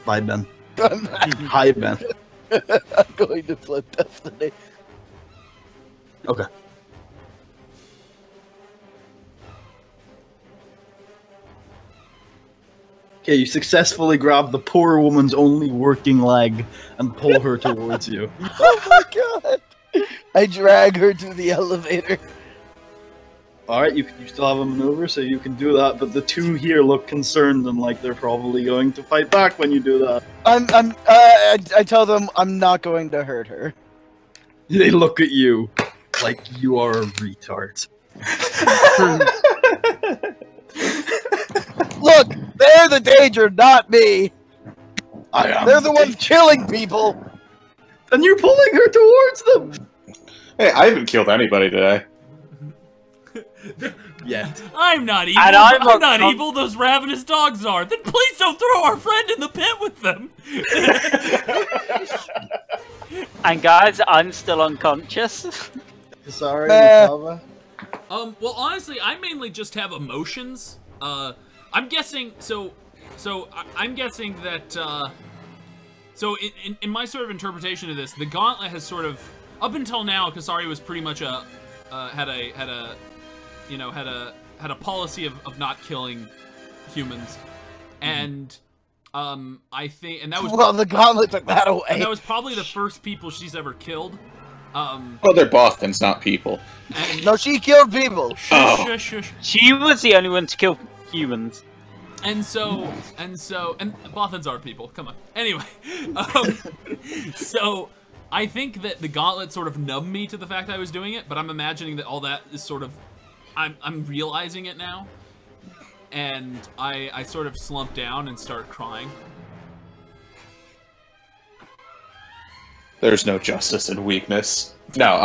Bye, Ben. Hi, Ben.
I'm going to flip destiny.
Okay. Okay, you successfully grab the poor woman's only working leg and pull her towards you.
Oh my God! I drag her to the elevator.
Alright, you still have a maneuver, so you can do that, but the two here look concerned and like they're probably going to fight back when you do that.
I tell them I'm not going to hurt her.
They look at you like you are a retard.
Look, they're the danger, not me.
I am.
They're the ones killing people.
And you're pulling her towards them!
Hey, I haven't killed anybody today.
Yeah.
I'm not evil.
And
I'm not evil. Those ravenous dogs are. Then please don't throw our friend in the pit with them.
And guys, I'm still unconscious.
Sorry, Utapau.
Well, honestly, I mainly just have emotions. I'm guessing. I'm guessing that. So in my sort of interpretation of this, the gauntlet has sort of, up until now, Kasari was pretty much had a policy of not killing humans, and I think, and that was,
well, the gauntlet took that away.
and that was probably the first people she's ever killed.
Well, they're Bothans, not people.
And
No, she killed people.
shush, shush.
She was the only one to kill humans.
And Bothans are people. Come on. Anyway, so I think that the gauntlet sort of numbed me to the fact that I was doing it, but I'm imagining that all that is sort of, I'm realizing it now, and I sort of slump down and start crying.
There's no justice in weakness. No,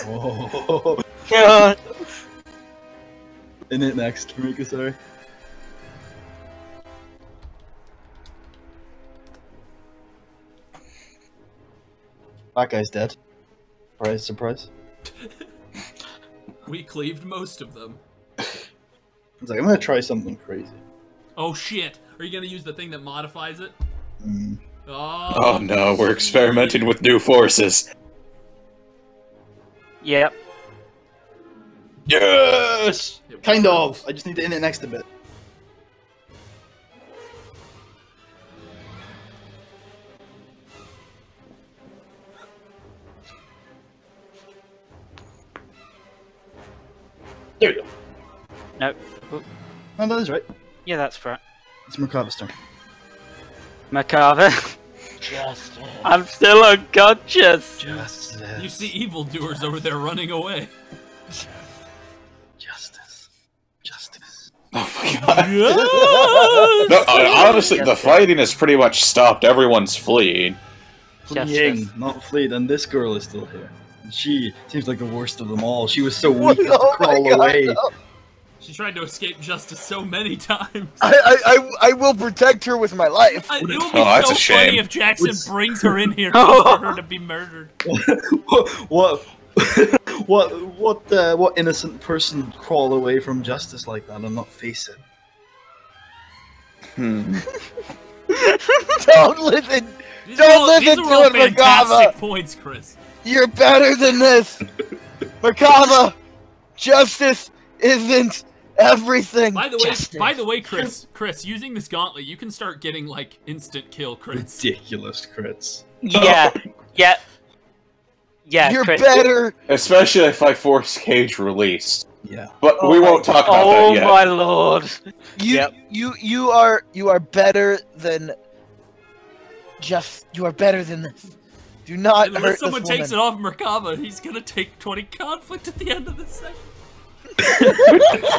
Oh.
God.
In it next for me, Kasari. That guy's dead. Surprise, surprise.
We cleaved most of them.
He's like, I'm gonna try something crazy.
Oh shit! Are you gonna use the thing that modifies it?
Mm.
oh no, we're experimenting with new forces.
Yep.
Yes! Kind of. I just need to in it next a bit. There we go.
No. Oh,
Oh, that is right.
yeah, that's right.
It's Merkava's turn.
Macabre.
Justice.
I'm still unconscious.
Justice.
You see evildoers over there running away.
Justice. Justice.
Oh my god. No, honestly, the fighting has pretty much stopped. Everyone's fleeing.
fleeing,
Justice.
not fleeing, and this girl is still here. She seems like the worst of them all. She was so weak as
Oh
to
my
crawl
God,
away.
no.
She tried to escape justice so many times.
I will protect her with my life.
It would be
that's
so
a shame.
funny if Jackson brings her in here just for her to be murdered.
what, what innocent person crawl away from justice like that and not face it?
Don't listen. Don't listen
These are all
to it,
fantastic
Merkava.
points, Chris.
You're better than this, Merkava. Justice isn't everything.
By the way, Chris, using this gauntlet, you can start getting like instant kill crits.
Ridiculous crits.
Yeah, yeah. Yeah,
You're
Chris.
better.
Especially if I force Cage released.
Yeah.
But we won't talk about
Oh
that yet.
my lord.
You are better than you are better than this. Do not hurt
Unless someone
this
takes it
woman.
off Merkava, he's gonna take 20 conflict at the end of this session.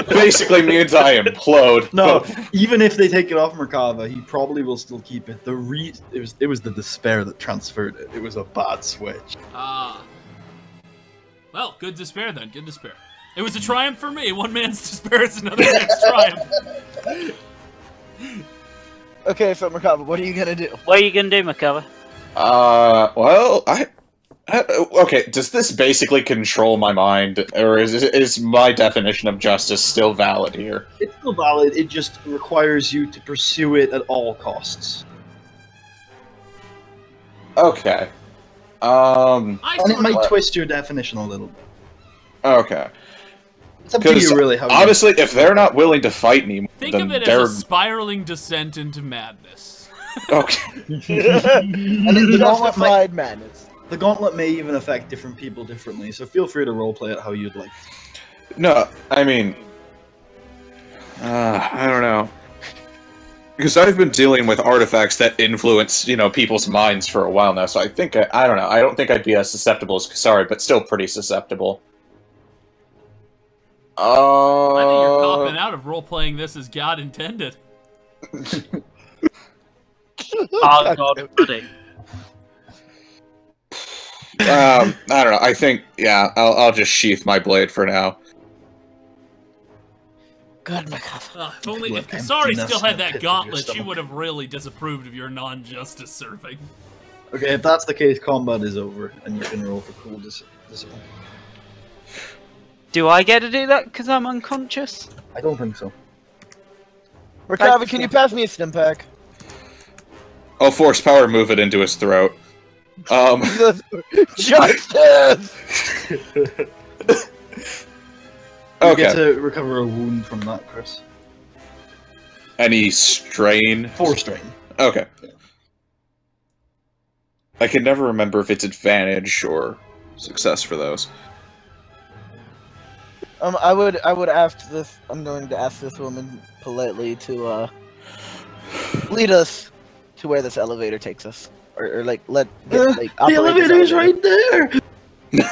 Basically means I implode.
No, even if they take it off Merkava, he probably will still keep it. It was the despair that transferred it. It was a bad switch.
Ah. Well, good despair then. Good despair. It was a triumph for me. One man's despair is another man's triumph.
Okay, so Merkava, what are you gonna do?
What are you gonna do, Merkava?
Well, okay, does this basically control my mind, or is my definition of justice still valid here?
It's still valid, it just requires you to pursue it at all costs.
Okay.
And it might twist your definition a little bit.
Okay.
It's up to you, really. How
honestly, if they're not willing to fight me,
Think
then
of it
they're...
as a spiraling descent into madness.
Okay.
And it's justified madness.
The gauntlet may even affect different people differently, so feel free to roleplay it how you'd like.
No, I mean... I don't know. Because I've been dealing with artifacts that influence, people's minds for a while now, so I think, I don't know, I don't think I'd be as susceptible as Kasari, but still pretty susceptible.
I think you're copping out of role-playing this as God intended.
Oh god, buddy.
I don't know, I think, yeah, I'll just sheath my blade for now.
Good, Merkava.
If only if
With
Kasari
emptiness
still had
in the
that
pit of your
gauntlet, she
stomach.
would have really disapproved of your non-justice serving.
Okay, if that's the case, combat is over, and you can roll for cool discipline.
Do I get to do that because I'm unconscious?
I don't think so.
Merkava, can you pass me a stim pack?
I'll force power move it into his throat.
Justice!
You get
Okay.
to recover a wound from that, Chris.
Any strain?
4 strain.
Okay. I can never remember if it's advantage or success for those.
I would ask this. I'm going to ask this woman politely to lead us to where this elevator takes us, or like
The
operate
elevator's
this elevator.
right there!
You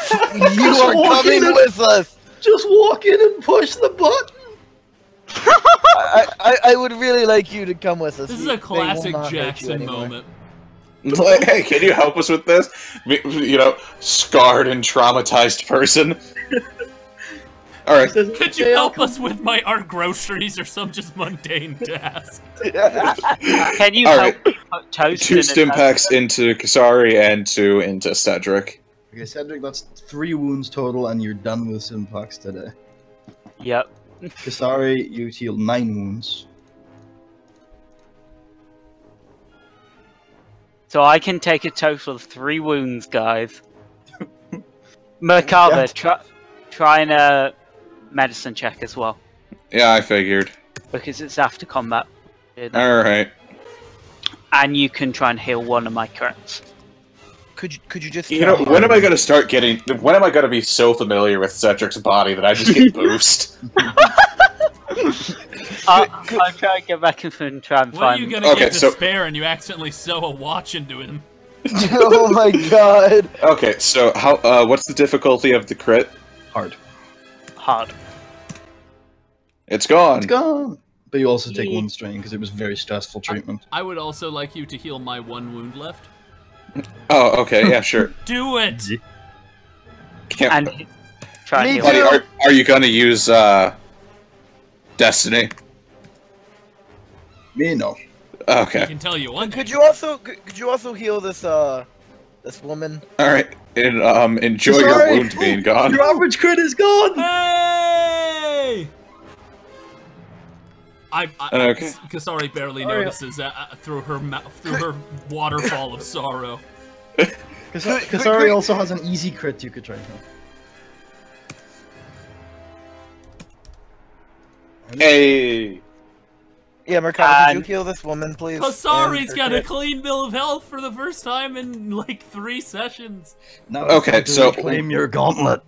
are
walk
coming
in.
with us.
Just walk in and push the button!
I would really like you to come with us.
This is
They
a
will
classic
not hurt you
Jackson
anymore.
moment.
Like, hey, can you help us with this? Scarred and traumatized person. Alright.
Could you help us with our groceries or some just mundane task?
Can you
Alright.
help put toast
2
in a
stim packs into Kasari and 2 into Cedric.
Okay, Cedric, that's 3 wounds total, and you're done with Simplex today.
Yep.
Kasari, you heal 9 wounds.
So I can take a total of 3 wounds, guys. Merkava, try and medicine check as well,
Yeah, I figured.
because it's after combat.
Alright.
And you can try and heal one of my crits.
Could you just?
When am I gonna start getting... When am I gonna be so familiar with Cedric's body that I just get boost?
I'll try and get back and try and
When are
find.
you gonna
Okay,
get
so-
despair and you accidentally sew a watch into him?
Oh my god!
Okay, so how? What's the difficulty of the crit?
Hard.
Hard.
It's gone.
It's gone! But you also take 1 strain, because it was very stressful treatment.
I would also like you to heal my 1 wound left.
Oh, okay, yeah, sure.
Do it!
Can't,
And try and
Me
heal.
buddy,
too.
are you gonna use Destiny?
Me no.
I
Okay.
can tell you one thing.
Could you also heal this this woman?
All right. And enjoy
Sorry.
your wound being gone.
Your average crit is gone.
Hey!
Okay.
Kasari barely
Oh, yeah.
notices through her waterfall of sorrow.
Kasari also has an easy crit you could try.
Hey.
Yeah, Mercado, could you
And-
heal this woman, please?
Kasari's
And
got
her
a
crit.
clean bill of health for the first time in like 3 sessions.
Now
Okay,
it's time
so-
to reclaim your gauntlet.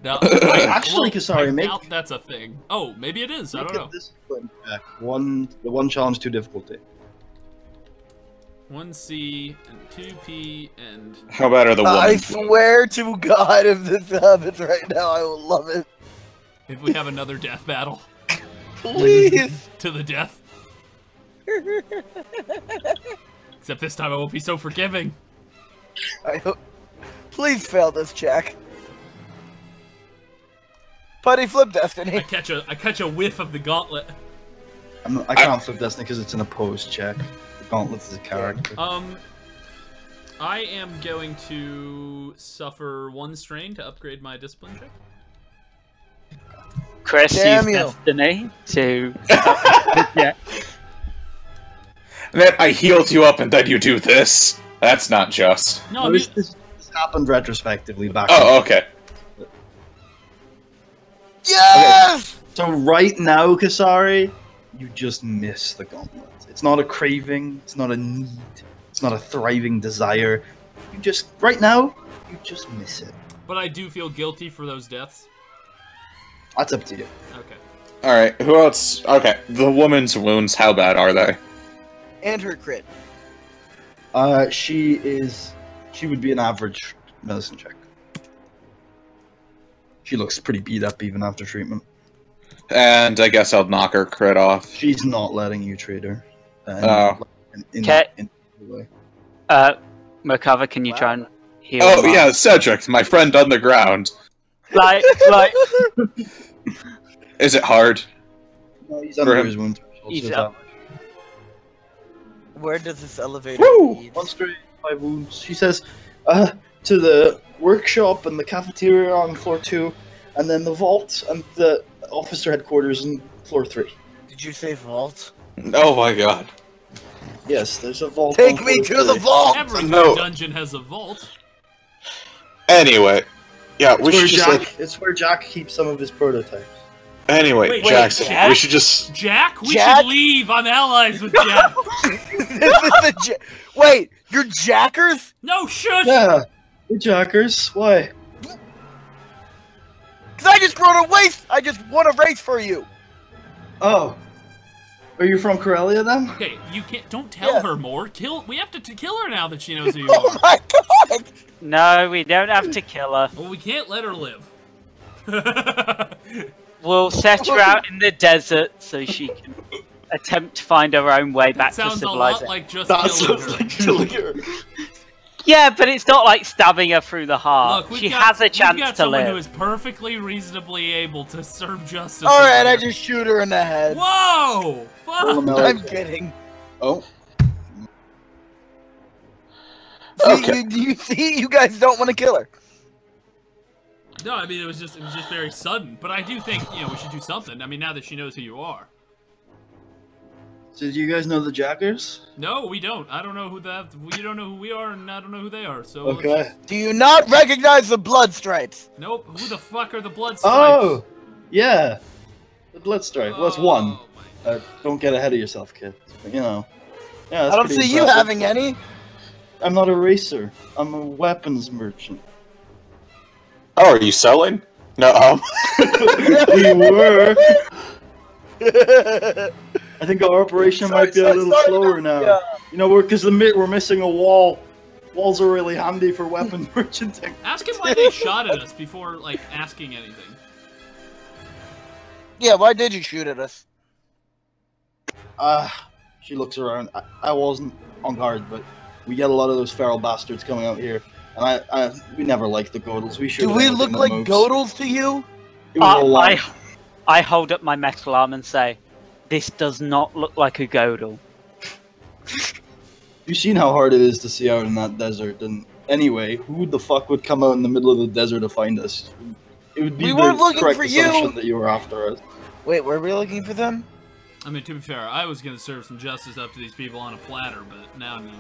Now,
Actually, Kasari,
I
make-
doubt that's a thing. Oh, maybe it is. I don't
Make
know.
a discipline check. The one challenge, 2 difficulty.
1C and 2P and
How about are the
I
woman?
swear to God, if this happens right now, I will love it.
if we have another death battle
Please.
to the death. Except this time I won't be so forgiving.
I hope. Please fail this check. Putty flip
I
destiny.
catch a whiff of the gauntlet.
I can't flip Destiny because it's an opposed check. The gauntlet is a character.
I am going to suffer 1 strain to upgrade my discipline check.
Chris
Damn
used
you.
Destiny to. Yeah.
And then I healed you up and then you do this? That's not just.
No,
No,
I mean,
this happened retrospectively back.
Oh, okay.
Yes!
So right now, Kasari, you just miss the gauntlet. It's not a craving. It's not a need. It's not a thriving desire. You just right now, you just miss it.
but I do feel guilty for those deaths.
That's up to you.
Okay.
Alright, who else? Okay, the woman's wounds, how bad are they?
And her crit.
She would be an average medicine check. She looks pretty beat up even after treatment.
And I guess I'll knock her crit off.
She's not letting you treat her.
Oh.
Okay.
In a way.
Merkava, can you
Wow.
try and heal?
Oh,
him
yeah,
up?
Cedric, my friend on the ground.
Like.
Is it hard?
No, he's under
him.
his wound threshold.
He's
so it's
up.
Where does this elevator
Woo!
lead?
1 straight 5 wounds. She says, to the workshop and the cafeteria on floor 2, and then the vault and the officer headquarters on floor 3.
Did you say vault?
Oh my god.
Yes, there's a vault.
Take
on
me
floor
to the
3.
vault!
Every
No.
dungeon has a vault.
Anyway. Yeah, we
It's where
should just
Jack.
like.
It's where Jack keeps some of his prototypes.
Anyway,
Wait,
Jackson,
Jack?
we should just.
Jack? We
Jack?
should leave. I'm allies with Jack.
This is the Wait, you're jackers?
No, shush!
Yeah, we're Jackers. Why?
Cause I just wrote a race! I just won a race for you!
Oh, are you from Corellia then?
Okay, you can't. Don't tell
Yeah.
her more. We have to kill her now that she knows who you
Oh
are.
my god!
No, we don't have to kill her.
Well, we can't let her live.
We'll set her out in the desert so she can attempt to find her own way back to
Sounds a lot
civilization.
like just
That
killing
sounds
her.
like killing her.
Yeah, but it's not like stabbing her through the heart.
Look, we've
She
got,
has a
we've
chance
got
to
someone who
live.
is perfectly reasonably able to serve justice.
Alright,
over
I
here.
just shoot her in the head.
Whoa! Fuck!
I'm kidding.
Oh,
Okay.
You see, you guys don't want to kill her.
No, I mean it was just very sudden. But I do think we should do something. I mean, now that she knows who you are.
so do you guys know the Jackers?
No, we don't. I don't know who that. You don't know who we are, and I don't know who they are. So let's
Okay.
just-
Do you not recognize the blood stripes?
nope. Who the fuck are the blood stripes?
Oh, yeah. The blood stripe. Well, that's one.
Oh, my-
Don't get ahead of yourself, kid. But, yeah. That's
I don't
pretty
see you
impressive.
having any.
I'm not a racer. I'm a weapons merchant.
Oh, are you selling? No,
We were. I think our operation might be a little slower now.
Yeah.
You know, we're missing a wall. Walls are really handy for weapons merchanting.
Ask him why they shot at us before asking anything.
Yeah, why did you shoot at us?
She looks around. I wasn't on guard, but We get a lot of those feral bastards coming out here, and we never liked the Godels. We should.
Do we look like Godels to you?
It was a lie.
I hold up my metal arm and say, "This does not look like a Godel."
You've seen how hard it is to see out in that desert, and anyway, who the fuck would come out in the middle of the desert to find us? It would be the correct assumption that you were after us.
Wait, were we looking for them?
I mean, to be fair, I was gonna serve some justice up to these people on a platter, but now no.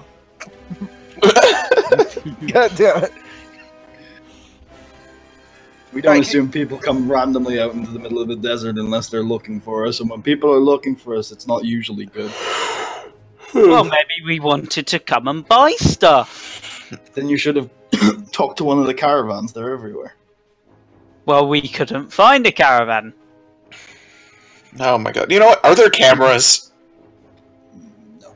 God damn it.
We don't assume people come randomly out into the middle of the desert unless they're looking for us, and when people are looking for us, it's not usually good.
Well, maybe we wanted to come and buy stuff.
Then you should have talked to one of the caravans. They're everywhere.
Well, we couldn't find a caravan.
Oh my god. You know what? Are there cameras?
No.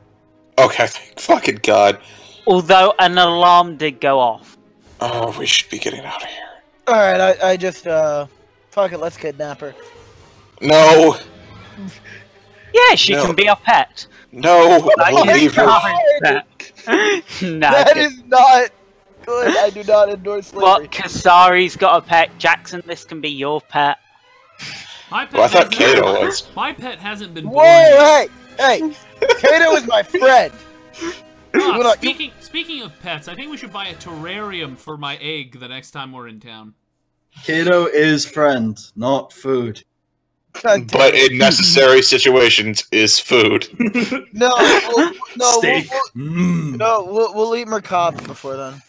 Okay, thank fucking god.
Although an alarm did go off.
Oh, we should be getting out of here.
Alright, I just, fuck it, let's kidnap her.
No!
Yeah, she can be our pet.
No! We'll leave her.
That is not good. I do not endorse slavery.
What? Kasari's got a pet. Jackson, this can be your pet.
My pet
Well, I thought Kato was.
My pet hasn't been born
Whoa,
yet.
hey! Kato is my friend!
Ah, speaking of pets, I think we should buy a terrarium for my egg the next time we're in town.
Kato is friend, not food.
But in necessary situations, is food.
No,
Steak.
We'll eat Merkab before then.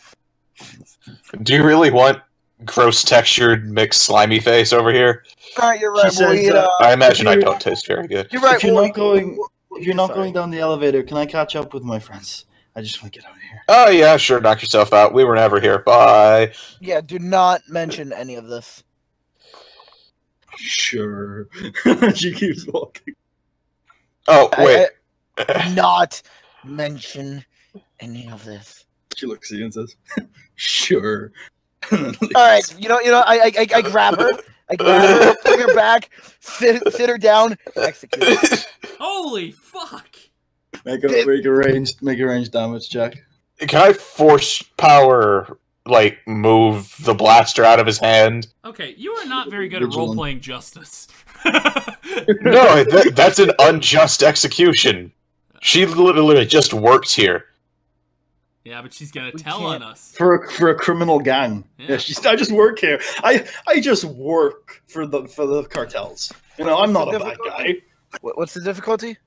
Do you really want gross textured mixed slimy face over here?
Alright, you're right. We'll eat,
I imagine I don't taste very good.
You're right.
If you're not going down the elevator, can I catch up with my friends? I just want to get out of here.
Oh yeah, sure, knock yourself out. We were never here. Bye.
Yeah, do not mention any of this.
Sure. She keeps walking.
Oh, wait.
Not mention any of this.
She looks at you and says, sure.
Alright, you know, I grab her. I grab her, bring her back, sit her down, execute her.
Holy fuck!
Make a ranged damage check.
Can I force power, like, move the blaster out of his hand?
Okay, you are not very good at role-playing justice.
No, that's an unjust execution. She literally just works here.
Yeah, but she's gonna tell on us.
For a criminal gang. Yeah, I just work here. I just work for the cartels. You know, I'm not a bad guy.
What's the difficulty?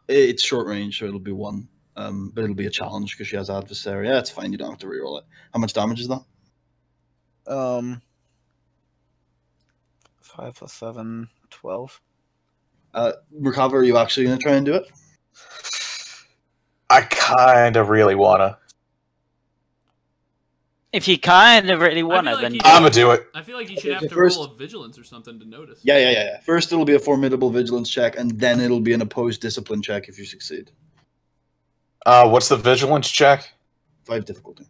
It's short range, so it'll be 1. But it'll be a challenge because she has adversary. Yeah, it's fine. You don't have to reroll it. How much damage is that?
5 plus 7, 12.
Recover, are you actually going to try and do it?
I kind of really wanna.
If you kind of really want to, then
I'm gonna do it.
I feel like you should have to roll a vigilance or something to notice.
Yeah. First, it'll be a formidable vigilance check, and then it'll be an opposed discipline check if you succeed.
What's the vigilance check?
5 difficulty.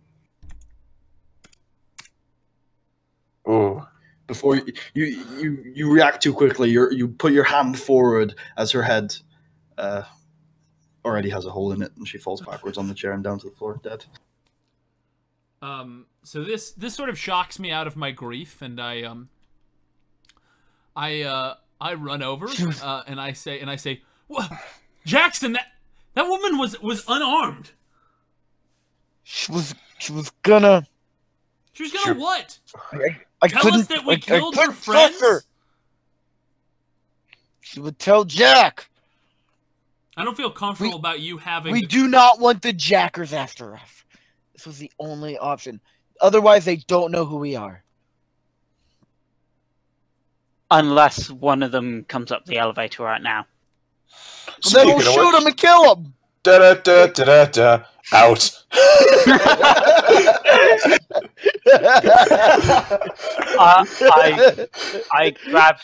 Ooh.
Before you react too quickly, you put your hand forward as her head already has a hole in it, and she falls backwards on the chair and down to the floor, dead.
So this sort of shocks me out of my grief, and I run over and I say, "What, Jackson? That woman was unarmed.
She was gonna.
She was gonna what?
I
Tell
couldn't.
us that we
I
killed her
couldn't
friends.
trust her. She would tell Jack.
I don't feel comfortable about you having.
We do not want the Jackers after us. This was the only option. Otherwise, they don't know who we are.
unless one of them comes up the elevator right now.
Then we'll shoot him and kill him.
Da da da da da da. Out.
I grab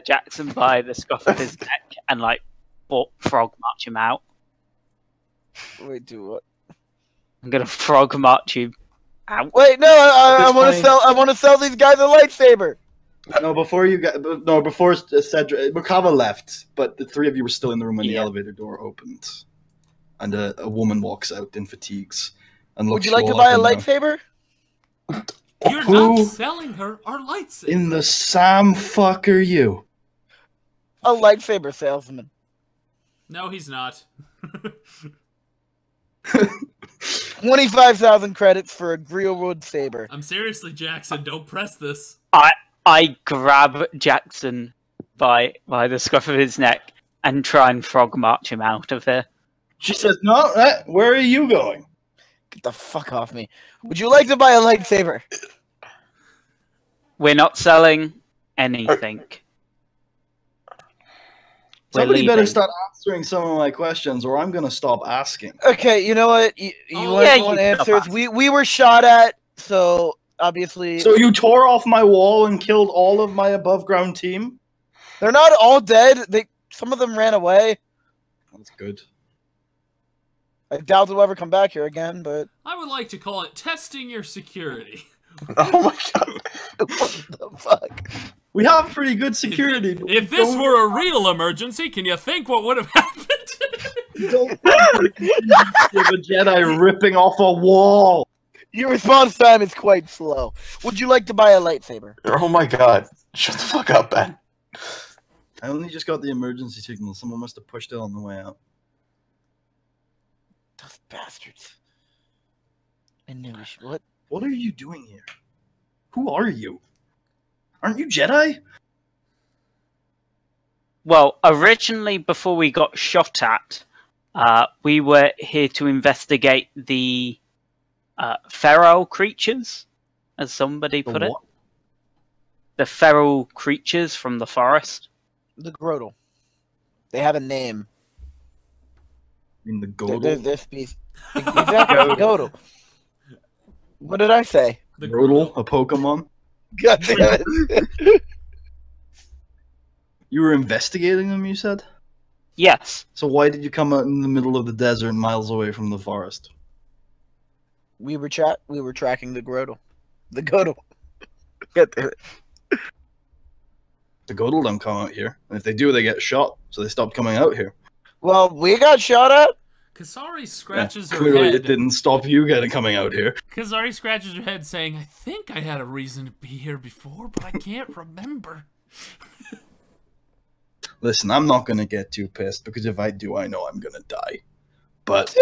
Jackson by the scruff of his neck and like frog march him out.
Wait, do what?
I'm gonna frog march you out.
Wait, no, I want to sell. I want to sell these guys a lightsaber.
No, before Cedric, Makaba left, but the three of you were still in the room when the elevator door opened. and a woman walks out in fatigues. And
Would
looks
you like to
all
buy a
up and down.
lightsaber?
You're
Who
not selling her our lightsaber.
in the Sam fuck are you?
A lightsaber salesman.
No, he's not.
25,000 credits for a Greenwood saber.
I'm seriously, Jackson. Don't press this.
I grab Jackson by the scruff of his neck and try and frog march him out of here.
She says, "No, where are you going?"
Get the fuck off me. Would you like to buy a lightsaber?
We're not selling anything.
Somebody better
leaving.
start answering some of my questions, or I'm gonna stop asking.
Okay, you know what? You
Oh,
want,
yeah,
you want
you
answers?
dumbass.
We were shot at, so obviously
So you tore off my wall and killed all of my above ground team?
they're not all dead. Some of them ran away.
That's good.
I doubt they'll ever come back here again, but
I would like to call it testing your security.
Oh my god.
what the fuck?
We have pretty good security. but
If
we
this
don't-
were a real emergency, can you think what would have happened?
we don't have a Jedi ripping off a wall.
Your response time is quite slow. Would you like to buy a lightsaber?
Oh my god. Shut the fuck up, Ben.
I only just got the emergency signal. Someone must have pushed it on the way out.
Those bastards. I knew we should. What?
What are you doing here? Who are you? Aren't you Jedi?
Well, originally, before we got shot at, we were here to investigate the feral creatures, as somebody put it.
What?
The feral creatures from the forest.
The Grodel. They have a name.
In the
They're
Godel?
species. Exactly, Grodel. What did I say?
The
Godel, a Pokemon?
God damn it.
You were investigating them, you said?
Yes.
So why did you come out in the middle of the desert miles away from the forest?
We were tracking the Grodel. The Godel. God damn it.
The Godel don't come out here. And if they do, they get shot. So they stopped coming out here.
Well, we got shot at.
Kasari scratches her
Clearly
head.
it didn't stop you coming out here.
Kasari scratches her head saying, I think I had a reason to be here before, but I can't remember.
Listen, I'm not going to get too pissed, because if I do, I know I'm going to die. But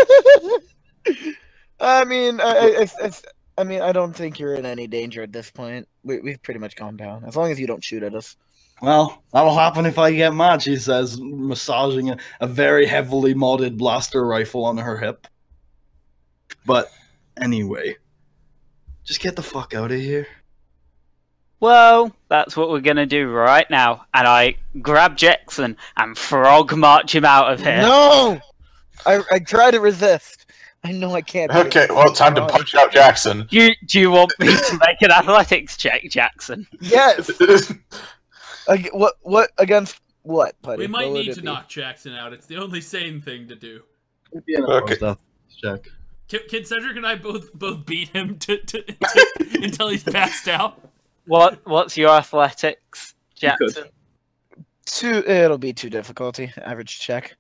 I mean, I don't think you're in any danger at this point. We've pretty much calmed down. As long as you don't shoot at us.
well, that'll happen if I get mad, she says, massaging a very heavily modded blaster rifle on her hip. But anyway, just get the fuck out of here.
Well, that's what we're gonna do right now. And I grab Jackson and frog march him out of here.
No! I try to resist. I know I can't. do it.
Okay, well, time to punch out Jackson.
Do you want me to make an athletics check, Jackson?
Yes. What against what, buddy?
We might
What would
need
it
to
be?
knock Jackson out. It's the only sane thing to do.
It'd be an
Okay.
opposed athletics check.
Kid Cedric and I both beat him until he's passed out.
What's your athletics, Jackson?
It'll be too difficulty. Average check.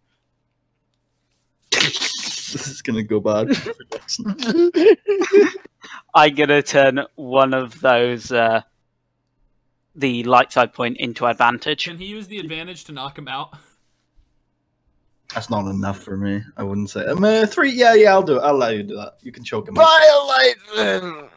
This is gonna go bad.
I'm gonna turn one of those the light side point into advantage.
Can he use the advantage to knock him out?
That's not enough for me. I wouldn't say. 3. Yeah, I'll do it. I'll allow you to do that. You can choke him. out.
Buy a lightsaber.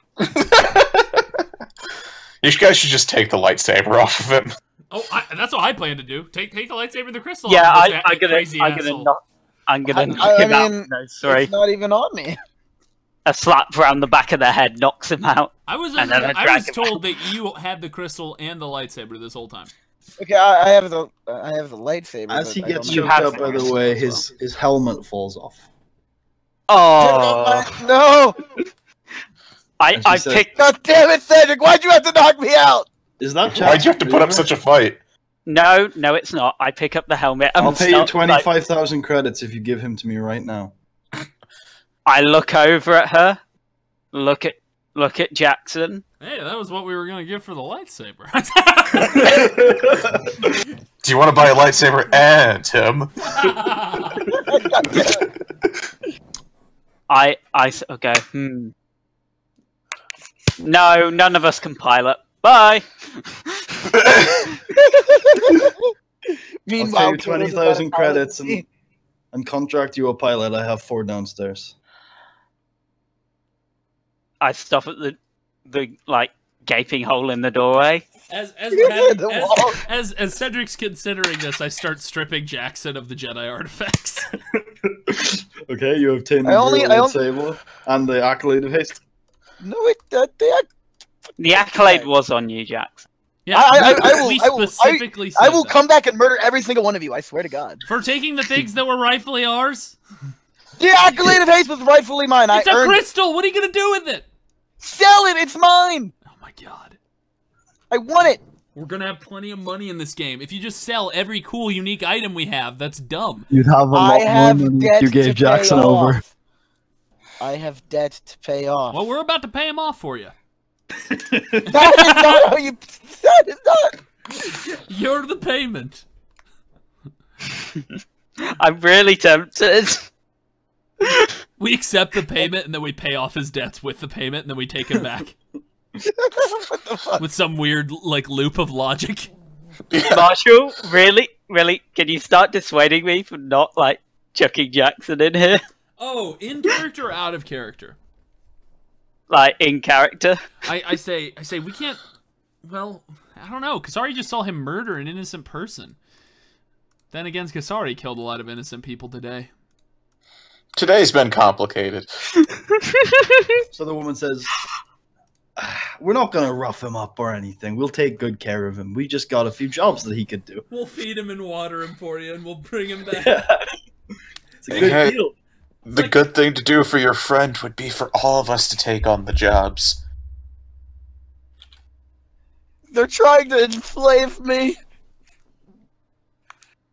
You guys should just take the lightsaber off of him.
Oh, that's what I plan to do. Take the lightsaber and the crystal.
Yeah,
off this
I'm
crazy
gonna
asshole.
knock. I'm gonna
I
knock him out.
mean,
No, sorry.
It's not even on me.
A slap round the back of the head knocks him out.
I was
And then I
I
drag
was
him
told that you had the crystal and the lightsaber this whole time.
Okay, I have the lightsaber.
As
but
he
I
gets
don't
You
choked
have
up, by
the
the way, his helmet falls off.
Oh,
No!
I
As you said-
picked.
God damn it, Cedric! Why'd you have to knock me out?
Is that?
Why'd you have to put up such a fight?
No, it's not. I pick up the helmet. And
I'll pay you
start,
25,000 credits if you give him to me right now.
I look over at her. Look at look at Jackson.
Hey, that was what we were gonna give for the lightsaber.
Do you want to buy a lightsaber and him?
Okay. No, none of us can pilot. Bye.
I'll pay you 20,000 credits and contract you a pilot. I have 4 downstairs.
I stop at the like gaping hole in the doorway.
As Cedric's considering this, I start stripping Jackson of the Jedi artifacts.
Okay, you obtain the lightsaber and the accolade of haste.
No,
The accolade was on you, Jackson.
Yeah, I
will come back and murder every single one of you. I swear to God.
For taking the things that were rightfully ours.
The accolade of haste was rightfully mine.
It's a crystal. What are you gonna do with it?
Sell it. It's mine.
Oh my God.
I want it.
We're gonna have plenty of money in this game. If you just sell every cool, unique item we have, that's dumb.
You'd have a lot more money if you gave Jackson over.
I have debt to pay off.
Well, we're about to pay him off for you.
That is not how you... That is not...
You're the payment.
I'm really tempted.
We accept the payment, and then we pay off his debts with the payment, and then we take him back. With some weird, like, loop of logic.
Marshall, really? Can you start dissuading me from not, like, chucking Jackson in here?
Oh, in character or out of character?
Like, in character?
I say, we can't... Well, I don't know. Kasari just saw him murder an innocent person. Then again, Kasari killed a lot of innocent people today.
Today's been complicated.
So the woman says, we're not going to rough him up or anything. We'll take good care of him. We just got a few jobs that he could do.
We'll feed him and water him for you, and we'll bring him back.
It's a good deal.
The good thing to do for your friend would be for all of us to take on the jobs.
They're trying to enslave me.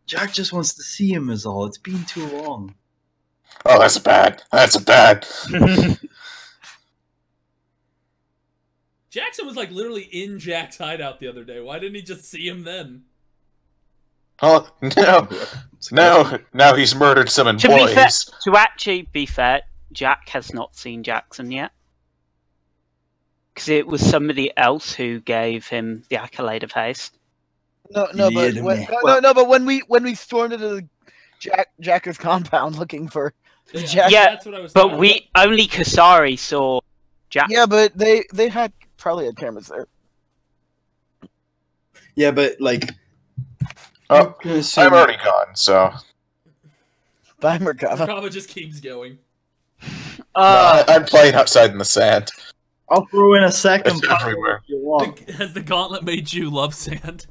Jack just wants to see him is all. It's been too long.
Oh, that's bad. That's bad.
Jackson was like literally in Jack's hideout the other day. Why didn't he just see him then?
Oh, no. Now he's murdered some employees.
To actually be fair, Jack has not seen Jackson yet. Because it was somebody else who gave him the accolade of haste.
But when we stormed into the Jacker's compound looking for Jack.
Yeah,
that's what I was
but only Kasari saw Jack.
Yeah, but they probably had cameras there.
Yeah, but like,
I'm already gone, so.
Bye, Merkava.
Merkava just keeps going.
I'm playing outside in the sand.
I'll throw in a second.
It's everywhere.
Has the gauntlet made you love sand?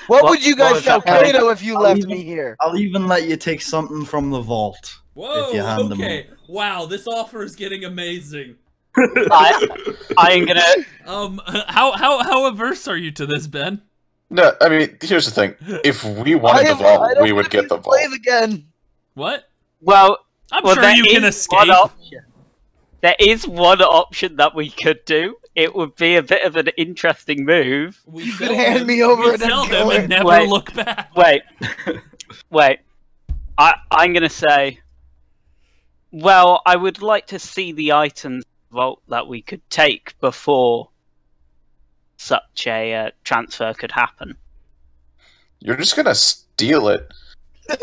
What would you guys tell Kato if you left me here?
I'll even let you take something from the vault.
Whoa,
if you hand
okay.
them
Wow, this offer is getting amazing.
I ain't gonna...
How averse are you to this, Ben?
No, I mean, here's the thing. If we wanted the vault, we would get the vault.
Again.
What?
Well,
I'm sure you can escape.
There is one option that we could do. It would be a bit of an interesting move.
You could hand me over
and never look back.
Wait. I'm gonna say. Well, I would like to see the items vault that we could take before such a transfer could happen.
You're just gonna steal it.
I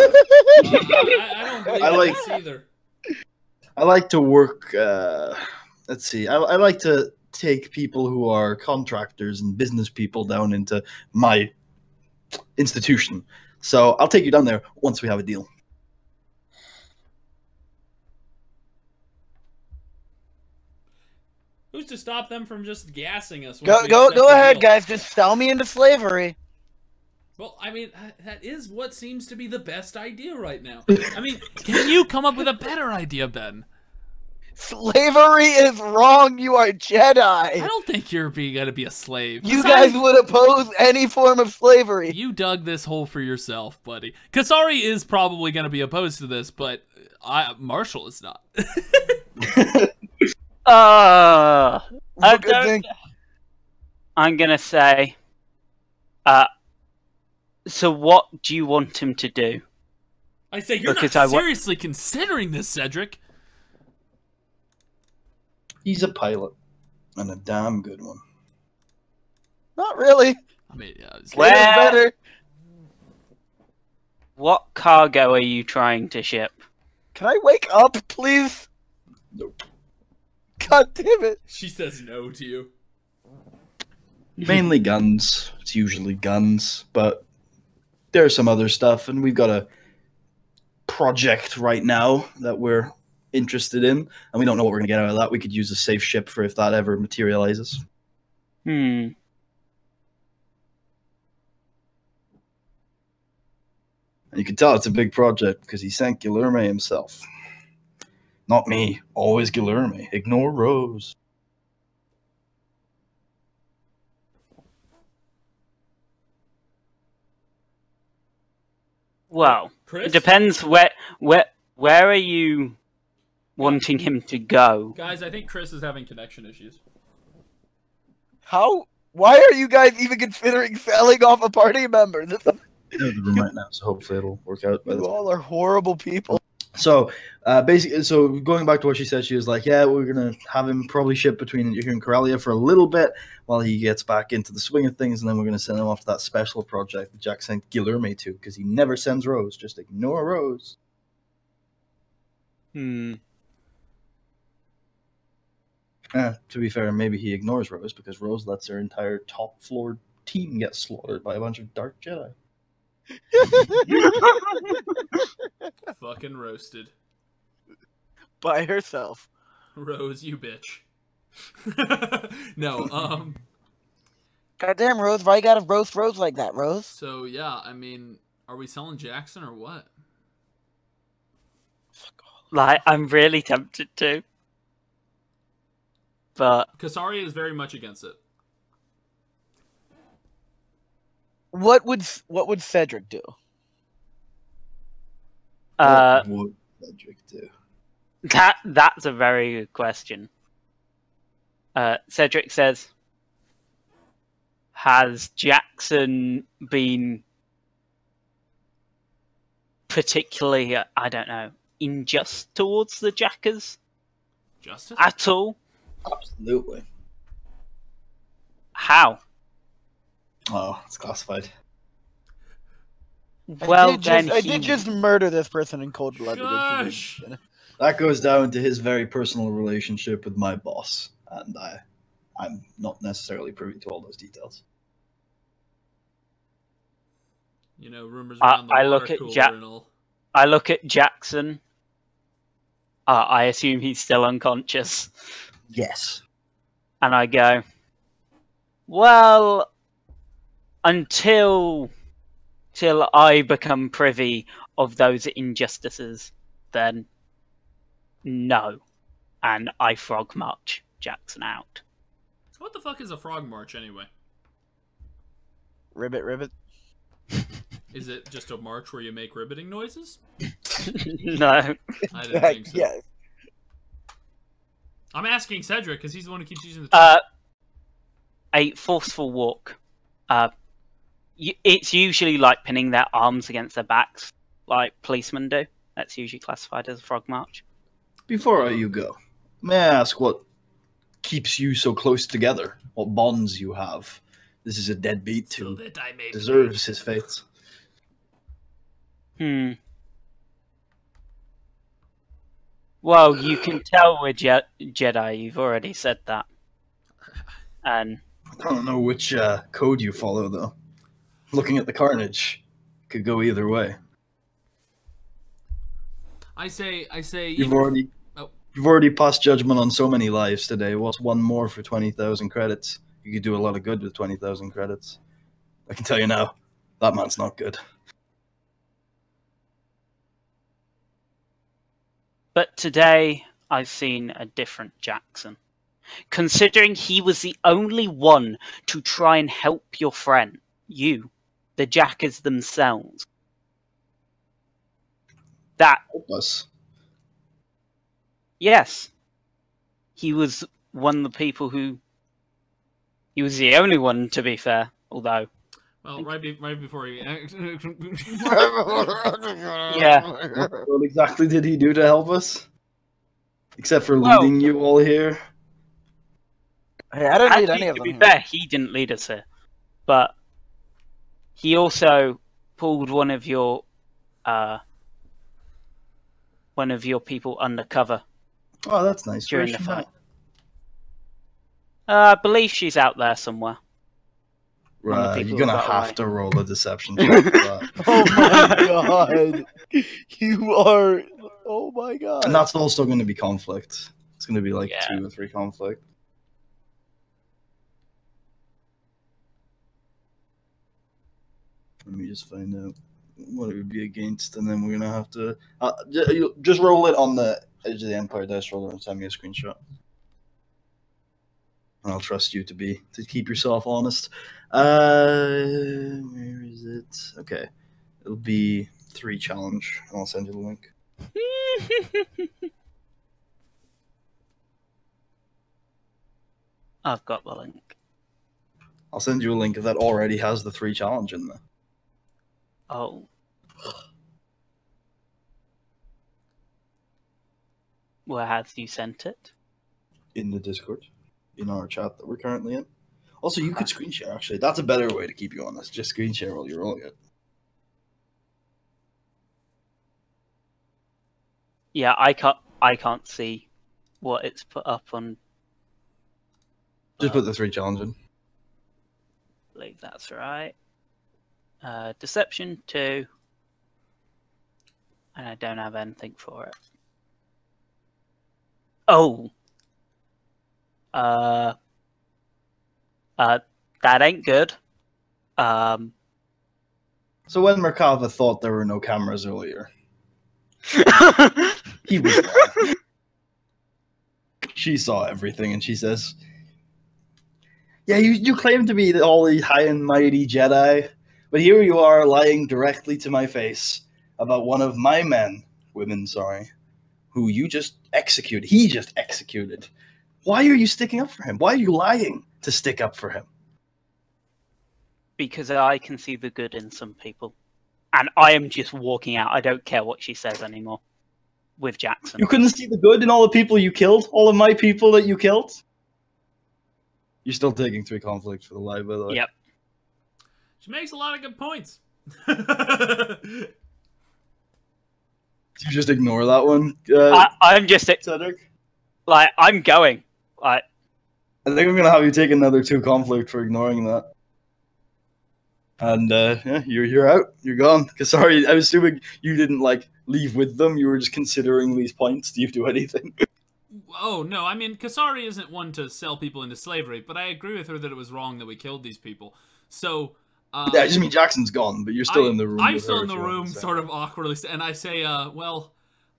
don't believe this either.
I like to work. Let's see. I like to take people who are contractors and business people down into my institution. So I'll take you down there once we have a deal.
Who's to stop them from just gassing us?
Go ahead, guys. Just sell me into slavery.
Well, I mean, that is what seems to be the best idea right now. I mean, can you come up with a better idea, Ben?
Slavery is wrong. You are Jedi.
I don't think you're gonna be a slave.
You guys would oppose any form of slavery.
You dug this hole for yourself, buddy. Kasari is probably gonna be opposed to this, but Marshall is not.
I
Good
don't.
thing.
I'm gonna say. So what do you want him to do?
I say you're
Because
not seriously considering this, Cedric.
He's a pilot, and a damn good one.
Not really.
I mean, yeah, it's
Where-
It's better.
What cargo are you trying to ship?
Can I wake up, please?
Nope.
God damn it.
she says no to you.
Mainly guns. It's usually guns, but there's some other stuff, and we've got a project right now that we're interested in, and we don't know what we're gonna get out of that. We could use a safe ship for if that ever materializes.
Hmm.
And you can tell it's a big project because he sank Guilherme himself. Not me. Always Guilherme. Ignore Rose.
Well,
Chris?
it depends where are you wanting him to go?
Guys, I think Chris is having connection issues.
How? Why are you guys even considering selling off a party member? This is,
I'm in the room right now, so hopefully it'll work out. By the
you
time.
all are horrible people.
So, basically, so going back to what she said, she was like, "Yeah, we're gonna have him probably ship between here and Corellia for a little bit while he gets back into the swing of things, and then we're gonna send him off to that special project that Jack sent Guilherme to because he never sends Rose. Just ignore Rose."
Hmm.
To be fair, maybe he ignores Rose because Rose lets their entire top floor team get slaughtered by a bunch of Dark Jedi.
Fucking roasted.
By herself.
Rose, you bitch. No,
Goddamn, Rose, why you gotta roast Rose like that, Rose?
so yeah, I mean, are we selling Jackson or what?
Like, I'm really tempted to, but
Kasari is very much against it.
What would Cedric do?
What would Cedric do?
that's a very good question. Cedric says, has Jackson been particularly, I don't know, unjust towards the Jackers
Justice?
at all?
Absolutely.
How?
Oh, it's classified.
Well,
I did just murder this person in cold blood.
Shush!
That goes down to his very personal relationship with my boss, and I'm not necessarily privy to all those details.
You know, rumors
I-
around the
I
water
look at
cooler and all.
I look at Jackson. I assume he's still unconscious.
Yes.
And I go, well, until I become privy of those injustices, then no. And I frog march Jackson out.
What the fuck is a frog march anyway?
Ribbit, ribbit.
Is it just a march where you make ribbiting noises?
No.
I didn't think so.
Yes.
I'm asking Cedric because he's the one who keeps using the term.
A forceful walk. It's usually like pinning their arms against their backs, like policemen do. That's usually classified as a frog march.
Before you go, may I ask what keeps you so close together? What bonds you have? This is a deadbeat
So
who
that I may
deserves his fate.
Well, you can tell we're Jedi. You've already said that. And
I don't know which code you follow, though. Looking at the carnage could go either way.
I say.
You've already passed judgment on so many lives today. What's one more for 20,000 credits? You could do a lot of good with 20,000 credits. I can tell you now, that man's not good.
But today, I've seen a different Jackson. Considering he was the only one to try and help your friend, you, the Jackers themselves. That,
Help us.
yes. he was one of the people who. He was the only one, to be fair. Although.
Well, right before he.
Yeah.
What exactly did he do to help us? Except for leading you all here.
Hey, I didn't lead
Actually,
any of
to
them
be
here.
fair, he didn't lead us here, but he also pulled one of your people undercover
Oh, that's nice.
during
Where's
the
she
fight.
now?
I believe she's out there somewhere. One of the
Right,
people
you're gonna
who got
have
away.
to roll a deception check for that.
Oh my god. You are. Oh my god.
And that's also going to be conflict. It's going to be like
Yeah.
2 or 3 conflict. Let me just find out what it would be against, and then we're going to have to... just roll it on the edge of the Empire dice roller and send me a screenshot. And I'll trust you to keep yourself honest. Where is it? Okay. It'll be 3 challenge, and I'll send you the link.
I've got the link.
I'll send you a link if that already has the 3 challenge in there.
Oh. Where have you sent it?
In the Discord, in our chat that we're currently in. Also, you could screen share, actually. That's a better way to keep you honest. Just screen share while you're rolling it.
Yeah, I can't see what it's put up on.
Just put the 3 challenge in.
I believe that's right. Deception 2. And I don't have anything for it. Oh. That ain't good.
So when Merkava thought there were no cameras earlier, he was wrong. She saw everything, and she says, "Yeah, you claim to be all the high and mighty Jedi, but here you are lying directly to my face about one of my women, who you just executed. He just executed. Why are you sticking up for him? Why are you lying to stick up for him?"
Because I can see the good in some people. And I am just walking out. I don't care what she says anymore. With Jackson.
You couldn't see the good in all the people you killed? All of my people that you killed? You're still taking 3 conflict for the live, by the way.
Yep.
She makes a lot of good points.
You just ignore that one,
I'm just...
Cedric?
Like, I'm going. Like,
I think I'm going to have you take another 2 conflict for ignoring that. And, yeah, you're out. You're gone. Sorry, I was assuming you didn't, leave with them. You were just considering these points. Do you do anything?
Oh, no, I mean, Kasari isn't one to sell people into slavery, but I agree with her that it was wrong that we killed these people. So...
yeah, I just mean Jackson's gone, but you're still in the room.
I'm
with
still
her
in the
if you want
room,
to say.
sort of awkwardly, and I say, well,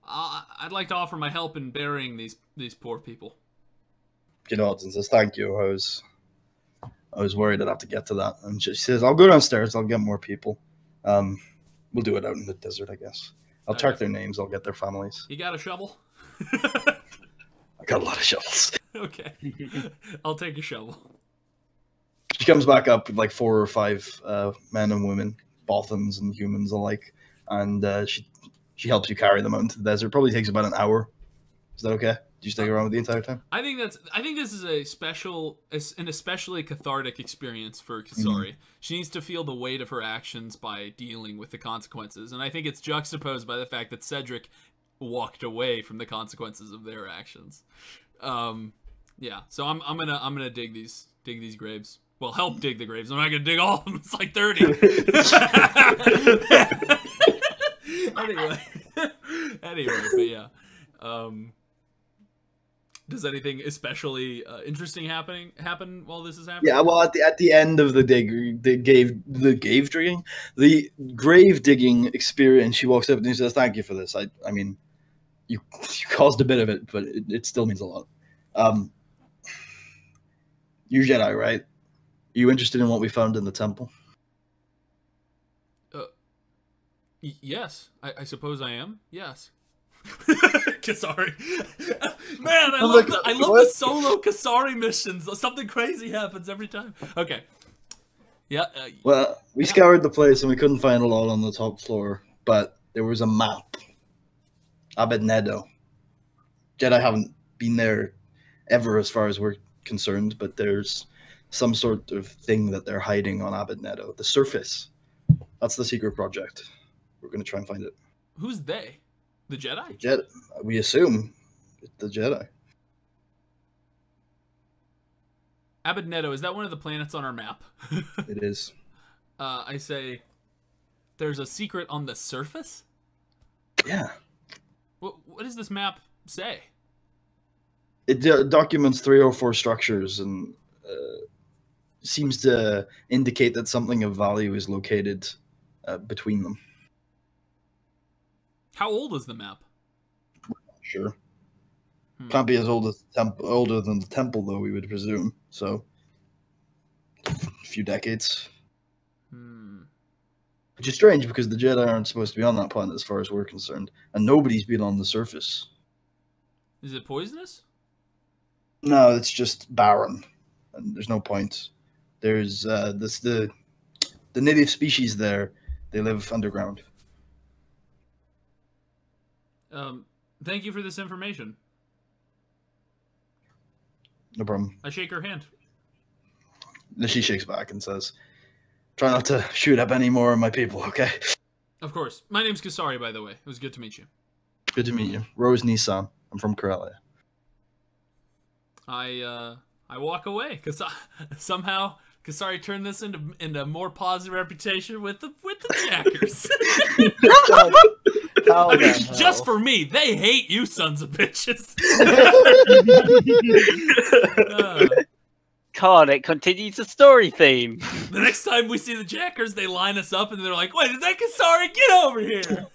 I'd like to offer my help in burying these poor people.
Jonathan says, "Thank you. I was worried I'd have to get to that." And she says, "I'll go downstairs. I'll get more people. We'll do it out in the desert, I guess. I'll track their names. I'll get their families.
You got a shovel?
I got a lot of shovels."
Okay. I'll take a shovel.
She comes back up with 4 or 5 men and women, Bothans and humans alike, and she helps you carry them out into the desert. Probably takes about an hour. Is that okay? Do you stick around with the entire time?
I think this is an especially cathartic experience for Kasari. She needs to feel the weight of her actions by dealing with the consequences, and I think it's juxtaposed by the fact that Cedric walked away from the consequences of their actions. Yeah, so I'm gonna dig these graves. Well, help dig the graves. I'm not gonna dig all of them. It's like 30. Anyway, but yeah. Does anything especially interesting happen while this is happening?
Yeah, well, at the end of the grave digging experience, she walks up and she says, "Thank you for this. I mean, you caused a bit of it, but it still means a lot. You're Jedi, right? Are you interested in what we found in the temple?"
Yes, I suppose I am. Yes. Kasari. Man, I
like,
love the
what?
solo Kasari missions. Something crazy happens every time. Okay. Yeah.
Well, we scoured the place and we couldn't find a lot on the top floor, but there was a map. Abednedo. Jedi haven't been there ever as far as we're concerned, but there's some sort of thing that they're hiding on Abednedo. The surface. That's the secret project. We're going to try and find it.
Who's they? The Jedi?
Jedi. We assume it's the Jedi.
Abednedo, is that one of the planets on our map?
It is.
I say, there's a secret on the surface?
Yeah.
What does this map say?
It documents 3 or 4 structures and seems to indicate that something of value is located between them.
How old is the map?
Sure. Can't be as old as older than the temple, though, we would presume. So, a few decades. Which is strange because the Jedi aren't supposed to be on that planet as far as we're concerned. And nobody's been on the surface.
Is it poisonous?
No, it's just barren. And there's no point. There's the native species there. They live underground.
Thank you for this information.
No problem.
I shake her hand.
She shakes back and says, "Try not to shoot up any more of my people, okay?"
Of course. My name's Kasari, by the way. It was good to meet you.
Good to meet you. Rose Nissan. I'm from Corellia.
I walk away because somehow Kasari turned this into a more positive reputation with the jackers. I mean, just for me, they hate you sons of bitches.
God, it continues the story theme.
The next time we see the jackers, they line us up and they're like, "Wait, is that Kasari? Get over here!"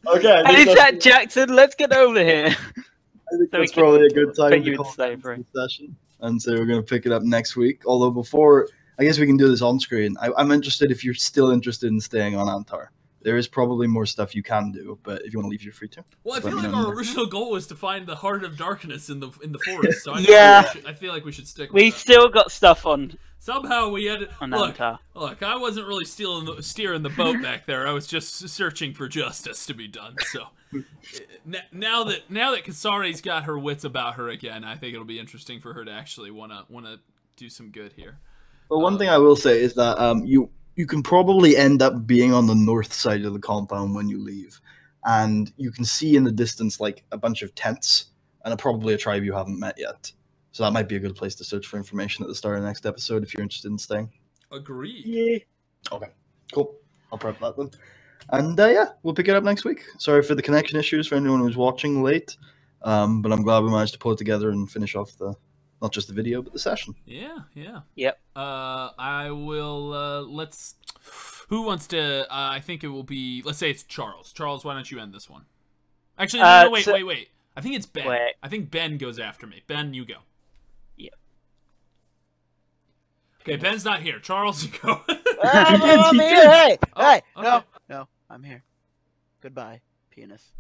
Okay.
And is that Jackson? Let's get over here.
I think
So
that's probably a good time
put
to
you
call
in slavery.
the session. And so we're going to pick it up next week. Although before, I guess we can do this on screen. I'm interested if you're still interested in staying on Antar. There is probably more stuff you can do, but if you want to leave, you're free to.
Well, I
Just
feel
let me
like
know.
our original goal was to find the heart of darkness in the forest. So I feel like we should stick with
We
that.
still got stuff on
Somehow we had look.
Antar.
Look, I wasn't really steering the boat back there. I was just searching for justice to be done. So now that Kasari's got her wits about her again, I think it'll be interesting for her to actually wanna do some good here.
Well, one thing I will say is that you can probably end up being on the north side of the compound when you leave, and you can see in the distance like a bunch of tents and probably a tribe you haven't met yet. So that might be a good place to search for information at the start of the next episode if you're interested in staying.
Agreed.
Yeah. Okay. Cool. I'll prep that then. And yeah, we'll pick it up next week. Sorry for the connection issues for anyone who's watching late, but I'm glad we managed to pull it together and finish off not just the video but the session.
Yeah.
Yep.
I will. Let's. Who wants to? I think it will be. Let's say it's Charles. Charles, why don't you end this one? Actually, no, wait. I think it's Ben.
Wait.
I think Ben goes after me. Ben, you go.
Yep.
Okay, Ben's not here. Charles, you go.
I'm here. Hey,
Oh, okay.
no, I'm here. Goodbye, penis.